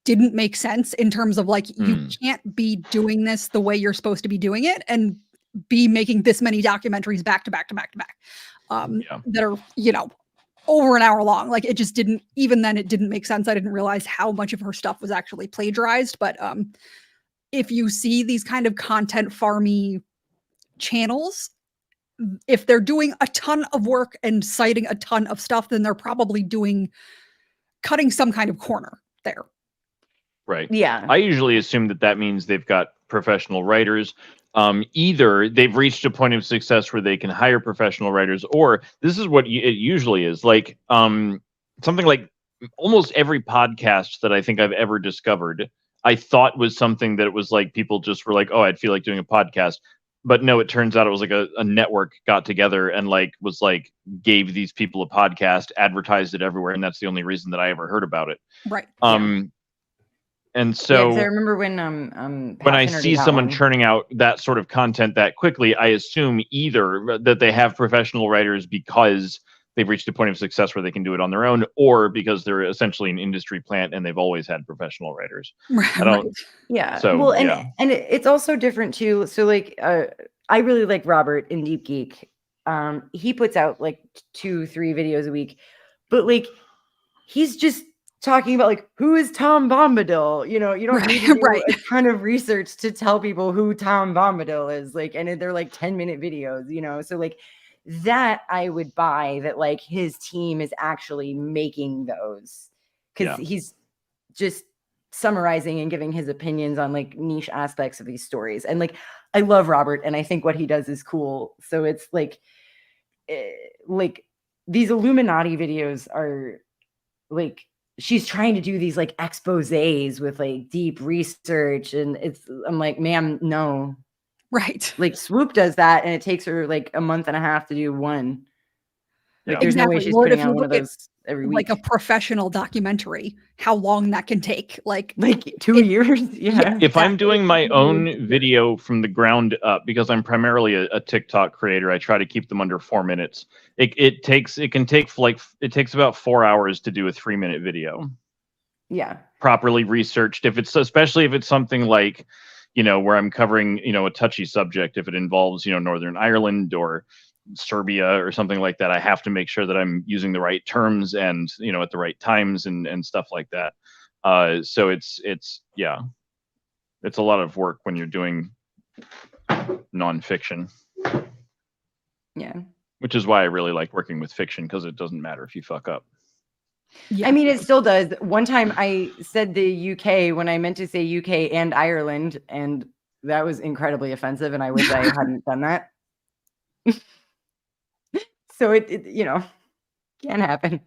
didn't make sense in terms of like, you can't be doing this the way you're supposed to be doing it and be making this many documentaries back to back to back to back that are, you know, over an hour long. Like, it just didn't, even then it didn't make sense. I didn't realize how much of her stuff was actually plagiarized. But if you see these kind of content farmy channels, if they're doing a ton of work and citing a ton of stuff, then they're probably cutting some kind of corner there. Right. Yeah. I usually assume that means they've got professional writers. Either they've reached a point of success where they can hire professional writers, or this is what it usually is. Like something like almost every podcast that I think I've ever discovered, I thought was something that it was like people just were like, oh, I'd feel like doing a podcast. But no, it turns out it was like a network got together and like was like gave these people a podcast, advertised it everywhere, and that's the only reason that I ever heard about it. Right. And so I remember when when I see someone churning out that sort of content that quickly, I assume either that they have professional writers because they've reached a point of success where they can do it on their own, or because they're essentially an industry plant and they've always had professional writers. I don't. Yeah. So, well, and it's also different too. So like, I really like Robert in Deep Geek. He puts out like 2-3 videos a week, but like, he's just talking about like, who is Tom Bombadil? You know, you don't need to do a ton of research to tell people who Tom Bombadil is. Like, and they're like 10-minute videos, you know? So like that I would buy, that like his team is actually making those, because he's just summarizing and giving his opinions on like niche aspects of these stories. And like, I love Robert and I think what he does is cool. So it's like these Illuminati videos are like, she's trying to do these like exposés with like deep research, and I'm like, ma'am, no. Right. Like Swoop does that and it takes her like a month and a half to do one. Like there's no way she's putting out one of those every week. Like a professional documentary, how long that can take. Like 2 years. Yeah. If I'm doing my own video from the ground up, because I'm primarily a TikTok creator, I try to keep them under 4 minutes. It takes about 4 hours to do a 3-minute video. Yeah. Properly researched. Especially if it's something like, you know, where I'm covering, you know, a touchy subject, if it involves, you know, Northern Ireland or Serbia or something like that, I have to make sure that I'm using the right terms and, you know, at the right times and stuff like that. So it's a lot of work when you're doing nonfiction. Yeah. Which is why I really like working with fiction, because it doesn't matter if you fuck up. Yeah. I mean, it still does. One time I said the UK when I meant to say UK and Ireland, and that was incredibly offensive, and I wish I hadn't done that. So it you know, can happen.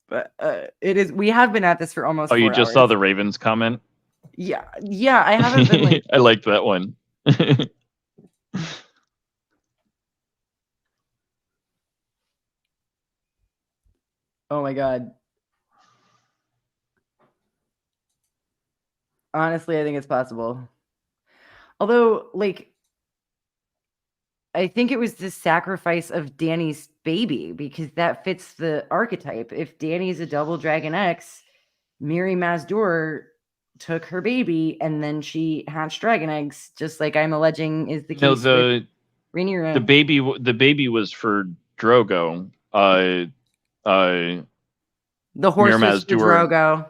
But it is, we have been at this for almost 4 hours. You just saw the Ravens comment? Yeah, I haven't been like I liked that one. Oh my God. Honestly, I think it's possible. Although, like, I think it was the sacrifice of Danny's baby, because that fits the archetype. If Danny's a double Dragon X, Miri Mazdur took her baby and then she hatched dragon eggs, just like I'm alleging is the case with Rhaenyra. The baby was for Drogo. The horse was for Drogo.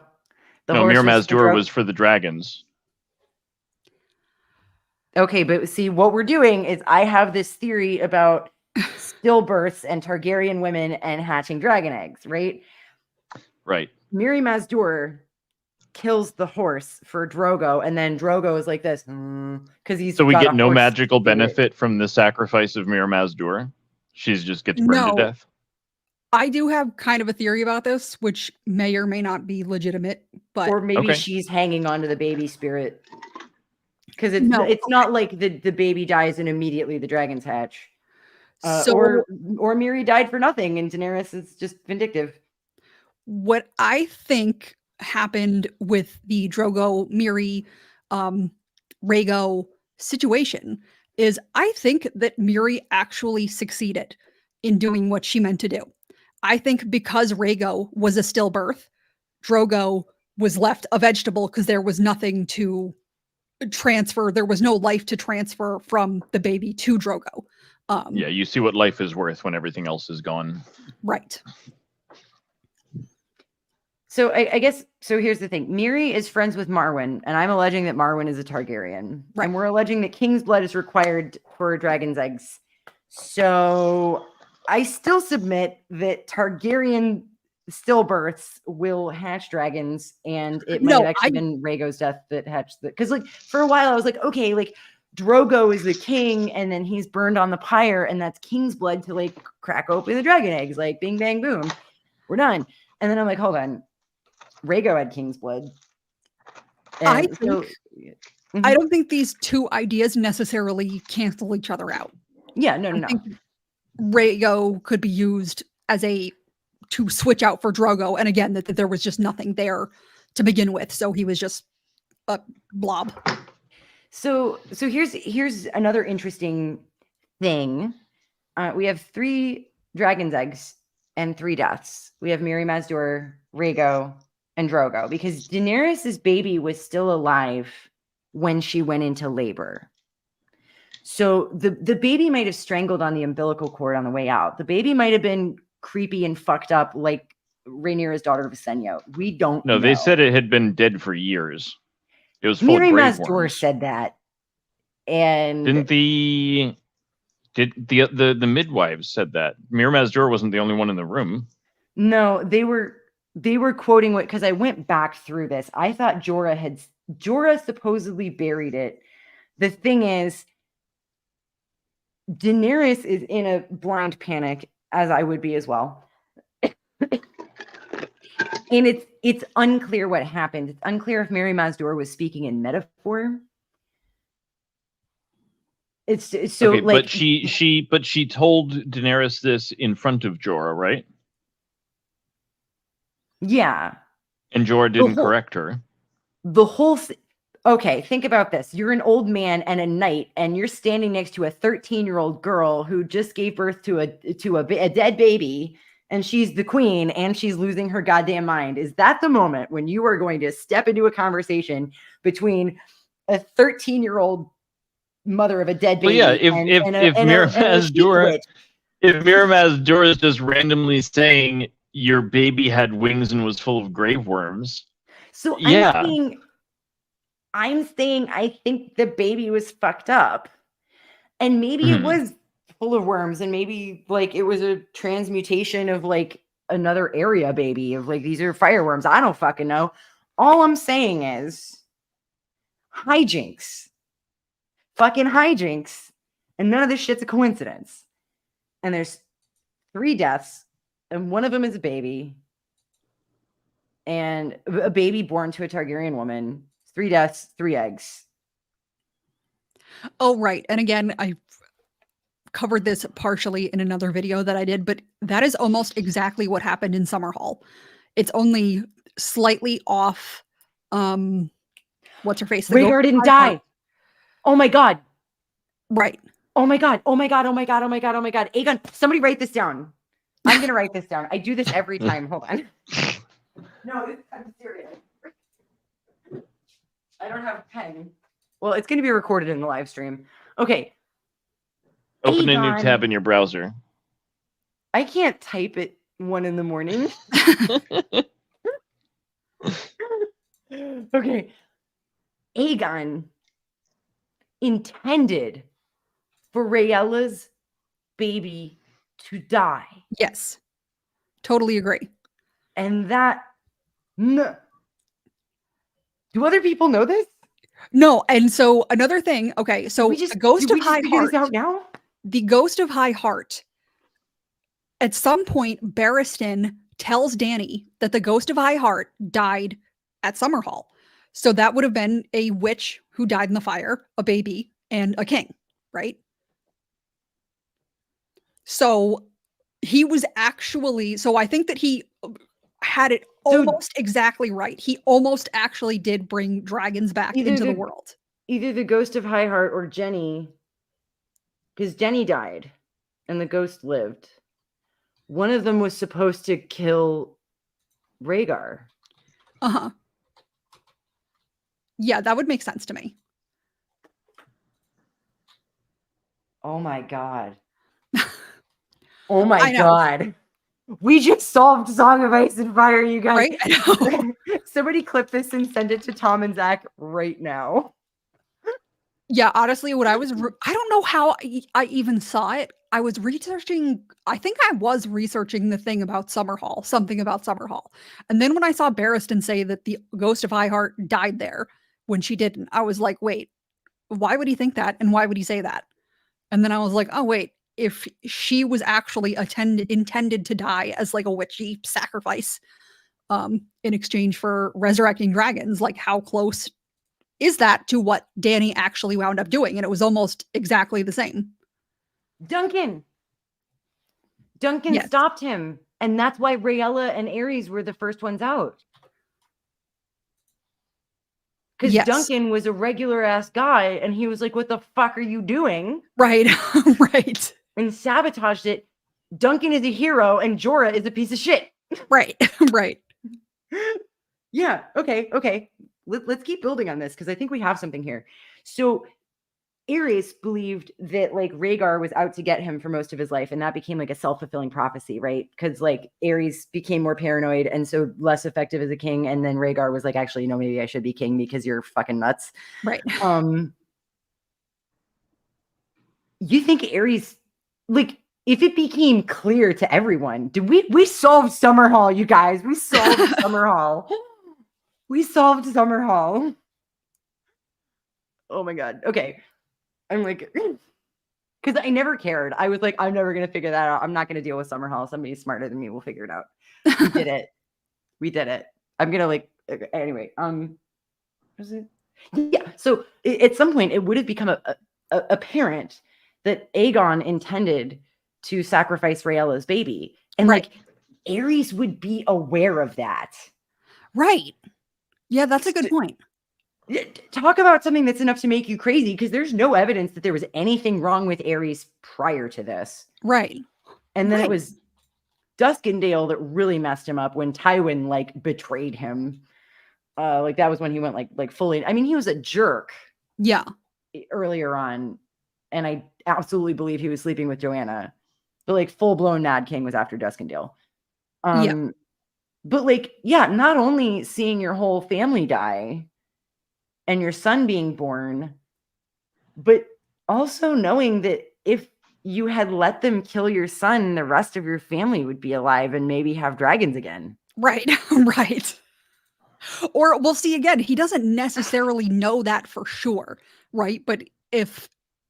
Mir Mazdur was for the dragons. Okay, but see, what we're doing is I have this theory about stillbirths and Targaryen women and hatching dragon eggs, right? Right. Miri Mazdur kills the horse for Drogo, and then Drogo is like this because he's so we get no magical benefit from the sacrifice of Mir Mazdur. She just gets burned to death. I do have kind of a theory about this, which may or may not be legitimate, but or maybe she's hanging on to the baby spirit, because it's not like the baby dies and immediately the dragons hatch. Or Miri died for nothing and Daenerys is just vindictive. What I think happened with the Drogo Miri Rhaego situation is I think that Miri actually succeeded in doing what she meant to do. I think because Rhaego was a stillbirth, Drogo was left a vegetable because there was nothing to transfer. There was no life to transfer from the baby to Drogo. Yeah, you see what life is worth when everything else is gone. Right. So I guess, so here's the thing. Miri is friends with Marwyn, and I'm alleging that Marwyn is a Targaryen. Right. And we're alleging that king's blood is required for dragon's eggs. So I still submit that Targaryen stillbirths will hatch dragons, and it might have actually been Rhaego's death that hatched the, because like for a while I was like, okay, like Drogo is the king, and then he's burned on the pyre, and that's king's blood to like crack open the dragon eggs, like bing bang boom, we're done. And then I'm like, hold on, Rhaego had king's blood. And I don't think these two ideas necessarily cancel each other out. Yeah, no. Rhaego could be used as to switch out for Drogo, and again, that there was just nothing there to begin with, so he was just a blob. So here's another interesting thing. We have 3 dragon's eggs and 3 deaths. We have Mirri Maz Duur, Rhaego, and Drogo, because Daenerys' baby was still alive when she went into labor. So the baby might have strangled on the umbilical cord on the way out. The baby might have been creepy and fucked up like Rhaenyra's daughter Visenya. We don't know. No, they said it had been dead for years. It was full Mirri of Maz grave Duur worms. said that. And did the midwives said that? Mirri Maz Duur wasn't the only one in the room. No, they were quoting what, because I went back through this. I thought Jorah supposedly buried it. The thing is, Daenerys is in a blind panic, as I would be as well. And it's unclear what happened. It's unclear if Mirri Maz Duur was speaking in metaphor. It's so okay, like, but she told Daenerys this in front of Jorah, right? Yeah. And Jorah didn't correct her. The whole okay, think about this. You're an old man and a knight, and you're standing next to a 13-year-old girl who just gave birth to a dead baby, and she's the queen, and she's losing her goddamn mind. Is that the moment when you are going to step into a conversation between a 13-year-old mother of a dead baby? Well, yeah, if Mirri Maz Duur is just randomly saying your baby had wings and was full of grave worms. So yeah. I'm saying I think the baby was fucked up, and maybe it was full of worms, and maybe like it was a transmutation of like another area baby of like, these are fireworms. I don't fucking know. All I'm saying is hijinks, fucking hijinks, and none of this shit's a coincidence. And there's 3 deaths, and one of them is a baby, and a baby born to a Targaryen woman. 3 deaths, 3 eggs. Oh, right. And again, I covered this partially in another video that I did, but that is almost exactly what happened in Summerhall. It's only slightly off. What's her face? Rhaegar didn't die. Oh my God. Right. Oh my God. Oh my God. Oh my God. Oh my God. Oh my God. Aegon, somebody write this down. I'm going to write this down. I do this every time. Hold on. No, I'm serious. I don't have a pen. Well, it's going to be recorded in the live stream. Okay. Open a new tab in your browser. I can't type at 1 a.m. Okay. Aegon intended for Rhaella's baby to die. Yes. Totally agree. And that... No. Do other people know this? No, and so another thing, okay, so the Ghost of High Heart. Out now? The Ghost of High Heart. At some point, Barristan tells Dany that the Ghost of High Heart died at Summerhall. So that would have been a witch who died in the fire, a baby, and a king, right? So he was actually, so I think that he had it almost exactly right. He almost actually did bring dragons back into the world. Either the Ghost of High Heart or Jenny, because Jenny died and the ghost lived. one of them was supposed to kill Rhaegar. Uh-huh. Yeah, that would make sense to me. Oh my god. Oh my I know. god. We just solved Song of Ice and Fire, you guys. Right? I know. Somebody clip this and send it to Tom and Zach right now. Yeah, honestly, what I don't know how I even saw it. I was researching, I think I was researching the thing about Summerhall, something about Summerhall. And then when I saw Barristan say that the ghost of Highheart died there when she didn't, I was like, wait, why would he think that? And why would he say that? And then I was like, oh, wait, if she was actually intended to die as like a witchy sacrifice in exchange for resurrecting dragons, like how close is that to what Dany actually wound up doing? And it was almost exactly the same. Duncan Yes. stopped him. And that's why Rhaella and Aerys were the first ones out. Because Yes. Duncan was a regular ass guy and he was like, what the fuck are you doing? Right. Right. And sabotaged it. Duncan is a hero and Jorah is a piece of shit. Right. Right. Yeah. Okay. Let's keep building on this because I think we have something here. So Aerys believed that like Rhaegar was out to get him for most of his life, and that became like a self-fulfilling prophecy, right? Because like Aerys became more paranoid and so less effective as a king, and then Rhaegar was like, actually, no, maybe I should be king because you're fucking nuts. Right. You think Aerys, like, if it became clear to everyone, we solved Summerhall, you guys. We solved Summerhall. We solved Summerhall. Oh my god. Okay. I'm like, because I never cared. I was like, I'm never gonna figure that out. I'm not gonna deal with Summerhall. Somebody smarter than me will figure it out. We did it. We did it. I'm gonna like anyway. Was it? Yeah. So at some point, it would have become apparent that Aegon intended to sacrifice Rhaella's baby, and Right. like Aerys would be aware of that. Right. Yeah, that's a good point. Talk about something that's enough to make you crazy, because there's no evidence that there was anything wrong with Aerys prior to this. Right. And then Right. it was Duskendale that really messed him up when Tywin like betrayed him. Like that was when he went like fully. I mean, he was a jerk. Yeah. Earlier on, and I absolutely believe he was sleeping with Joanna, but like full blown Mad King was after Duskendale. Yeah. But like, yeah, not only seeing your whole family die and your son being born, but also knowing that if you had let them kill your son, the rest of your family would be alive and maybe have dragons again. Right. Right. Or we'll see again, he doesn't necessarily know that for sure, right? But if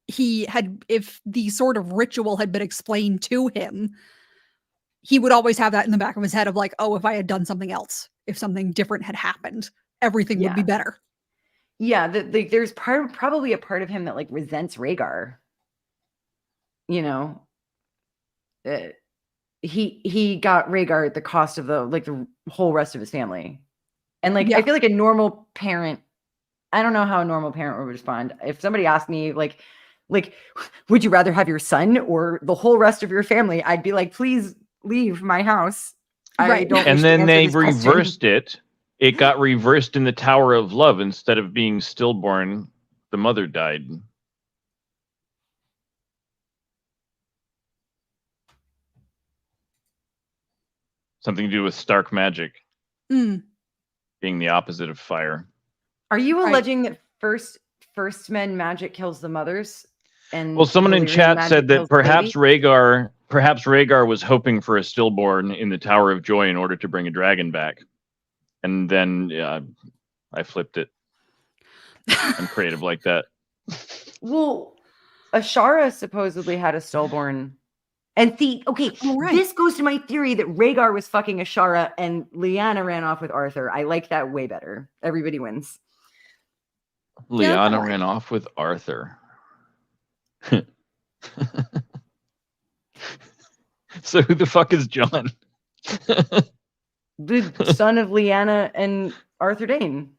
the sort of ritual had been explained to him, he would always have that in the back of his head of like, oh, if I had done something else, if something different had happened, everything would be better. Yeah, there's probably a part of him that like resents Rhaegar. You know, he got Rhaegar at the cost of the whole rest of his family. And like, I feel like a normal parent, I don't know how a normal parent would respond. If somebody asked me like, would you rather have your son or the whole rest of your family? I'd be like, please leave my house. Right. I don't. And then they reversed it. It got reversed in the Tower of Love. Instead of being stillborn, the mother died. Something to do with Stark magic. Being the opposite of fire. Are you alleging that first men magic kills the mothers? And well, someone in chat said that perhaps Rhaegar was hoping for a stillborn in the Tower of Joy in order to bring a dragon back. And then I flipped it. I'm creative like that. Well, Ashara supposedly had a stillborn. And this goes to my theory that Rhaegar was fucking Ashara and Lyanna ran off with Arthur. I like that way better. Everybody wins. Lyanna ran off with Arthur. So who the fuck is John? The son of Lyanna and Arthur Dayne.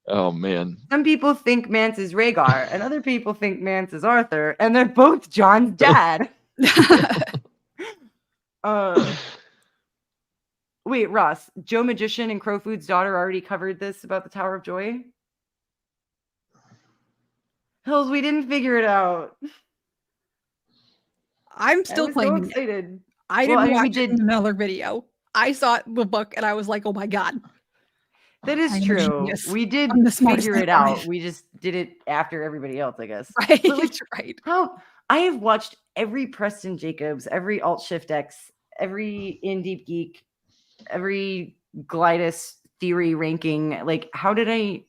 Oh, man. Some people think Mance is Rhaegar, and other people think Mance is Arthur, and they're both John's dad. Wait, Ross, Joe Magician and Crowfood's daughter already covered this about the Tower of Joy? Hills, we didn't figure it out. I'm still I was so claiming it. excited. I Well, didn't I mean, we watch it did. in another video. I saw the book and I was like, oh my God. That I is am a true. genius. We did I'm the smartest figure man it out. alive. We just did it after everybody else, I guess. Right, But like, right. how I have watched every Preston Jacobs, every Alt Shift X, every In Deep Geek, every Glidus theory ranking. Like, how did I?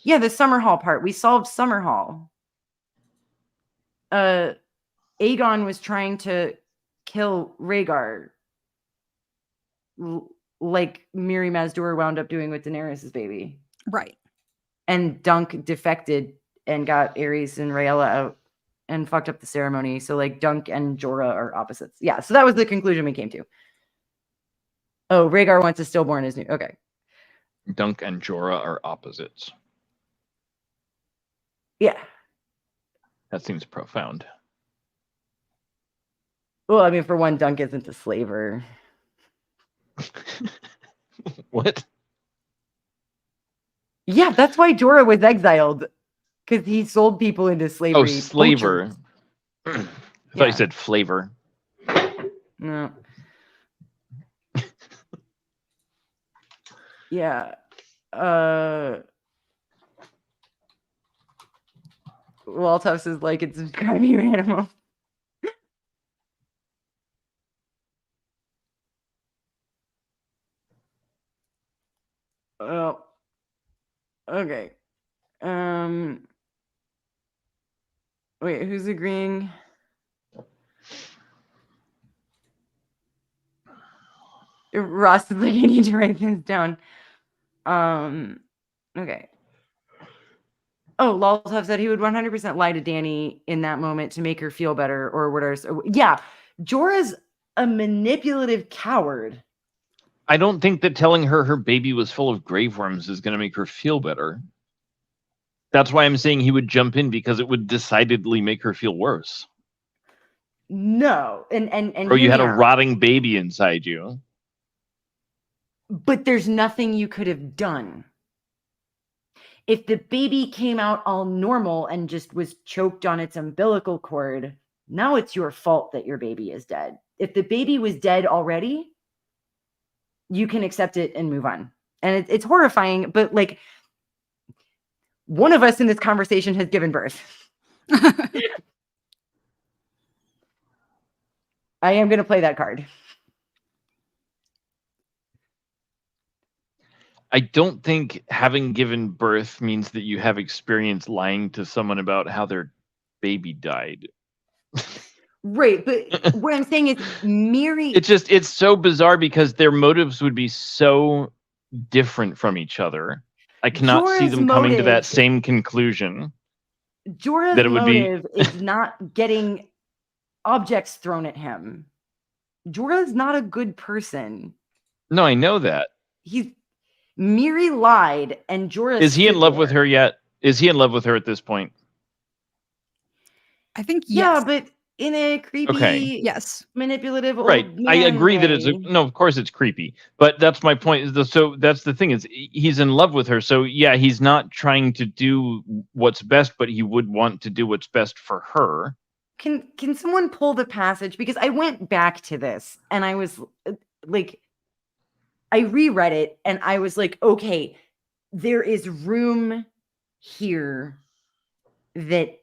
Yeah, the Summer Hall part. We solved Summer Hall. Aegon was trying to kill Rhaegar, like Miri Mazdur wound up doing with Daenerys' baby. Right. And Dunk defected and got Aerys and Rhaella out and fucked up the ceremony. So like Dunk and Jorah are opposites. Yeah, so that was the conclusion we came to. Oh, Rhaegar wants a stillborn is new. Okay. Dunk and Jorah are opposites. Yeah. That seems profound. Well, I mean, for one, Dunk isn't a slaver. What? Yeah, that's why Jorah was exiled. Because he sold people into slavery. Oh, slaver. I thought Yeah. you said flavor. No. Yeah. Walthouse is like, it's describing your animal. Oh. Okay. Wait, who's agreeing? Ross is like, I need to write this down. Okay. Oh, Laltov said he would 100% lie to Dany in that moment to make her feel better or whatever. So, yeah, Jorah's a manipulative coward. I don't think that telling her her baby was full of grave worms is going to make her feel better. That's why I'm saying he would jump in, because it would decidedly make her feel worse. No, and Or you had a rotting baby inside you. But there's nothing you could have done. If the baby came out all normal and just was choked on its umbilical cord, now it's your fault that your baby is dead. If the baby was dead already, you can accept it and move on. And it's horrifying, but like, one of us in this conversation has given birth. I am going to play that card. I don't think having given birth means that you have experience lying to someone about how their baby died. Right, but what I'm saying is Miri... It's so bizarre because their motives would be so different from each other. I cannot see them coming to that same conclusion. Jorah's motive is not getting objects thrown at him. Jorah's not a good person. No, I know that. Miri lied, and Jorah... Is he in love with her yet? Is he in love with her at this point? I think yes. Yeah, but in a creepy, yes, manipulative old right. man I agree way. that no, of course it's creepy, but that's my point. So that's the thing, is he's in love with her. So yeah, he's not trying to do what's best, but he would want to do what's best for her. Can someone pull the passage? Because I went back to this and I was like, I reread it and I was like, okay, there is room here that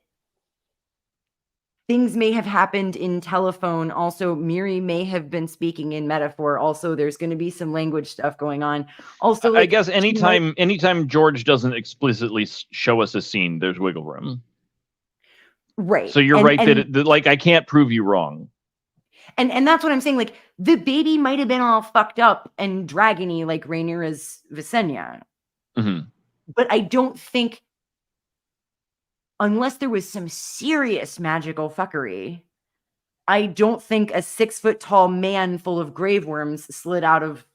things may have happened in telephone. Also, Miri may have been speaking in metaphor. Also, there's going to be some language stuff going on. Also, I guess anytime George doesn't explicitly show us a scene, there's wiggle room. Right. So you're right that like I can't prove you wrong. And that's what I'm saying. Like, the baby might have been all fucked up and dragony like Rhaenyra's Visenya. Mm-hmm. But I don't think, unless there was some serious magical fuckery, I don't think a 6-foot-tall man full of grave worms slid out of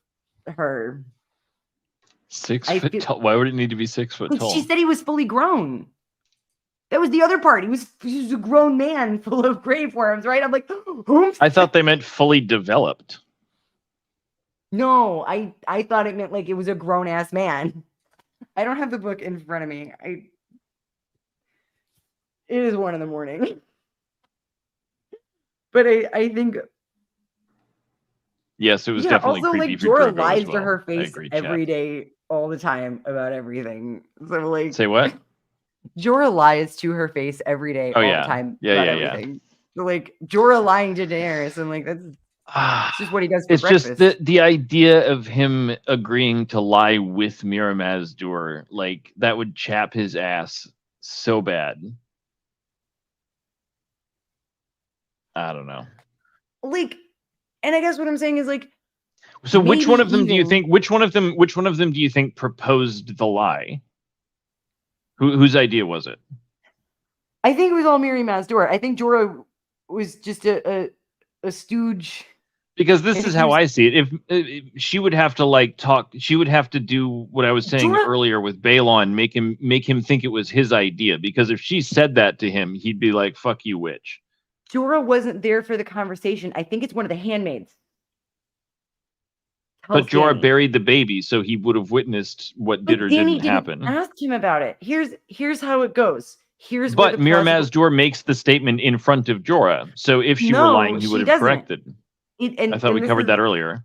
her. 6 foot tall? Why would it need to be 6 foot tall? She said he was fully grown. That was the other part. He was a grown man full of grave worms, right? I'm like, whom? I thought they meant fully developed. No, I thought it meant like it was a grown ass man. I don't have the book in front of me. It is 1 a.m. But I think Yes, it was definitely also creepy like for Jorah Drogo lies as to well. her I face agree, every chat. day, all the time about everything. So like Say what? Jorah lies to her face every day, all the time about everything. So, like Jorah lying to Daenerys, and like that's just what he does for It's breakfast. just the idea of him agreeing to lie with Mira Mazdur, like that would chap his ass so bad. I don't know. Like, and I guess what I'm saying is like, so which one of them do you even- think? Which one of them do you think proposed the lie? Whose idea was it? I think it was all Miri Mazdur. I think Jorah was just a stooge. Because this And is he how was- I see it. If she would have to like talk, she would have to do what I was saying Jorah- earlier with Balon, make him think it was his idea. Because if she said that to him, he'd be like, "Fuck you, witch." Jorah wasn't there for the conversation. I think it's one of the handmaids. But Tells Jorah Dany. buried the baby, so he would have witnessed what did or Dany didn't happen. ask him about it. Here's how it goes. Here's But where Mir the plausible- Mazdur makes the statement in front of Jorah. So if she were No, lying, he she would have doesn't. corrected. I thought we covered that earlier.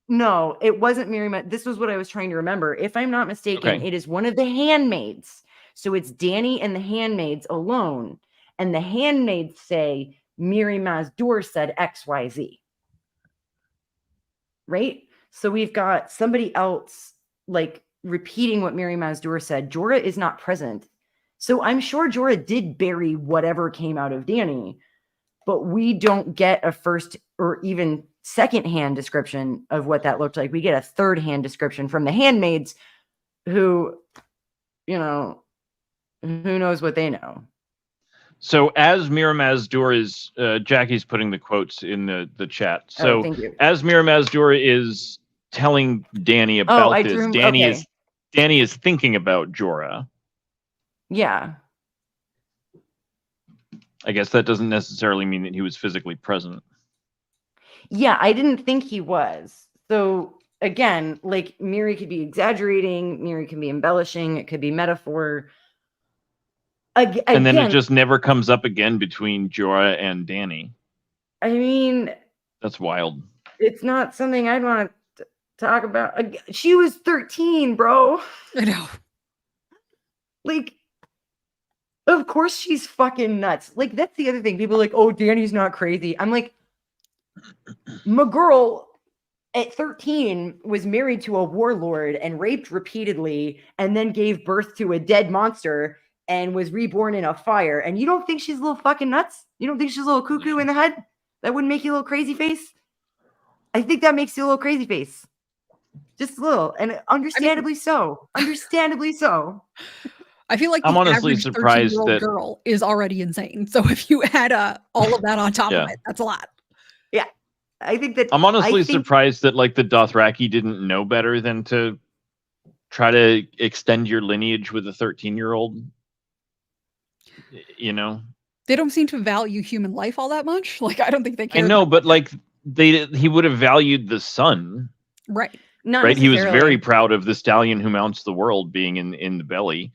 No, it wasn't Miri. This was what I was trying to remember. If I'm not mistaken, Okay. it is one of the handmaids. So it's Dany and the handmaids alone. And the handmaids say, Miri Mazdur said XYZ. Right? So we've got somebody else like repeating what Miri Mazdur said. Jorah is not present. So I'm sure Jorah did bury whatever came out of Dany, but we don't get a first or even second-hand description of what that looked like. We get a third-hand description from the handmaids who, you know, who knows what they know. So as Mira Mazdur is, Jackie's putting the quotes in the chat. So thank you. as Mira Mazdur is telling Dany about I this, drew- Dany okay. Dany is thinking about Jorah. Yeah. I guess that doesn't necessarily mean that he was physically present. Yeah, I didn't think he was. So again, like Miri could be exaggerating, Miri can be embellishing, it could be metaphor. And then it just never comes up again between Jorah and Dany. I mean, That's wild. it's not something I'd want to talk about. She was 13, bro. I know. Like, of course she's fucking nuts. Like, that's the other thing. People are like, oh, Dany's not crazy. I'm like, my girl at 13 was married to a warlord and raped repeatedly and then gave birth to a dead monster and was reborn in a fire. And you don't think she's a little fucking nuts? You don't think she's a little cuckoo in the head? That wouldn't make you a little crazy face? I think that makes you a little crazy face. Just a little. And understandably so. Understandably so. I feel like I'm the honestly average surprised 13-year-old that- girl is already insane. So if you add all of that on top Yeah. of it, that's a lot. Yeah. I think that I'm honestly surprised that like the Dothraki didn't know better than to try to extend your lineage with a 13-year-old. You know? They don't seem to value human life all that much. Like, I don't think they care. I know, but like he would have valued the son. Right. not Right? He was necessarily. very proud of the stallion who mounts the world being in the belly,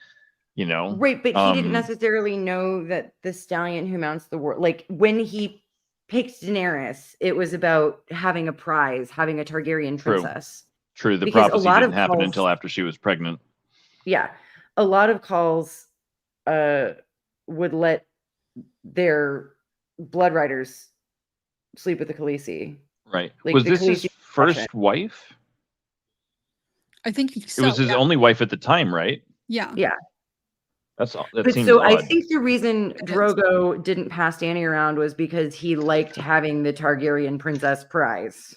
you know. Right, but he didn't necessarily know that the stallion who mounts the world, like when he picked Daenerys, it was about having a prize, having a Targaryen True. princess. True, the Because a prophecy lot didn't of happen calls- until after she was pregnant. Yeah, a lot of calls would let their blood riders sleep with the Khaleesi. Right. Like, Was the this his Khaleesi first option. wife? I think so. It was his yeah. only wife at the time, right? Yeah. Yeah. That But seems so odd. I think the reason It is. Drogo didn't pass Dany around was because he liked having the Targaryen princess prize.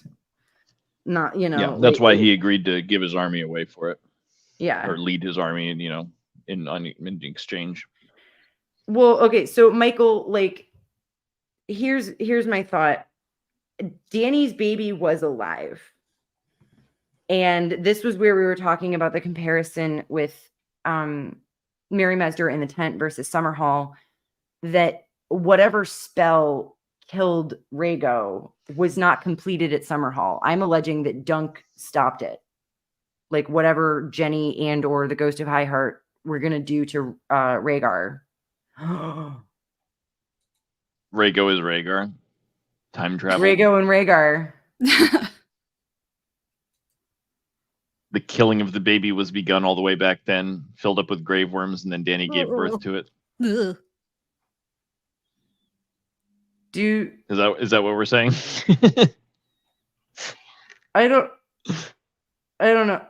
Not, you know. Yeah, that's like, why he agreed to give his army away for it, Yeah. or lead his army, you know, in exchange. Well, okay, so Michael, like, here's my thought. Dany's baby was alive. And this was where we were talking about the comparison with Mary Mesder in the tent versus Summerhall, that whatever spell killed Rhaego was not completed at Summerhall. I'm alleging that Dunk stopped it. Like whatever Jenny and or the Ghost of High Heart were gonna do to Rhaegar. Rhaego is Rhaegar. Time travel. Rhaego and Rhaegar. The killing of the baby was begun all the way back then, filled up with grave worms, and then Dany gave birth to it. Ugh. Dude, Is that what we're saying? I don't know.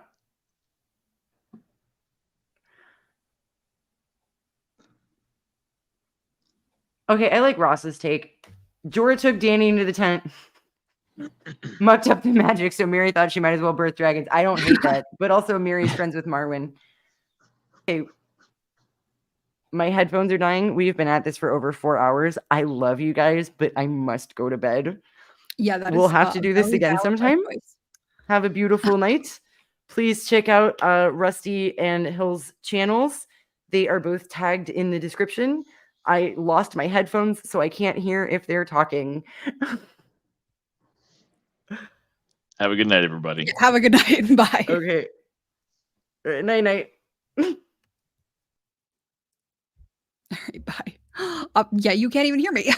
Okay, I like Ross's take. Jorah took Dany into the tent, mucked up the magic, so Mary thought she might as well birth dragons. I don't hate that, but also Mary's friends with Marwyn. Okay, my headphones are dying. We've been at this for over 4 hours. I love you guys, but I must go to bed. Yeah, that We'll is, have to do this very again valid sometime. choice. Have a beautiful night. Please check out Rusty and Hill's channels. They are both tagged in the description. I lost my headphones, so I can't hear if they're talking. Have a good night, everybody. Yeah, have a good night. Bye. Okay. Night night. All right, bye. Yeah, you can't even hear me.